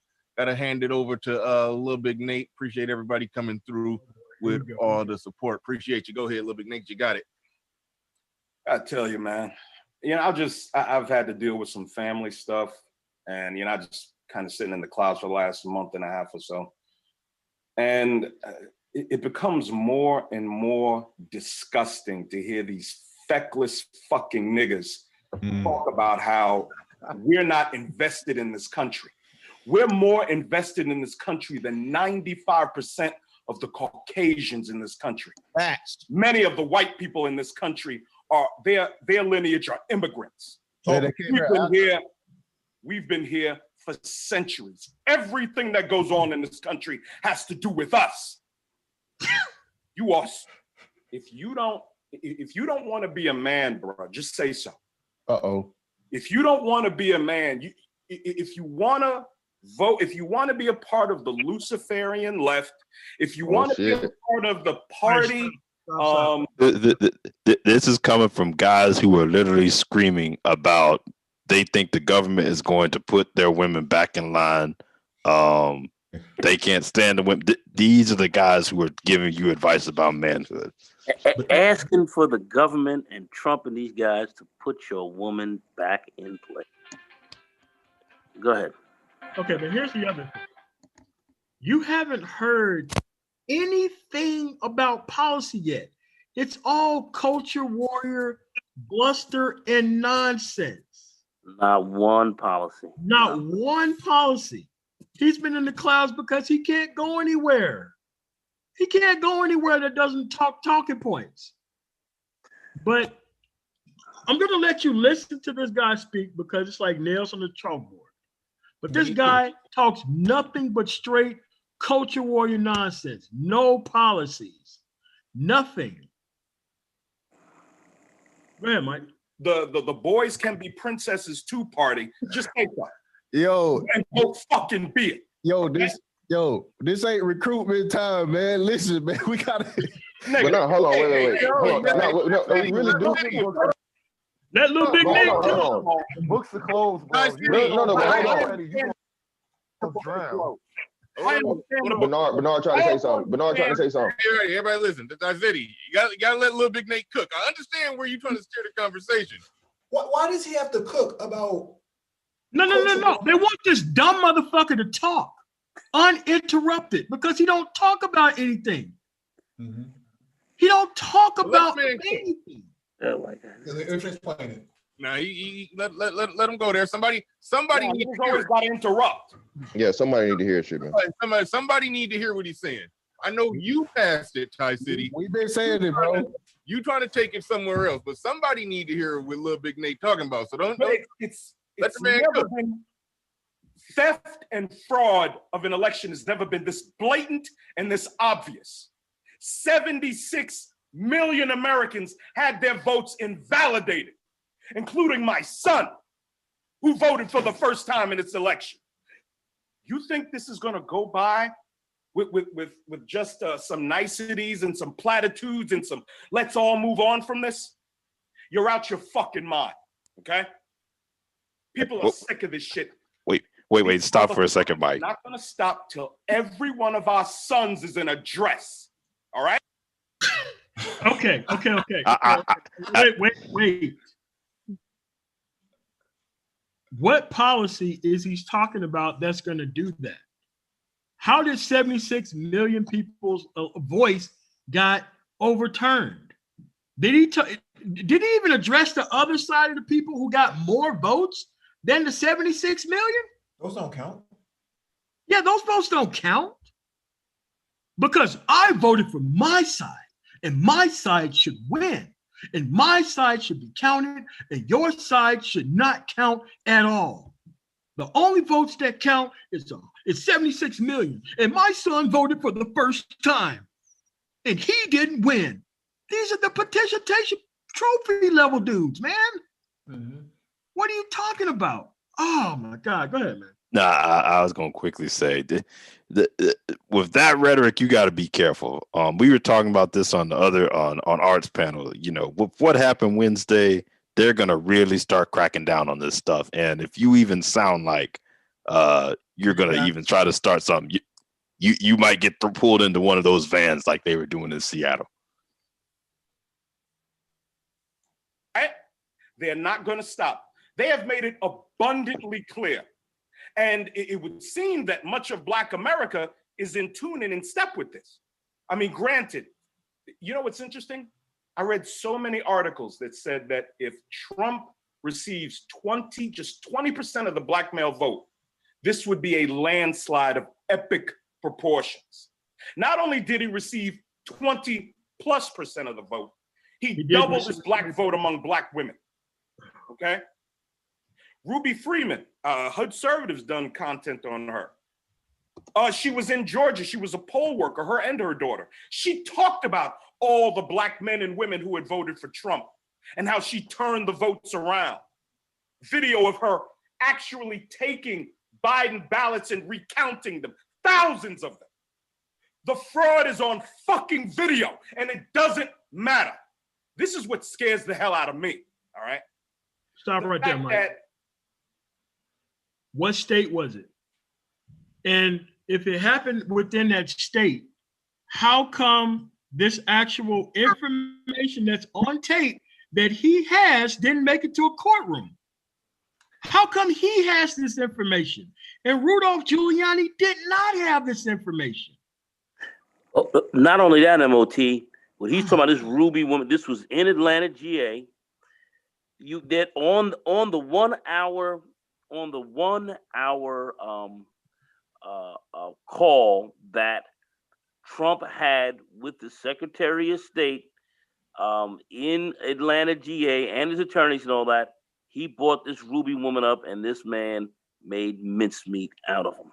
hand it over to Lil Big Nate. Appreciate everybody coming through with all the support. Appreciate you. Go ahead, Lil Big Nate. You got it. I tell you, man. You know, I've had to deal with some family stuff, and I just kind of sitting in the clouds for the last month and a half or so. And it becomes more and more disgusting to hear these feckless fucking niggas talk about how we're not invested in this country. We're more invested in this country than 95% of the Caucasians in this country. Facts. Many of the white people in this country their lineage are immigrants. We've been here for centuries. Everything that goes on in this country has to do with us. You are. If you don't want to be a man, bro, just say so. If you don't want to be a man, if you want to vote, if you want to be a part of the Luciferian left, if you want to be a part of the party. This is coming from guys who are literally screaming about they think the government is going to put their women back in line. They can't stand the women. These are the guys who are giving you advice about manhood. Asking for the government and Trump and these guys to put your woman back in place. Go ahead. Okay, but here's the other thing. You haven't heard anything about policy yet. It's all culture warrior, bluster, and nonsense. Not one policy. Not one policy. He's been in the clouds because he can't go anywhere. He can't go anywhere that doesn't talk talking points. But I'm going to let you listen to this guy speak because it's like nails on the chalkboard. But this guy talks nothing but straight culture warrior nonsense. No policies. Nothing. Go ahead, Mike. The boys can be princesses too party. Just take that. Yo. And go fucking be it. This ain't recruitment time, man. Listen, man, we gotta. But no, hold on, wait. Hold on. No, we really do. That little big name. Hold on. Books are closed, bro. No, Benard trying to say something. Everybody listen. That's Zitty. You gotta let Lil Big Nate cook. I understand where you're trying to steer the conversation. Why does he have to cook about? No. They want this dumb motherfucker to talk. uninterrupted because he don't talk about anything. Mm-hmm. He don't talk about man anything. Nah, let him go there. Somebody needs to always got to interrupt. Yeah, somebody need to hear shit, man. Somebody need to hear what he's saying. I know you passed it, Ty City. We've been saying it, bro. You trying to take it somewhere else, but somebody need to hear what Little Big Nate talking about. So don't It's let the man never go. been theft and fraud of an election has never been this blatant and this obvious. 76 million Americans had their votes invalidated, including my son, who voted for the first time in this election. You think this is going to go by with just some niceties and some platitudes and some let's all move on from this? You're out your fucking mind, okay? People are sick of this shit. Wait, stop for a second, Mike. Not going to stop till every one of our sons is in a dress, all right? Okay. Wait. What policy is he talking about that's going to do that? How did 76 million people's voice got overturned? Did he even address the other side of the people who got more votes than the 76 million? Those don't count. Yeah, those votes don't count. Because I voted for my side, and my side should win, and my side should be counted, and your side should not count at all. The only votes that count is 76 million, and my son voted for the first time, and he didn't win. These are the participation trophy level dudes, man. Mm-hmm. What are you talking about? Oh my God, go ahead, man. Nah, I was gonna quickly say with that rhetoric, you got to be careful. We were talking about this on the other on Art's panel. You know, with what happened Wednesday, they're gonna really start cracking down on this stuff. And if you even sound like you're gonna even try to start something, you might get pulled into one of those vans like they were doing in Seattle. They're not going to stop. They have made it abundantly clear. And it would seem that much of Black America is in tune and in step with this. I mean, granted, you know what's interesting? I read so many articles that said that if Trump receives just 20% of the Black male vote, this would be a landslide of epic proportions. Not only did he receive 20+% of the vote, he doubled his Black vote among Black women. Okay? Ruby Freeman, HUD Conservatives done content on her. She was in Georgia. She was a poll worker, her and her daughter. She talked about all the Black men and women who had voted for Trump and how she turned the votes around. Video of her actually taking Biden ballots and recounting them, thousands of them. The fraud is on fucking video, and it doesn't matter. This is what scares the hell out of me, all right? Stop right there, Mike. What state was it? And if it happened within that state, how come this actual information that's on tape that he has didn't make it to a courtroom? How come he has this information and Rudolph Giuliani did not have this information? Not only that, MOT, when he's talking about this Ruby woman, this was in Atlanta, GA. You did on the 1 hour call that Trump had with the Secretary of State in Atlanta, GA, and his attorneys and all that. He brought this Ruby woman up, and this man made mincemeat out of him.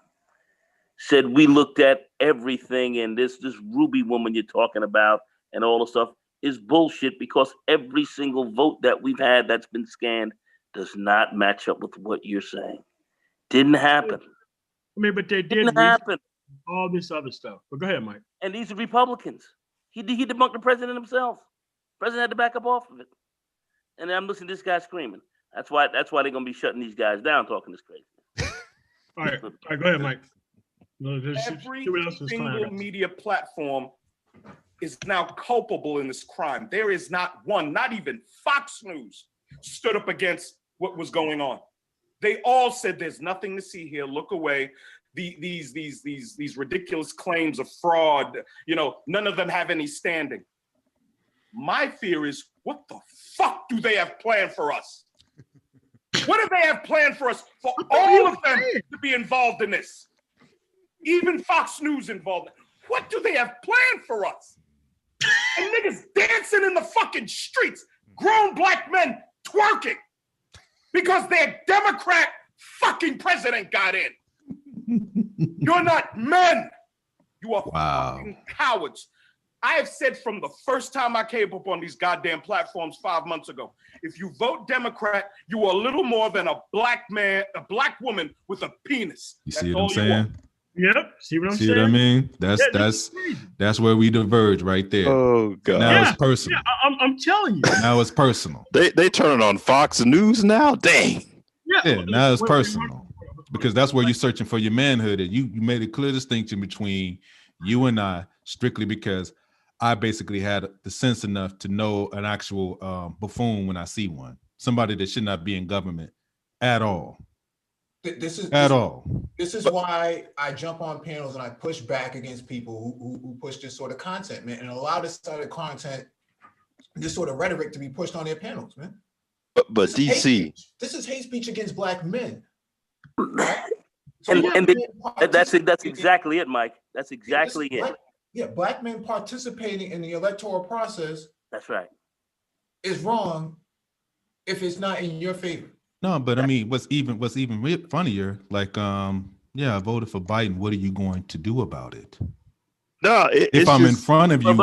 Said we looked at everything, and this Ruby woman you're talking about and all the stuff is bullshit because every single vote that we've had that's been scanned does not match up with what you're saying. Didn't happen. I mean, but they did happen. All this other stuff. But go ahead, Mike. And these are Republicans. He debunked the president himself. The president had to back up off of it. And I'm listening to this guy screaming. That's why they're gonna be shutting these guys down talking this crazy. All right, go ahead, Mike. Every single media platform is now culpable in this crime. There is not one, not even Fox News stood up against what was going on. They all said there's nothing to see here, look away. these ridiculous claims of fraud. You know, none of them have any standing. My fear is, what the fuck do they have planned for us? What do they have planned for us for all of them to be involved in this? Even Fox News involved. What do they have planned for us? And niggas dancing in the fucking streets, grown black men twerking because their Democrat fucking president got in. You're not men. You are fucking cowards. I have said from the first time I came up on these goddamn platforms 5 months ago, if you vote Democrat, you are little more than a black man, a black woman with a penis. You see what I'm saying? Yep. See what I'm saying? See what I mean? That's where we diverge right there. Oh God! Now it's personal. Yeah, I'm telling you. Now it's personal. They turn it on Fox News now. Dang. Yeah. Now it's personal because that's where you're searching for your manhood. And you made a clear distinction between you and I, strictly because I basically had the sense enough to know an actual buffoon when I see one, somebody that should not be in government at all. This is why I jump on panels and I push back against people who push this sort of content, man, and allow this sort of content, this sort of rhetoric to be pushed on their panels, man. But DC, this is hate speech against black men. So that's exactly it, Mike. That's exactly it. Black men participating in the electoral process. That's right. Is wrong if it's not in your favor. No, but I mean, what's even funnier, like, I voted for Biden. What are you going to do about it? No, if I'm in front of you,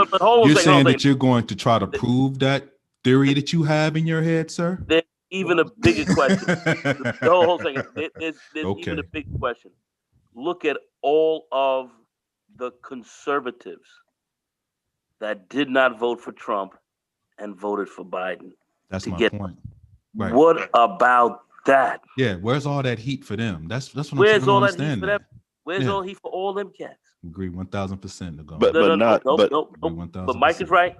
you're saying that you're going to try to prove that theory that you have in your head, sir? There's even a bigger question. The whole thing. There's even a big question. Look at all of the conservatives that did not vote for Trump and voted for Biden. That's my point. Right. What about that? Yeah, where's all that heat for them? That's what I'm Where's all that heat for them? Where's all heat for all them cats? Agree 1,000% to go. But Mike is right.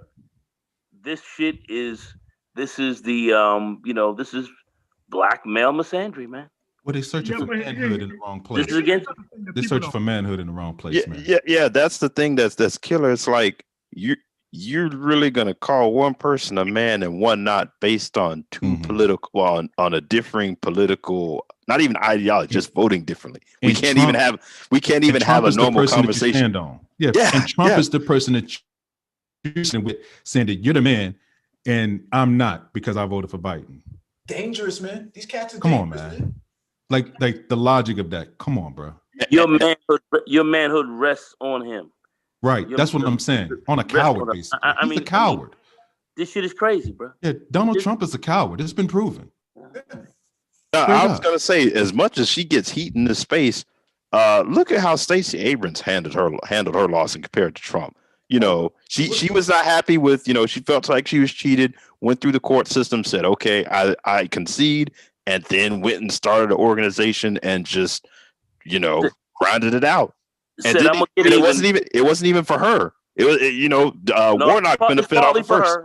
This shit is this is black male misandry, man. Well, they're searching for manhood in the wrong place. This is against they're searching for manhood in the wrong place, man. Yeah. That's the thing that's killer. It's like you're really gonna call one person a man and one not based on two political on a differing political, not even ideology, just voting differently. We can't even have a normal conversation. And Trump is the person that you're with, saying that you're the man and I'm not because I voted for Biden. Dangerous, man. These cats are dangerous, man. Like the logic of that. Come on, bro. Your manhood rests on him. Right. That's what I'm saying. On a coward basis. He's a coward. This shit is crazy, bro. Yeah, Donald Trump is a coward. It's been proven. I was gonna say, as much as she gets heat in this space, look at how Stacey Abrams handled her loss and compared to Trump. You know, she was not happy with, she felt like she was cheated, went through the court system, said, okay, I concede, and then went and started an organization and just, grinded it out. And it wasn't even for her. It was, Warnock benefited off it first.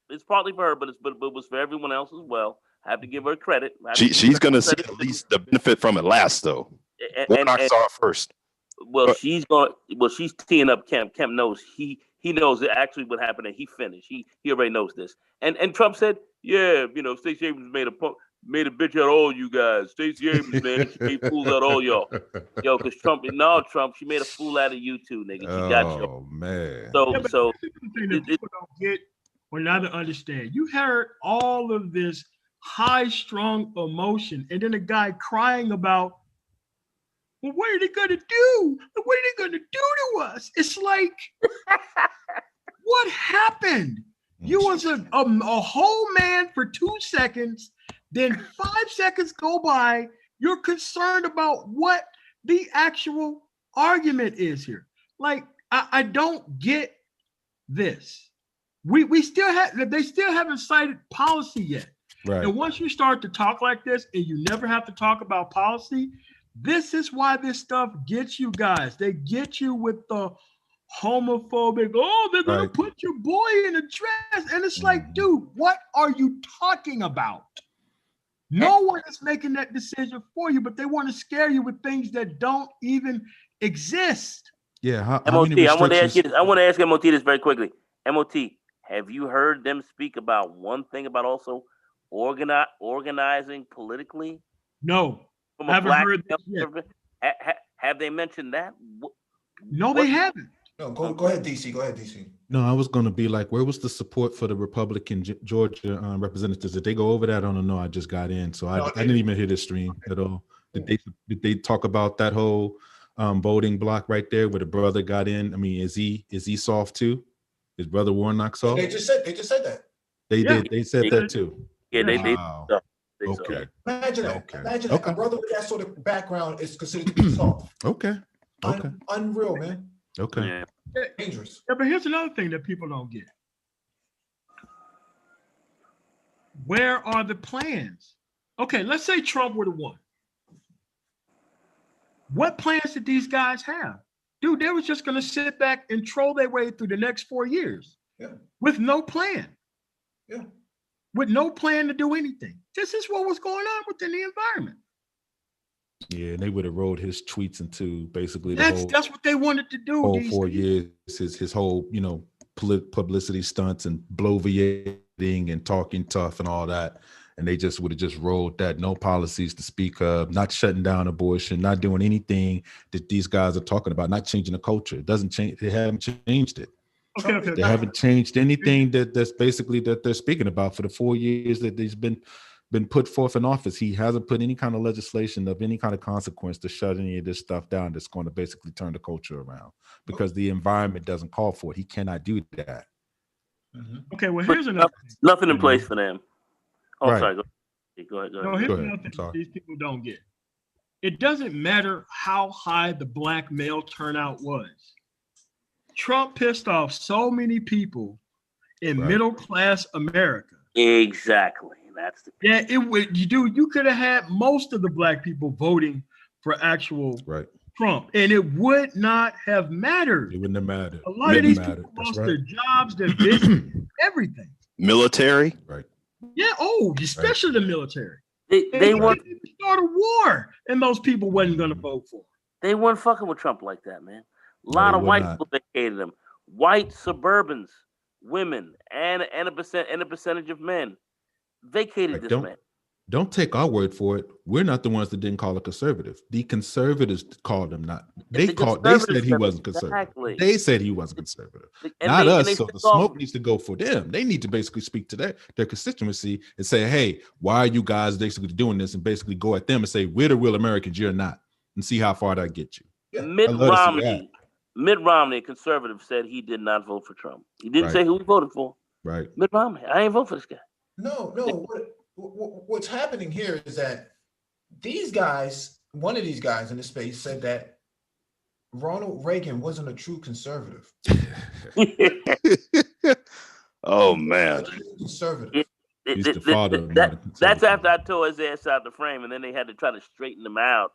It's partly for her, but it was for everyone else as well. I have to give her credit. She's going to see at least the benefit from it last, though. Warnock saw it first. Well, she's teeing up Kemp. Kemp knows he knows actually what happened, and he finished. He already knows this. And Trump said, yeah, Stacey Abrams made a bitch out of all you guys. Stacey Abrams, man, she made fools out of all y'all. Yo, because Trump, she made a fool out of you too, nigga. She got you. Oh, man. So people don't get or neither understand. You heard all of this high-strung emotion, and then a guy crying about, well, what are they gonna do? What are they gonna do to us? It's like, what happened? You was a whole man for 2 seconds. Then 5 seconds go by, you're concerned about what the actual argument is here. Like, I don't get this. They still haven't cited policy yet. Right. And once you start to talk like this and you never have to talk about policy, this is why this stuff gets you guys. They get you with the homophobic, they're gonna put your boy in a dress. And it's like, dude, what are you talking about? No one is making that decision for you, but they want to scare you with things that don't even exist. Yeah, how MOT, many I want to ask you restrictions? this. I want to ask MOT this very quickly. MOT, have you heard them speak about one thing about also organizing politically No, from I a haven't black heard this male yet. have they mentioned that? No, they haven't. No, go ahead, DC. Go ahead, DC. No, I was going to be like, where was the support for the Republican Georgia representatives? Did they go over that? I don't know. I just got in, so I didn't even hear this stream at all. Did they talk about that whole voting block right there where the brother got in? I mean, is he soft too? Is Brother Warnock soft? They just said that. They did. They said that too. Yeah, Wow. they Okay. Imagine that. Okay. Imagine that. A brother with that sort of background is considered to be soft. Okay. Okay. Unreal, man. Okay. Yeah. Dangerous. Yeah, but here's another thing that people don't get. Where are the plans? Okay, let's say Trump would have won. What plans did these guys have? Dude, they was just going to sit back and troll their way through the next 4 years with no plan. Yeah. With no plan to do anything. This is what was going on within the environment. Yeah, and they would have rolled his tweets into basically the That's what they wanted to do. whole 4 years. His whole publicity stunts and bloviating and talking tough and all that, and they just would have just rolled that. No policies to speak of, not shutting down abortion, not doing anything that these guys are talking about, not changing the culture. It doesn't change. They haven't changed it. Okay. They haven't changed anything that's basically that they're speaking about for the 4 years that he's been put forth in office. He hasn't put any kind of legislation of any kind of consequence to shut any of this stuff down that's going to basically turn the culture around because the environment doesn't call for it. He cannot do that. Okay, well, here's another thing. Nothing in place for them. Oh, Right. sorry. Go ahead. No, here's another thing that these people don't get. It doesn't matter how high the black male turnout was. Trump pissed off so many people in middle class America. Exactly. That's the you could have had most of the black people voting for actual Trump, and it would not have mattered. It wouldn't have mattered. A lot of these people lost their jobs, their business, everything. Military. Right. Yeah. Especially the military. They want to start a war, and those people wasn't going to vote for. They weren't fucking with Trump like that, man. A lot of white people vacated him. White suburbans, women, and a percentage of men vacated this man. Don't take our word for it. We're not the ones that didn't call it conservative. The conservatives called him not. They said he wasn't conservative. Exactly. They said he wasn't conservative. Not us. So the smoke needs to go for them. They need to basically speak to their constituency and say, hey, why are you guys basically doing this? And basically go at them and say, we're the real Americans, you're not. And see how far that gets you. Mitt Romney, a conservative, said he did not vote for Trump. He didn't say who he voted for. Right. Mitt Romney. I ain't vote for this guy. No. What's happening here is that these guys, one of these guys in the space said that Ronald Reagan wasn't a true conservative. Oh man. Conservative. He's the father. That's after I tore his ass out the frame, and then they had to try to straighten him out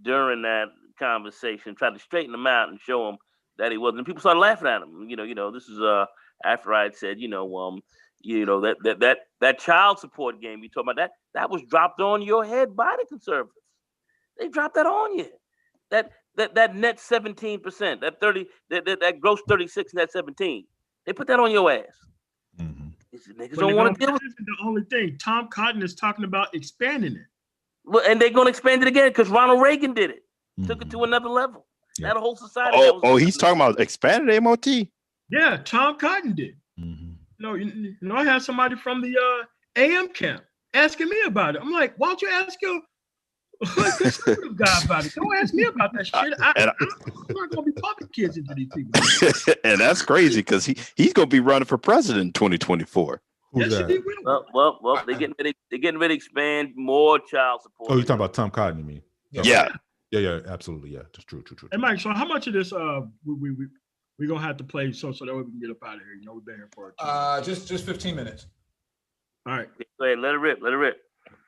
during that conversation, try to straighten him out and show him that he wasn't. And people started laughing at him. This is after I had said, that child support game you talking about, that was dropped on your head by the conservatives. They dropped that on you. That net 17%, that gross 36, net 17. They put that on your ass. Mm-hmm. These niggas don't want to deal with it. The only thing Tom Cotton is talking about expanding it. Well, and they're going to expand it again because Ronald Reagan did it. Took it to another level. Yeah. That whole society. He's talking about expanded MOT. Yeah, Tom Cotton did. Mm-hmm. I had somebody from the AM camp asking me about it. I'm like, why don't you ask your conservative guy about it? Don't ask me about that shit. I'm not going to be pumping kids into these people. And that's crazy because he's going to be running for president in 2024. Who's that? Well, they're getting ready to expand more child support. Oh, you're talking about Tom Cotton, you mean? Yeah. Yeah, absolutely. Yeah, that's true. Hey, Mike, so how much of this we're gonna have to play so that way we can get up out of here? We've been here for just 15 minutes. All right. Go ahead, let it rip. All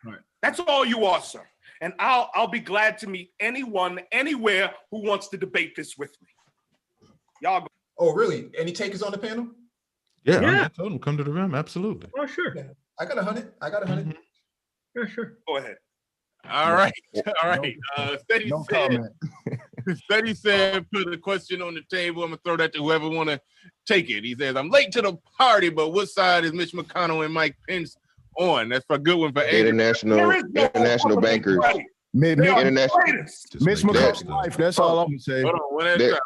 right. That's all you are, sir. And I'll be glad to meet anyone, anywhere who wants to debate this with me. Y'all go. Oh, really? Any takers on the panel? Yeah. I told him come to the room. Absolutely. Oh, sure. Yeah. I got 100. Yeah, sure. Go ahead. All right. All right. Steady No said, comment. Steady said, put a question on the table. I'm gonna throw that to whoever want to take it. He says, I'm late to the party, but what side is Mitch McConnell and Mike Pence on? That's a good one for Andrew. International bankers. Mitch International McConnell's life. That's all I'm gonna say. Hold on, one at a time.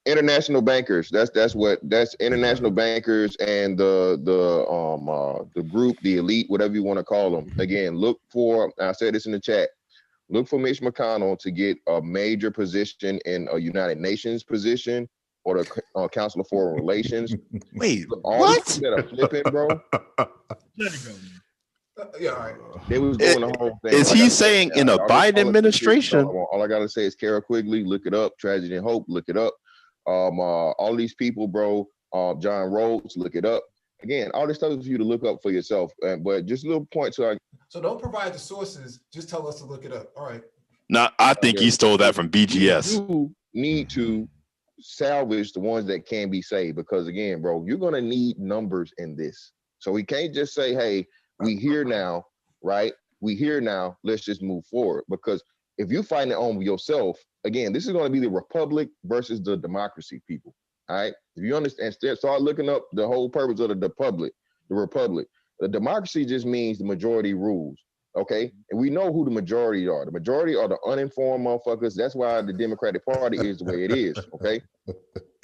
International bankers. That's international bankers and the group, the elite, whatever you want to call them. Again, look for. I said this in the chat. Look for Mitch McConnell to get a major position in a United Nations position or the Council of Foreign Relations. Wait, all what? these people that are flipping, bro. Let it go. Yeah, all right. They was doing the whole thing. Is he saying in a Biden administration? All I gotta say is Kara Quigley, look it up. Tragedy and Hope, look it up. All these people, bro. John Rhodes, look it up. Again, all this stuff is for you to look up for yourself. But just a little point to So don't provide the sources. Just tell us to look it up. All right. No, I think he stole that from BGS. You need to salvage the ones that can be saved because again, bro, you're gonna need numbers in this. So we can't just say, hey, we here now, right? We here now, let's just move forward. Because if you find it on yourself, again, this is going to be the republic versus the democracy, people. All right. If you understand, start looking up the whole purpose of the republic. The democracy just means the majority rules. Okay. And we know who the majority are. The majority are the uninformed motherfuckers. That's why the Democratic Party is the way it is. Okay.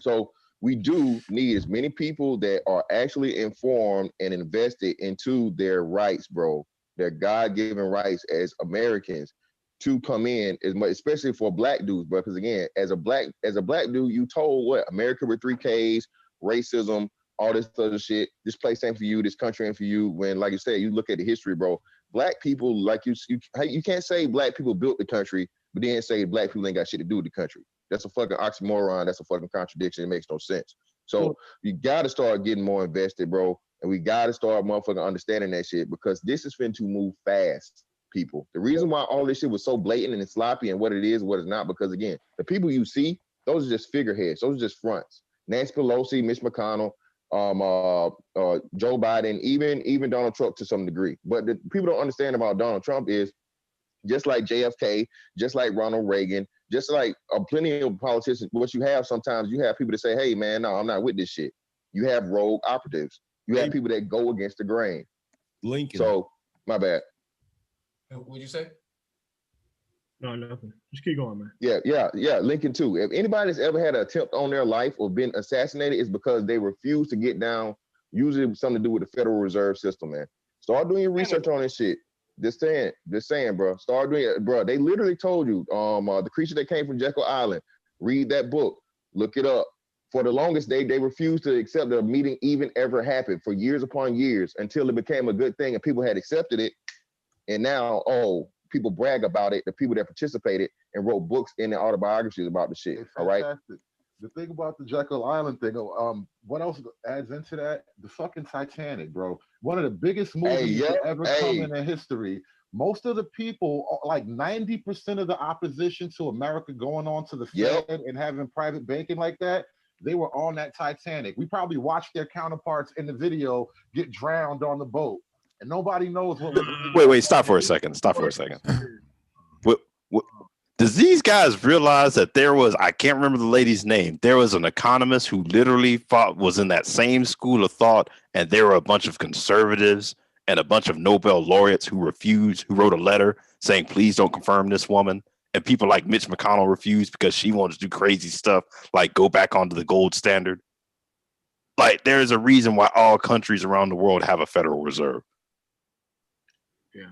So we do need as many people that are actually informed and invested into their rights, bro, their God-given rights as Americans to come in as much, especially for black dudes, bro. Because again, as a black dude, you told what? America with 3 Ks, racism, all this other shit. This place ain't for you, this country ain't for you. When, like you said, you look at the history, bro. Black people, like you can't say black people built the country, but then say black people ain't got shit to do with the country. That's a fucking oxymoron. That's a fucking contradiction. It makes no sense. So you got to start getting more invested, bro. And we got to start motherfucking understanding that shit because this is finna to move fast, people. The reason why all this shit was so blatant and sloppy and what it is, what it's not, because again, the people you see, those are just figureheads. Those are just fronts. Nancy Pelosi, Mitch McConnell, Joe Biden, even Donald Trump to some degree. But the people don't understand about Donald Trump is just like JFK, just like Ronald Reagan, just like plenty of politicians, what you have sometimes, you have people that say, hey, man, no, I'm not with this shit. You have rogue operatives. You have people that go against the grain. Lincoln. So, my bad. What'd you say? No, nothing. Just keep going, man. Yeah. Lincoln too. If anybody's ever had an attempt on their life or been assassinated, it's because they refuse to get down, usually something to do with the Federal Reserve System, man. Start doing your research on this shit. Just saying, bro. Start doing it, bro. They literally told you, the creature that came from Jekyll Island. Read that book. Look it up. For the longest, they refused to accept that a meeting even ever happened for years upon years until it became a good thing and people had accepted it. And now, people brag about it. The people that participated and wrote books in their autobiographies about the shit. All right. The thing about the Jekyll Island thing, what else adds into that? The fucking Titanic, bro. One of the biggest movies to ever come in history. Most of the people, like 90% of the opposition to America going on to the Fed and having private banking like that, they were on that Titanic. We probably watched their counterparts in the video get drowned on the boat. And nobody knows what. Wait, stop for a second. What, does these guys realize that there was, I can't remember the lady's name, there was an economist who literally was in that same school of thought, and there were a bunch of conservatives and a bunch of Nobel laureates who wrote a letter saying, please don't confirm this woman. And people like Mitch McConnell refused because she wanted to do crazy stuff, like go back onto the gold standard. Like, there's a reason why all countries around the world have a Federal Reserve. Yeah.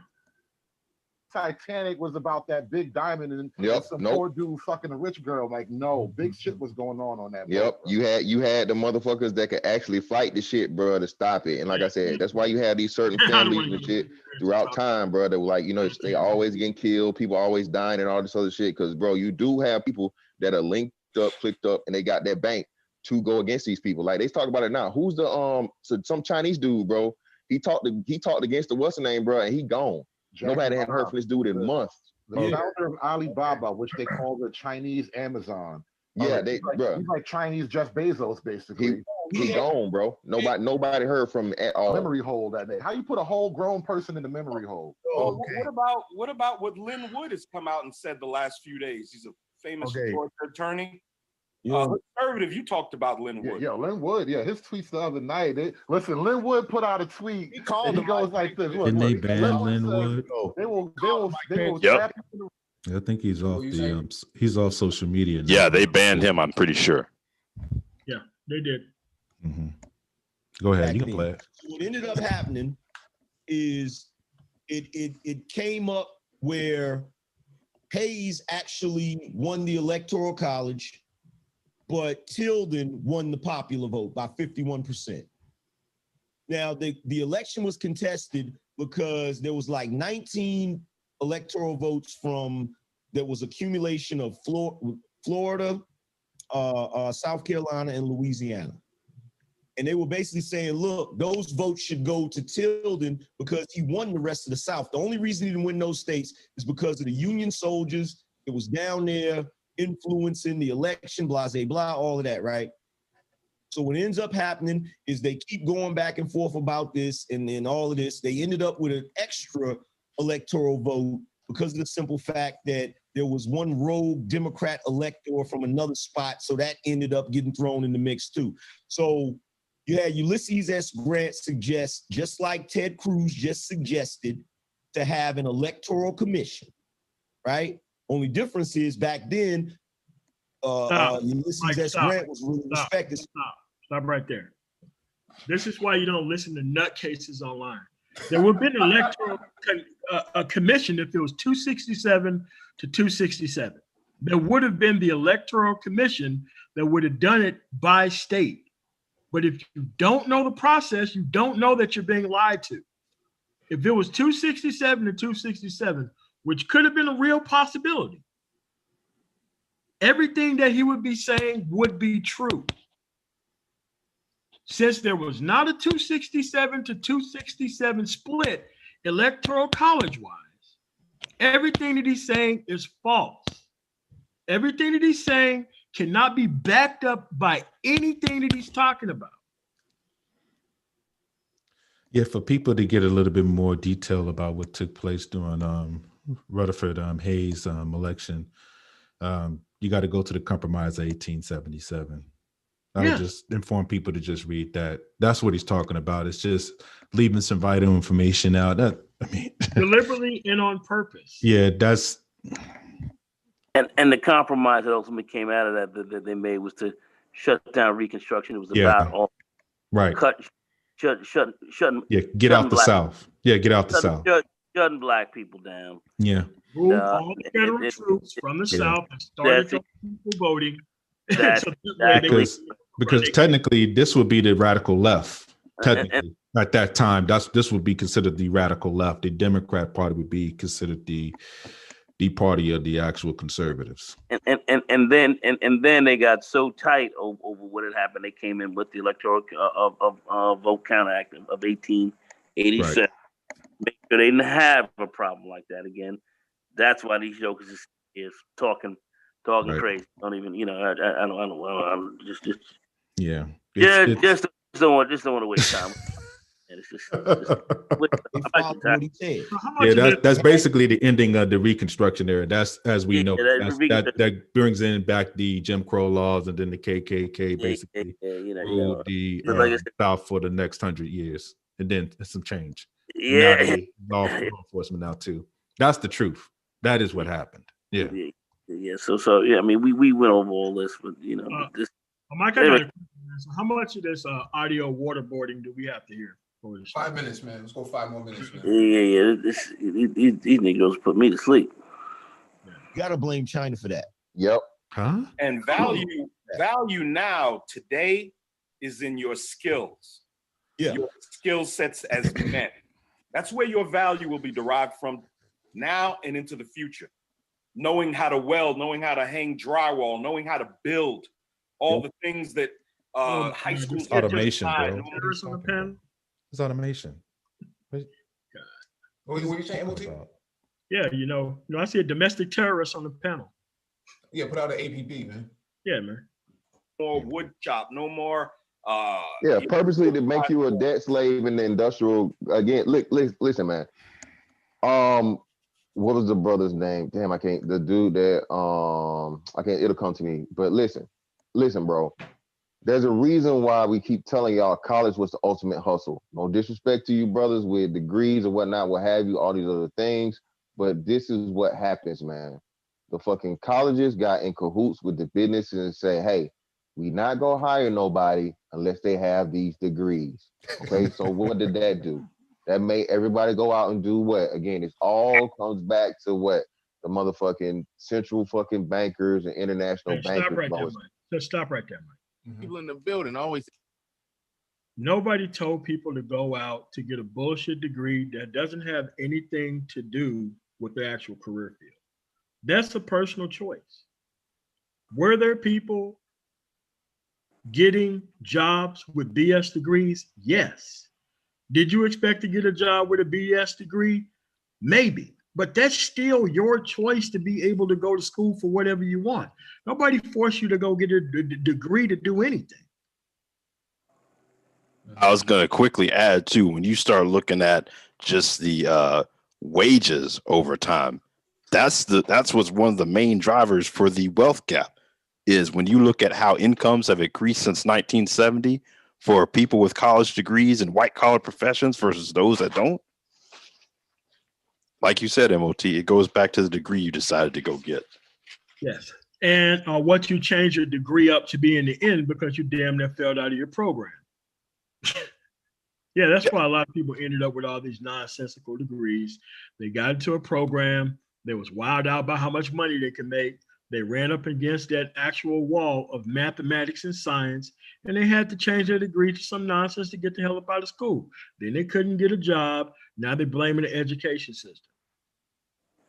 Titanic was about that big diamond and some poor dude fucking a rich girl. Like, no, big shit was going on that boat, bro. You had the motherfuckers that could actually fight the shit, bro, to stop it. And like I said, that's why you have these certain families and shit throughout time, bro, that were like, they always getting killed, people always dying and all this other shit. Because, bro, you do have people that are linked up, clicked up, and they got that bank to go against these people. Like, they talk about it now. Who's the some Chinese dude, bro? He talked against the what's the name, bro, and he gone. Nobody had heard from this dude in months. The founder of Alibaba, which they call the Chinese Amazon. Yeah, he's like Chinese Jeff Bezos, basically. He gone, bro. Nobody heard from him at all. Memory hole that day. How you put a whole grown person in the memory hole? What about what Lynn Wood has come out and said the last few days? He's a famous Georgia attorney. Conservative, you talked about Lynn Wood. Yeah, Lynn Wood. Yeah, his tweets the other night. Listen, Lynn Wood put out a tweet. He goes like this. Look, Didn't they ban Lynn Wood? They will trap you. I think he's off he's off social media now. Yeah, they banned him, I'm pretty sure. Yeah, they did. Mm-hmm. Go ahead, you can play it. So what ended up happening is it came up where Hayes actually won the Electoral College, but Tilden won the popular vote by 51%. Now, the election was contested because there was like 19 electoral votes there was accumulation of Florida, South Carolina, and Louisiana. And they were basically saying, look, those votes should go to Tilden because he won the rest of the South. The only reason he didn't win those states is because of the Union soldiers. It was down there influencing the election, blah, blah, blah, all of that, right? So what ends up happening is they keep going back and forth about this and then all of this. They ended up with an extra electoral vote because of the simple fact that there was one rogue Democrat elector from another spot. So that ended up getting thrown in the mix too. So you had Ulysses S. Grant suggest, just like Ted Cruz just suggested, to have an electoral commission, right? Only difference is back then, Ulysses S. Grant was really respected. Stop right there. This is why you don't listen to nutcases online. There would have been an electoral commission if it was 267 to 267. There would have been the electoral commission that would have done it by state. But if you don't know the process, you don't know that you're being lied to. If it was 267 to 267, which could have been a real possibility, everything that he would be saying would be true. Since there was not a 267 to 267 split electoral college-wise, everything that he's saying is false. Everything that he's saying cannot be backed up by anything that he's talking about. Yeah, for people to get a little bit more detail about what took place during Rutherford Hayes election, you got to go to the Compromise of 1877. I would just inform people to just read that. That's what he's talking about. It's just leaving some vital information out. Deliberately and on purpose. Yeah, that's. And the compromise that ultimately came out of that they made was to shut down Reconstruction. It was about all shutting. Yeah, get out the South. Yeah, get out the South. Shutting black people down. Yeah. Move all the federal troops from the South and started people voting. Because technically this would be the radical left. Technically, at that time, this would be considered the radical left. The Democrat Party would be considered the party of the actual conservatives. And then they got so tight over what had happened. They came in with the Electoral Vote Count Act of 1887. Right. Make sure they didn't have a problem like that again. That's why these jokers is talking right. Crazy. Don't even, I don't just don't want to waste time. And it's just that's basically the ending of the Reconstruction era. That's, as we know, that brings in back the Jim Crow laws, and then the KKK basically ruled the South for the next 100 years, and then some change. Yeah, law enforcement now too. That's the truth. That is what happened. Yeah. Yeah. So yeah. I mean, we went over all this, but this. Mike, I got a question. So how much of this audio waterboarding do we have to hear? 5 minutes, man. Let's go 5 more minutes, man. Yeah. These niggas put me to sleep. You gotta blame China for that. Yep. Huh? And value now today is in your skills. Yeah. Your skill sets as men. That's where your value will be derived from now and into the future. Knowing how to weld, knowing how to hang drywall, knowing how to build, all the things that high school kids automation, bro. It's automation. What are you saying, MOT? Yeah, I see a domestic terrorist on the panel. Yeah, put out an APP, man. Yeah, man. No more wood chop, no more Yeah, purposely to make you a debt slave in the industrial. Again, look, listen, man. What was the brother's name? Damn, I can't. The dude that I can't. It'll come to me. But listen, bro. There's a reason why we keep telling y'all college was the ultimate hustle. No disrespect to you brothers with degrees or whatnot, what have you, all these other things. But this is what happens, man. The fucking colleges got in cahoots with the businesses and say, hey, we not gonna hire nobody unless they have these degrees. Okay, so what did that do? That made everybody go out and do what? Again, it all comes back to what? The motherfucking central fucking bankers and international bankers. Stop right there, Mike. Just stop right there, Mike. People in the building always. Nobody told people to go out to get a bullshit degree that doesn't have anything to do with the actual career field. That's a personal choice. Were there people getting jobs with BS degrees? Yes. Did you expect to get a job with a BS degree? Maybe. But that's still your choice to be able to go to school for whatever you want. Nobody forced you to go get a degree to do anything. I was going to quickly add too, when you start looking at just the wages over time, that's what's one of the main drivers for the wealth gap. Is when you look at how incomes have increased since 1970 for people with college degrees and white collar professions versus those that don't. Like you said, MOT, it goes back to the degree you decided to go get. Yes. And what you change your degree up to be in the end because you damn near failed out of your program. Yeah, that's why a lot of people ended up with all these nonsensical degrees. They got into a program. They was wilded out by how much money they could make. They ran up against that actual wall of mathematics and science, and they had to change their degree to some nonsense to get the hell up out of school. Then they couldn't get a job. Now they're blaming the education system.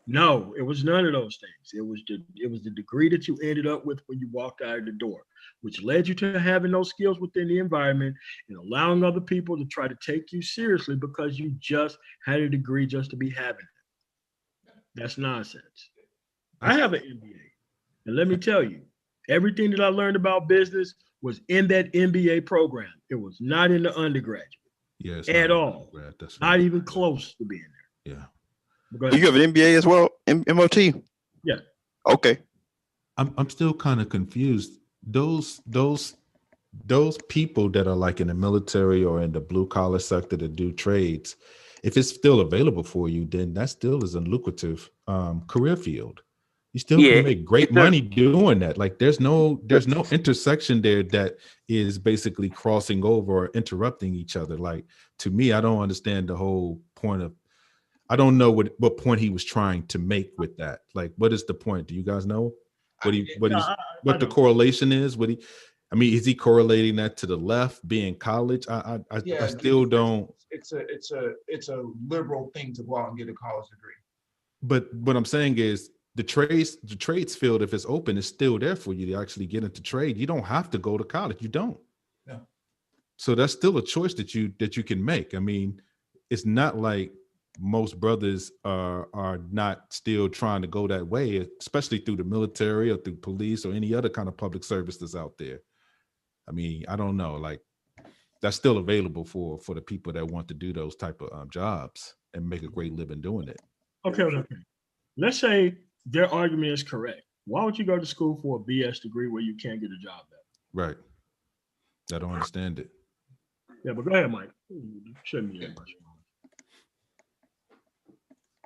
No, it was none of those things. It was the degree that you ended up with when you walked out of the door, which led you to having those skills within the environment and allowing other people to try to take you seriously because you just had a degree just to be having it. That's nonsense. I have an MBA. And let me tell you, everything that I learned about business was in that MBA program. It was not in the undergraduate at all. Not even close to being there. Yeah. You have an MBA as well, MOT? Yeah. Okay. I'm still kind of confused. Those people that are like in the military or in the blue collar sector that do trades, if it's still available for you, then that still is a lucrative career field. You still can make great money doing that. Like there's no intersection there that is basically crossing over or interrupting each other. Like to me, I don't understand the whole point of. I don't know what point he was trying to make with that. Like, what is the point? Do you guys know what the correlation is? Is he correlating that to the left being college? I still don't. It's a liberal thing to go out and get a college degree. But what I'm saying is the trades field, if it's open, is still there for you to actually get into trade. You don't have to go to college. You don't. No. So that's still a choice that you can make. I mean, it's not like most brothers are not still trying to go that way, especially through the military or through police or any other kind of public service that's out there. I mean, I don't know, like that's still available for the people that want to do those type of jobs and make a great living doing it. Okay. Let's say their argument is correct. Why would you go to school for a BS degree where you can't get a job there? Right. I don't understand it. Yeah, but go ahead, Mike. Shouldn't be that much.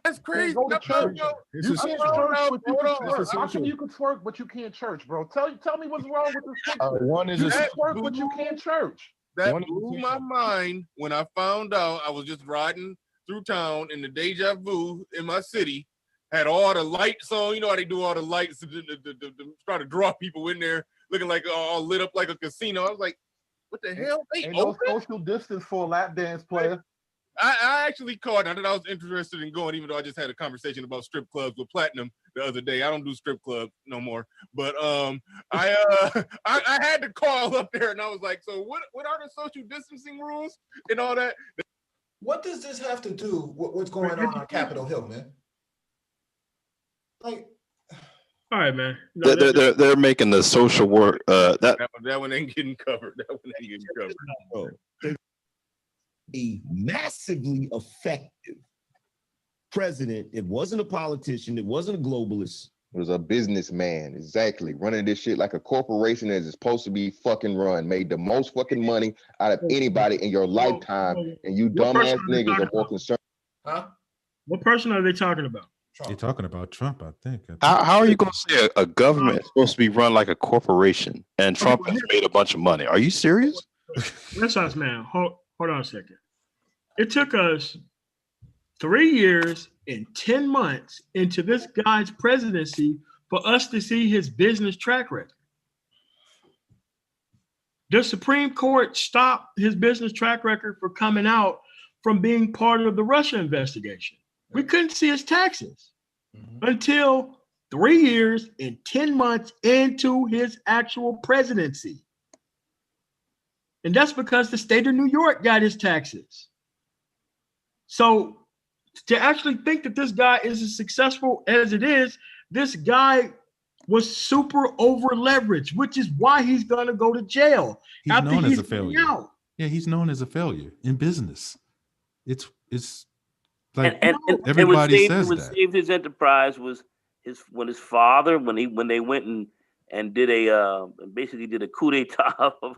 That's crazy. Go to church. You can't church, but you can twerk. How come you can twerk, but you can't church, bro? Tell me what's wrong with this picture. You can twerk, but you can't church. That blew my mind when I found out. I was just riding through town in the deja vu in my city, had all the lights on. You know how they do all the lights to try to draw people in there, looking like all lit up like a casino. I was like, what the hell? Ain't no social distance for a lap dance player. I actually called. Not that I was interested in going, even though I just had a conversation about strip clubs with Platinum the other day. I don't do strip clubs no more. But I had to call up there, and I was like, so what are the social distancing rules and all that? What does this have to do with what's going on Capitol Hill, man? Like, All right, man. No, They're making the social work. That one ain't getting covered. That one ain't getting covered. A massively effective president. It wasn't a politician. It wasn't a globalist. It was a businessman, exactly, running this shit like a corporation as it's supposed to be fucking run. Made the most fucking money out of anybody in your lifetime, and you dumbass niggas are more concerned. Huh? What person are they talking about? They're talking about Trump, I think. how are you going to say a government is supposed to be run like a corporation and Trump has made a bunch of money? Are you serious? Renaissance man, hold on a second. It took us 3 years and 10 months into this guy's presidency for us to see his business track record. The Supreme Court stopped his business track record for coming out from being part of the Russia investigation. We couldn't see his taxes until 3 years and 10 months into his actual presidency. And that's because the state of New York got his taxes. So to actually think that this guy is as successful as it is, this guy was super over leveraged, which is why he's going to go to jail. He's known as a failure. Yeah, he's known as a failure in business. It's like everybody says that. What saved his enterprise was when his father, when they went and did basically did a coup d'etat of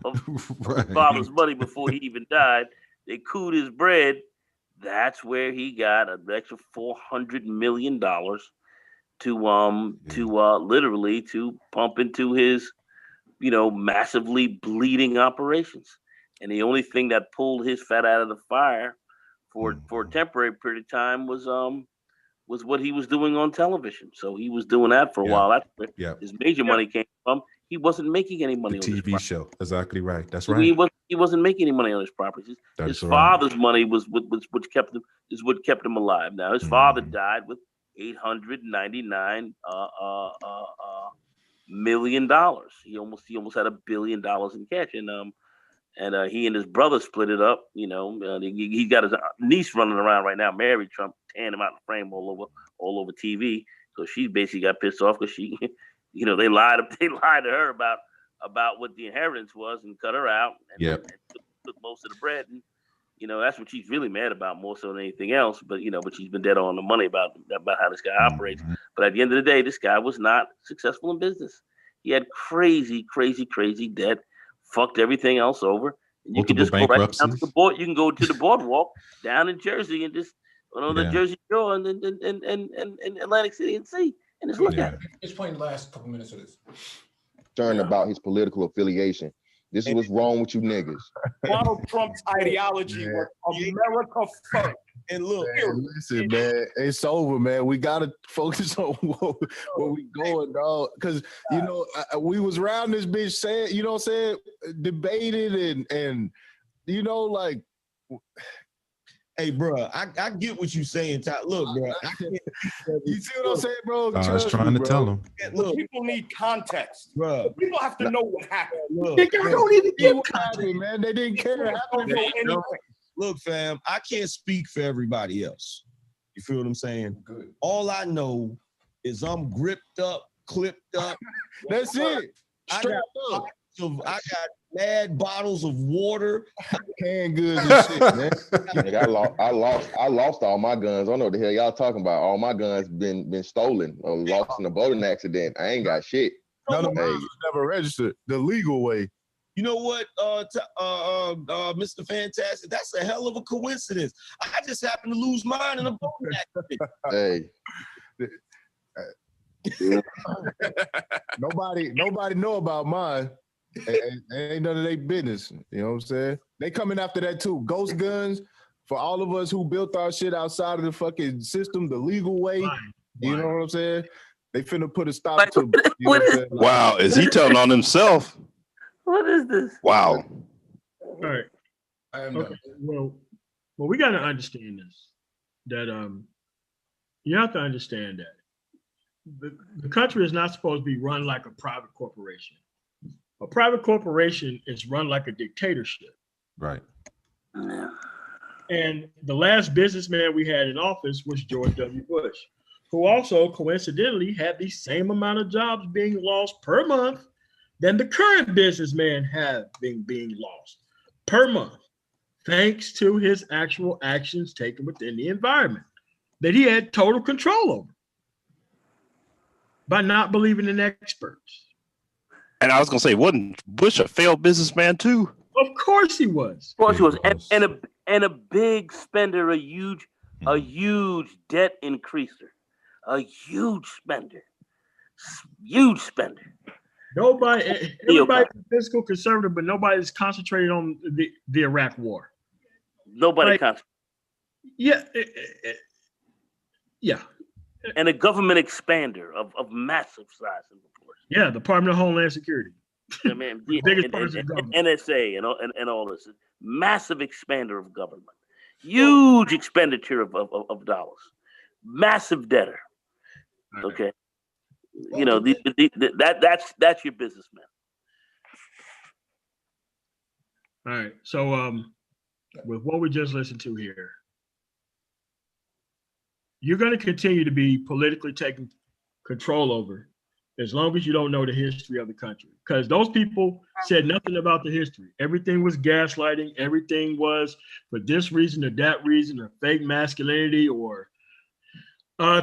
right. his father's money before he even died. They couped his bread. That's where he got an extra $400 million to literally to pump into his, massively bleeding operations. And the only thing that pulled his fat out of the fire for a temporary period of time was what he was doing on television. So he was doing that for a while. That's where his major money came from. He wasn't making any money the on TV show. Exactly right. That's right. He wasn't making any money on his properties. His father's money was what kept him alive. Now his father died with $899 million. He almost had $1 billion in cash, and he and his brother split it up. He got his niece running around right now, Mary Trump, tearing him out in the frame all over TV. So she basically got pissed off because she, they lied to her about what the inheritance was and cut her out and took most of the bread. And that's what she's really mad about more so than anything else. But but she's been dead on the money about how this guy operates. But at the end of the day, this guy was not successful in business. He had crazy debt, fucked everything else over. And you can just go right down to the board. You can go to the boardwalk down in Jersey and just on the Jersey Shore and Atlantic City and see and just look at it. Just playing the last couple minutes of this. Concerned about his political affiliation. This is what's wrong with you niggas. Donald Trump's ideology was America first. And look, listen, man, it's over, man. We gotta focus on where we going, dog. Because we was around this bitch saying, debated and like. Hey, bro, I get what you're saying, Todd. Look, bro, you see what I'm saying, bro? I was trying to tell him. Look, people need context, bro. People have to know what happened. Look, they don't even give context, man. They didn't care. Look, fam, I can't speak for everybody else. You feel what I'm saying? Good. All I know is I'm gripped up, clipped up. That's it. Straight up. I got mad bottles of water, canned goods and shit, man. Nigga, I lost all my guns. I don't know what the hell y'all talking about. All my guns been stolen or lost in a boating accident. I ain't got shit. None of mine was never registered the legal way. You know what, Mr. Fantastic? That's a hell of a coincidence. I just happened to lose mine in a boating accident. Hey. Nobody know about mine. Ain't none of their business. You know what I'm saying? They coming after that too. Ghost guns for all of us who built our shit outside of the fucking system, the legal way. You know what I'm saying? They finna put a stop to. Wow, is he telling on himself? What is this? Wow. All right. Okay. Well, we got to understand this. That you have to understand that the country is not supposed to be run like a private corporation. A private corporation is run like a dictatorship. Right. And the last businessman we had in office was George W. Bush, who also coincidentally had the same amount of jobs being lost per month than the current businessman had been being lost per month, thanks to his actual actions taken within the environment that he had total control over by not believing in experts. And I was gonna say, wasn't Bush a failed businessman too? Of course he was. Of course he was, and a big spender, a huge debt increaser, a huge spender. Everybody's a fiscal conservative, but nobody's concentrated on the Iraq war. Nobody concentrated. Yeah. Yeah. And a government expander of massive size and proportion. Yeah, the Department of Homeland Security. I mean, and NSA and all this. Massive expander of government. Huge expenditure of dollars. Massive debtor. Okay. You know, that's your businessman. All right. So with what we just listened to here, you're going to continue to be politically taken control over as long as you don't know the history of the country. Because those people said nothing about the history. Everything was gaslighting. Everything was for this reason or that reason, or fake masculinity, or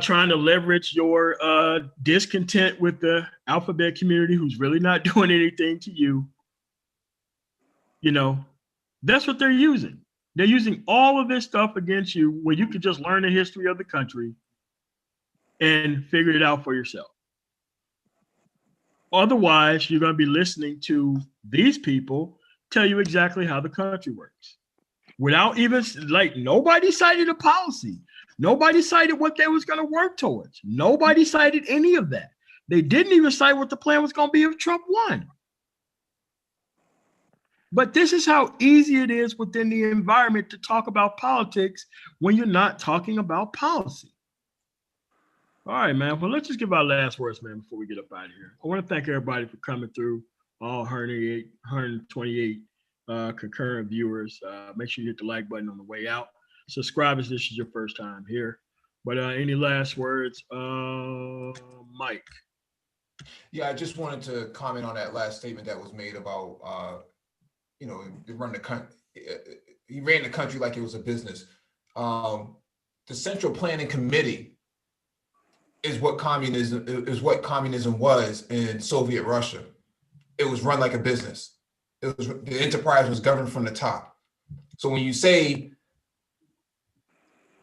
trying to leverage your discontent with the alphabet community who's really not doing anything to you. You know, that's what they're using. They're using all of this stuff against you when you could just learn the history of the country and figure it out for yourself. Otherwise, you're going to be listening to these people tell you exactly how the country works. Without even, like, nobody cited a policy. Nobody cited what they was going to work towards. Nobody cited any of that. They didn't even cite what the plan was going to be if Trump won. But this is how easy it is within the environment to talk about politics when you're not talking about policy. All right, man. Well, let's just give our last words, man, before we get up out of here. I want to thank everybody for coming through, all 128 concurrent viewers. Make sure you hit the like button on the way out. Subscribe if this is your first time here. But any last words, Mike? Yeah, I just wanted to comment on that last statement that was made about, you know, he ran the country like it was a business. The Central Planning Committee is what communism was in Soviet Russia. It was run like a business. The enterprise was governed from the top. So when you say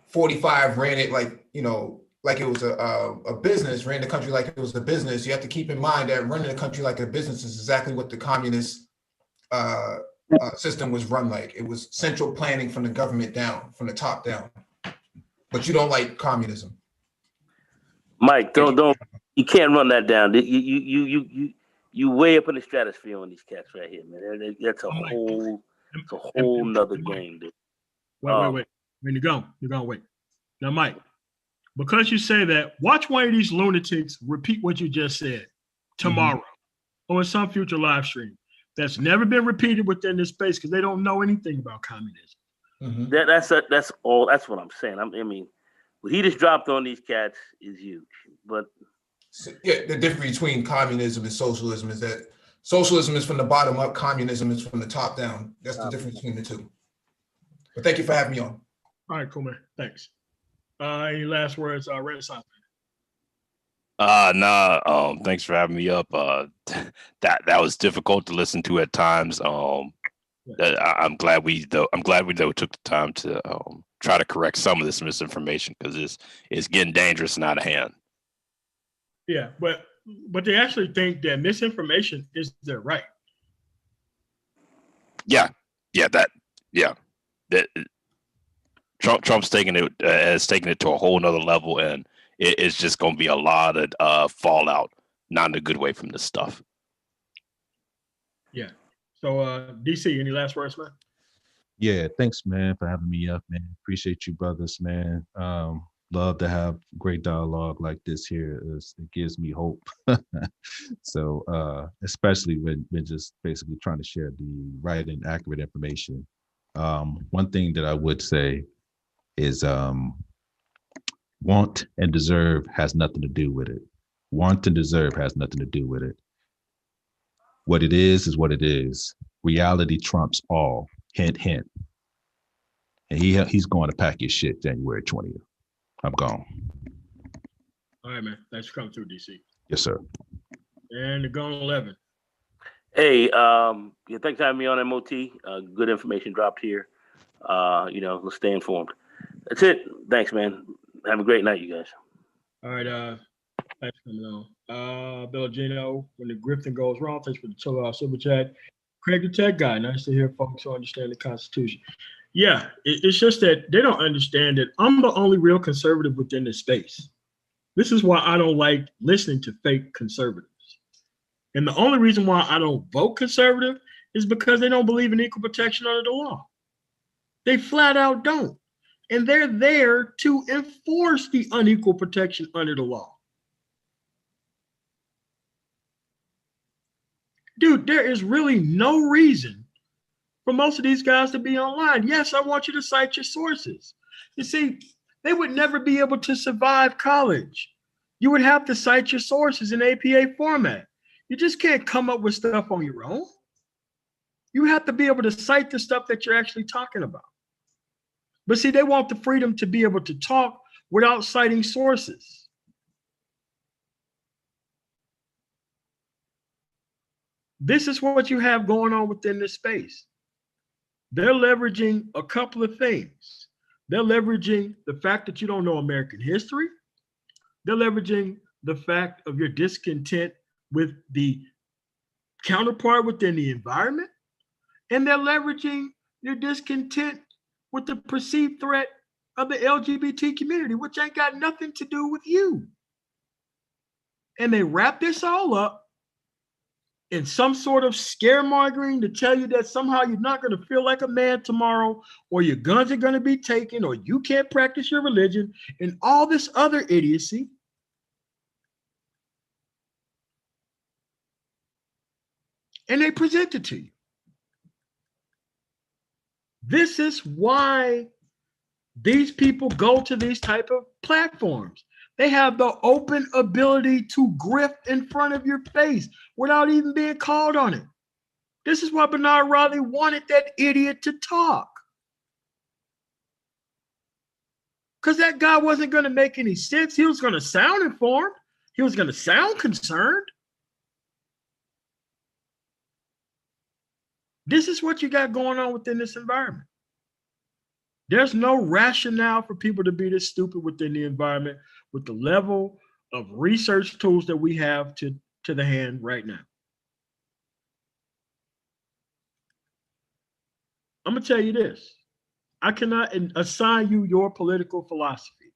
45 ran it like, you know, like it was a business, ran the country like it was a business, you have to keep in mind that running the country like a business is exactly what the communist system was run like. It was central planning from the government down, from the top down. But you don't like communism. Mike, don't you can't run that down. You way up in the stratosphere on these cats right here, man. That's a whole nother game, dude. Wait. When you're going, wait. Now, Mike, because you say that, watch one of these lunatics repeat what you just said tomorrow or in some future live stream. That's never been repeated within this space because they don't know anything about communism. That's all. That's what I'm saying. I mean, what he just dropped on these cats is huge. But yeah, the difference between communism and socialism is that socialism is from the bottom up, communism is from the top down. That's the difference between the two. But thank you for having me on. All right, cool, man. Thanks. Any last words, Renaissance? Thanks for having me up. That was difficult to listen to at times. I'm glad we took the time to try to correct some of this misinformation because it's getting dangerous and out of hand. Yeah, but they actually think that misinformation is their right. Trump's has taken it to a whole nother level, and it's just going to be a lot of fallout, not in a good way from this stuff. Yeah. So, DC, any last words, man? Yeah, thanks, man, for having me up, man. Appreciate you, brothers, man. Love to have great dialogue like this here. It gives me hope. So, especially when just basically trying to share the right and accurate information. One thing that I would say is Want and deserve has nothing to do with it. Want and deserve has nothing to do with it. What it is what it is. Reality trumps all. Hint, hint. And he's going to pack his shit January 20th. I'm gone. All right, man. Thanks for coming through, DC. Yes, sir. And the Gone 11. Hey, yeah, thanks for having me on MOT. Good information dropped here. Let's stay informed. That's it. Thanks, man. Have a great night, you guys. All right, thanks for coming on. Bill Gino, when the grifting goes wrong, thanks for the $2 super chat. Craig the Tech Guy, nice to hear folks who understand the Constitution. Yeah, it's just that they don't understand that I'm the only real conservative within this space. This is why I don't like listening to fake conservatives. And the only reason why I don't vote conservative is because they don't believe in equal protection under the law. They flat out don't. And they're there to enforce the unequal protection under the law. Dude, there is really no reason for most of these guys to be online. Yes, I want you to cite your sources. You see, they would never be able to survive college. You would have to cite your sources in APA format. You just can't come up with stuff on your own. You have to be able to cite the stuff that you're actually talking about. But see, they want the freedom to be able to talk without citing sources. This is what you have going on within this space. They're leveraging a couple of things. They're leveraging the fact that you don't know American history. They're leveraging the fact of your discontent with the counterpart within the environment. And they're leveraging your discontent with the perceived threat of the LGBT community, which ain't got nothing to do with you. And they wrap this all up in some sort of scaremongering to tell you that somehow you're not going to feel like a man tomorrow, or your guns are going to be taken, or you can't practice your religion, and all this other idiocy. And they present it to you. This is why these people go to these type of platforms. They have the open ability to grift in front of your face without even being called on it. This is why Benard Riley wanted that idiot to talk. Because that guy wasn't going to make any sense. He was going to sound informed. He was going to sound concerned. This is what you got going on within this environment. There's no rationale for people to be this stupid within the environment with the level of research tools that we have to the hand right now. I'm going to tell you this. I cannot assign you your political philosophy.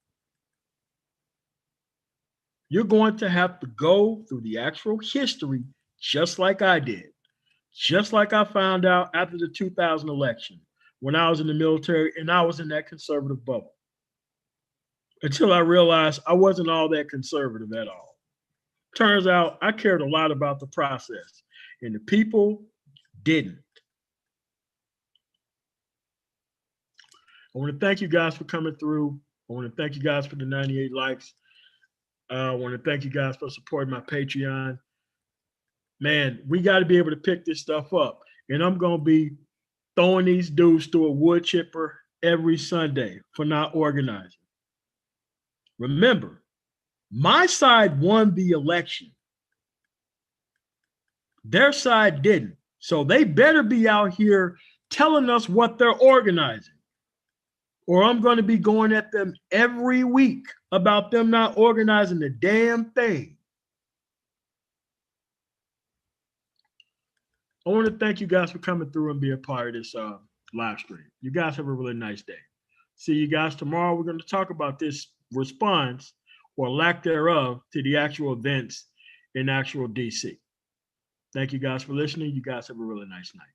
You're going to have to go through the actual history just like I did. Just like I found out after the 2000 election when I was in the military and I was in that conservative bubble. Until I realized I wasn't all that conservative at all. Turns out I cared a lot about the process and the people didn't. I want to thank you guys for coming through. I want to thank you guys for the 98 likes. I want to thank you guys for supporting my Patreon. Man, we got to be able to pick this stuff up. And I'm going to be throwing these dudes through a wood chipper every Sunday for not organizing. Remember, my side won the election. Their side didn't. So they better be out here telling us what they're organizing. Or I'm going to be going at them every week about them not organizing the damn thing. I want to thank you guys for coming through and being a part of this live stream. You guys have a really nice day. See you guys tomorrow. We're going to talk about this response or lack thereof to the actual events in actual DC. Thank you guys for listening. You guys have a really nice night.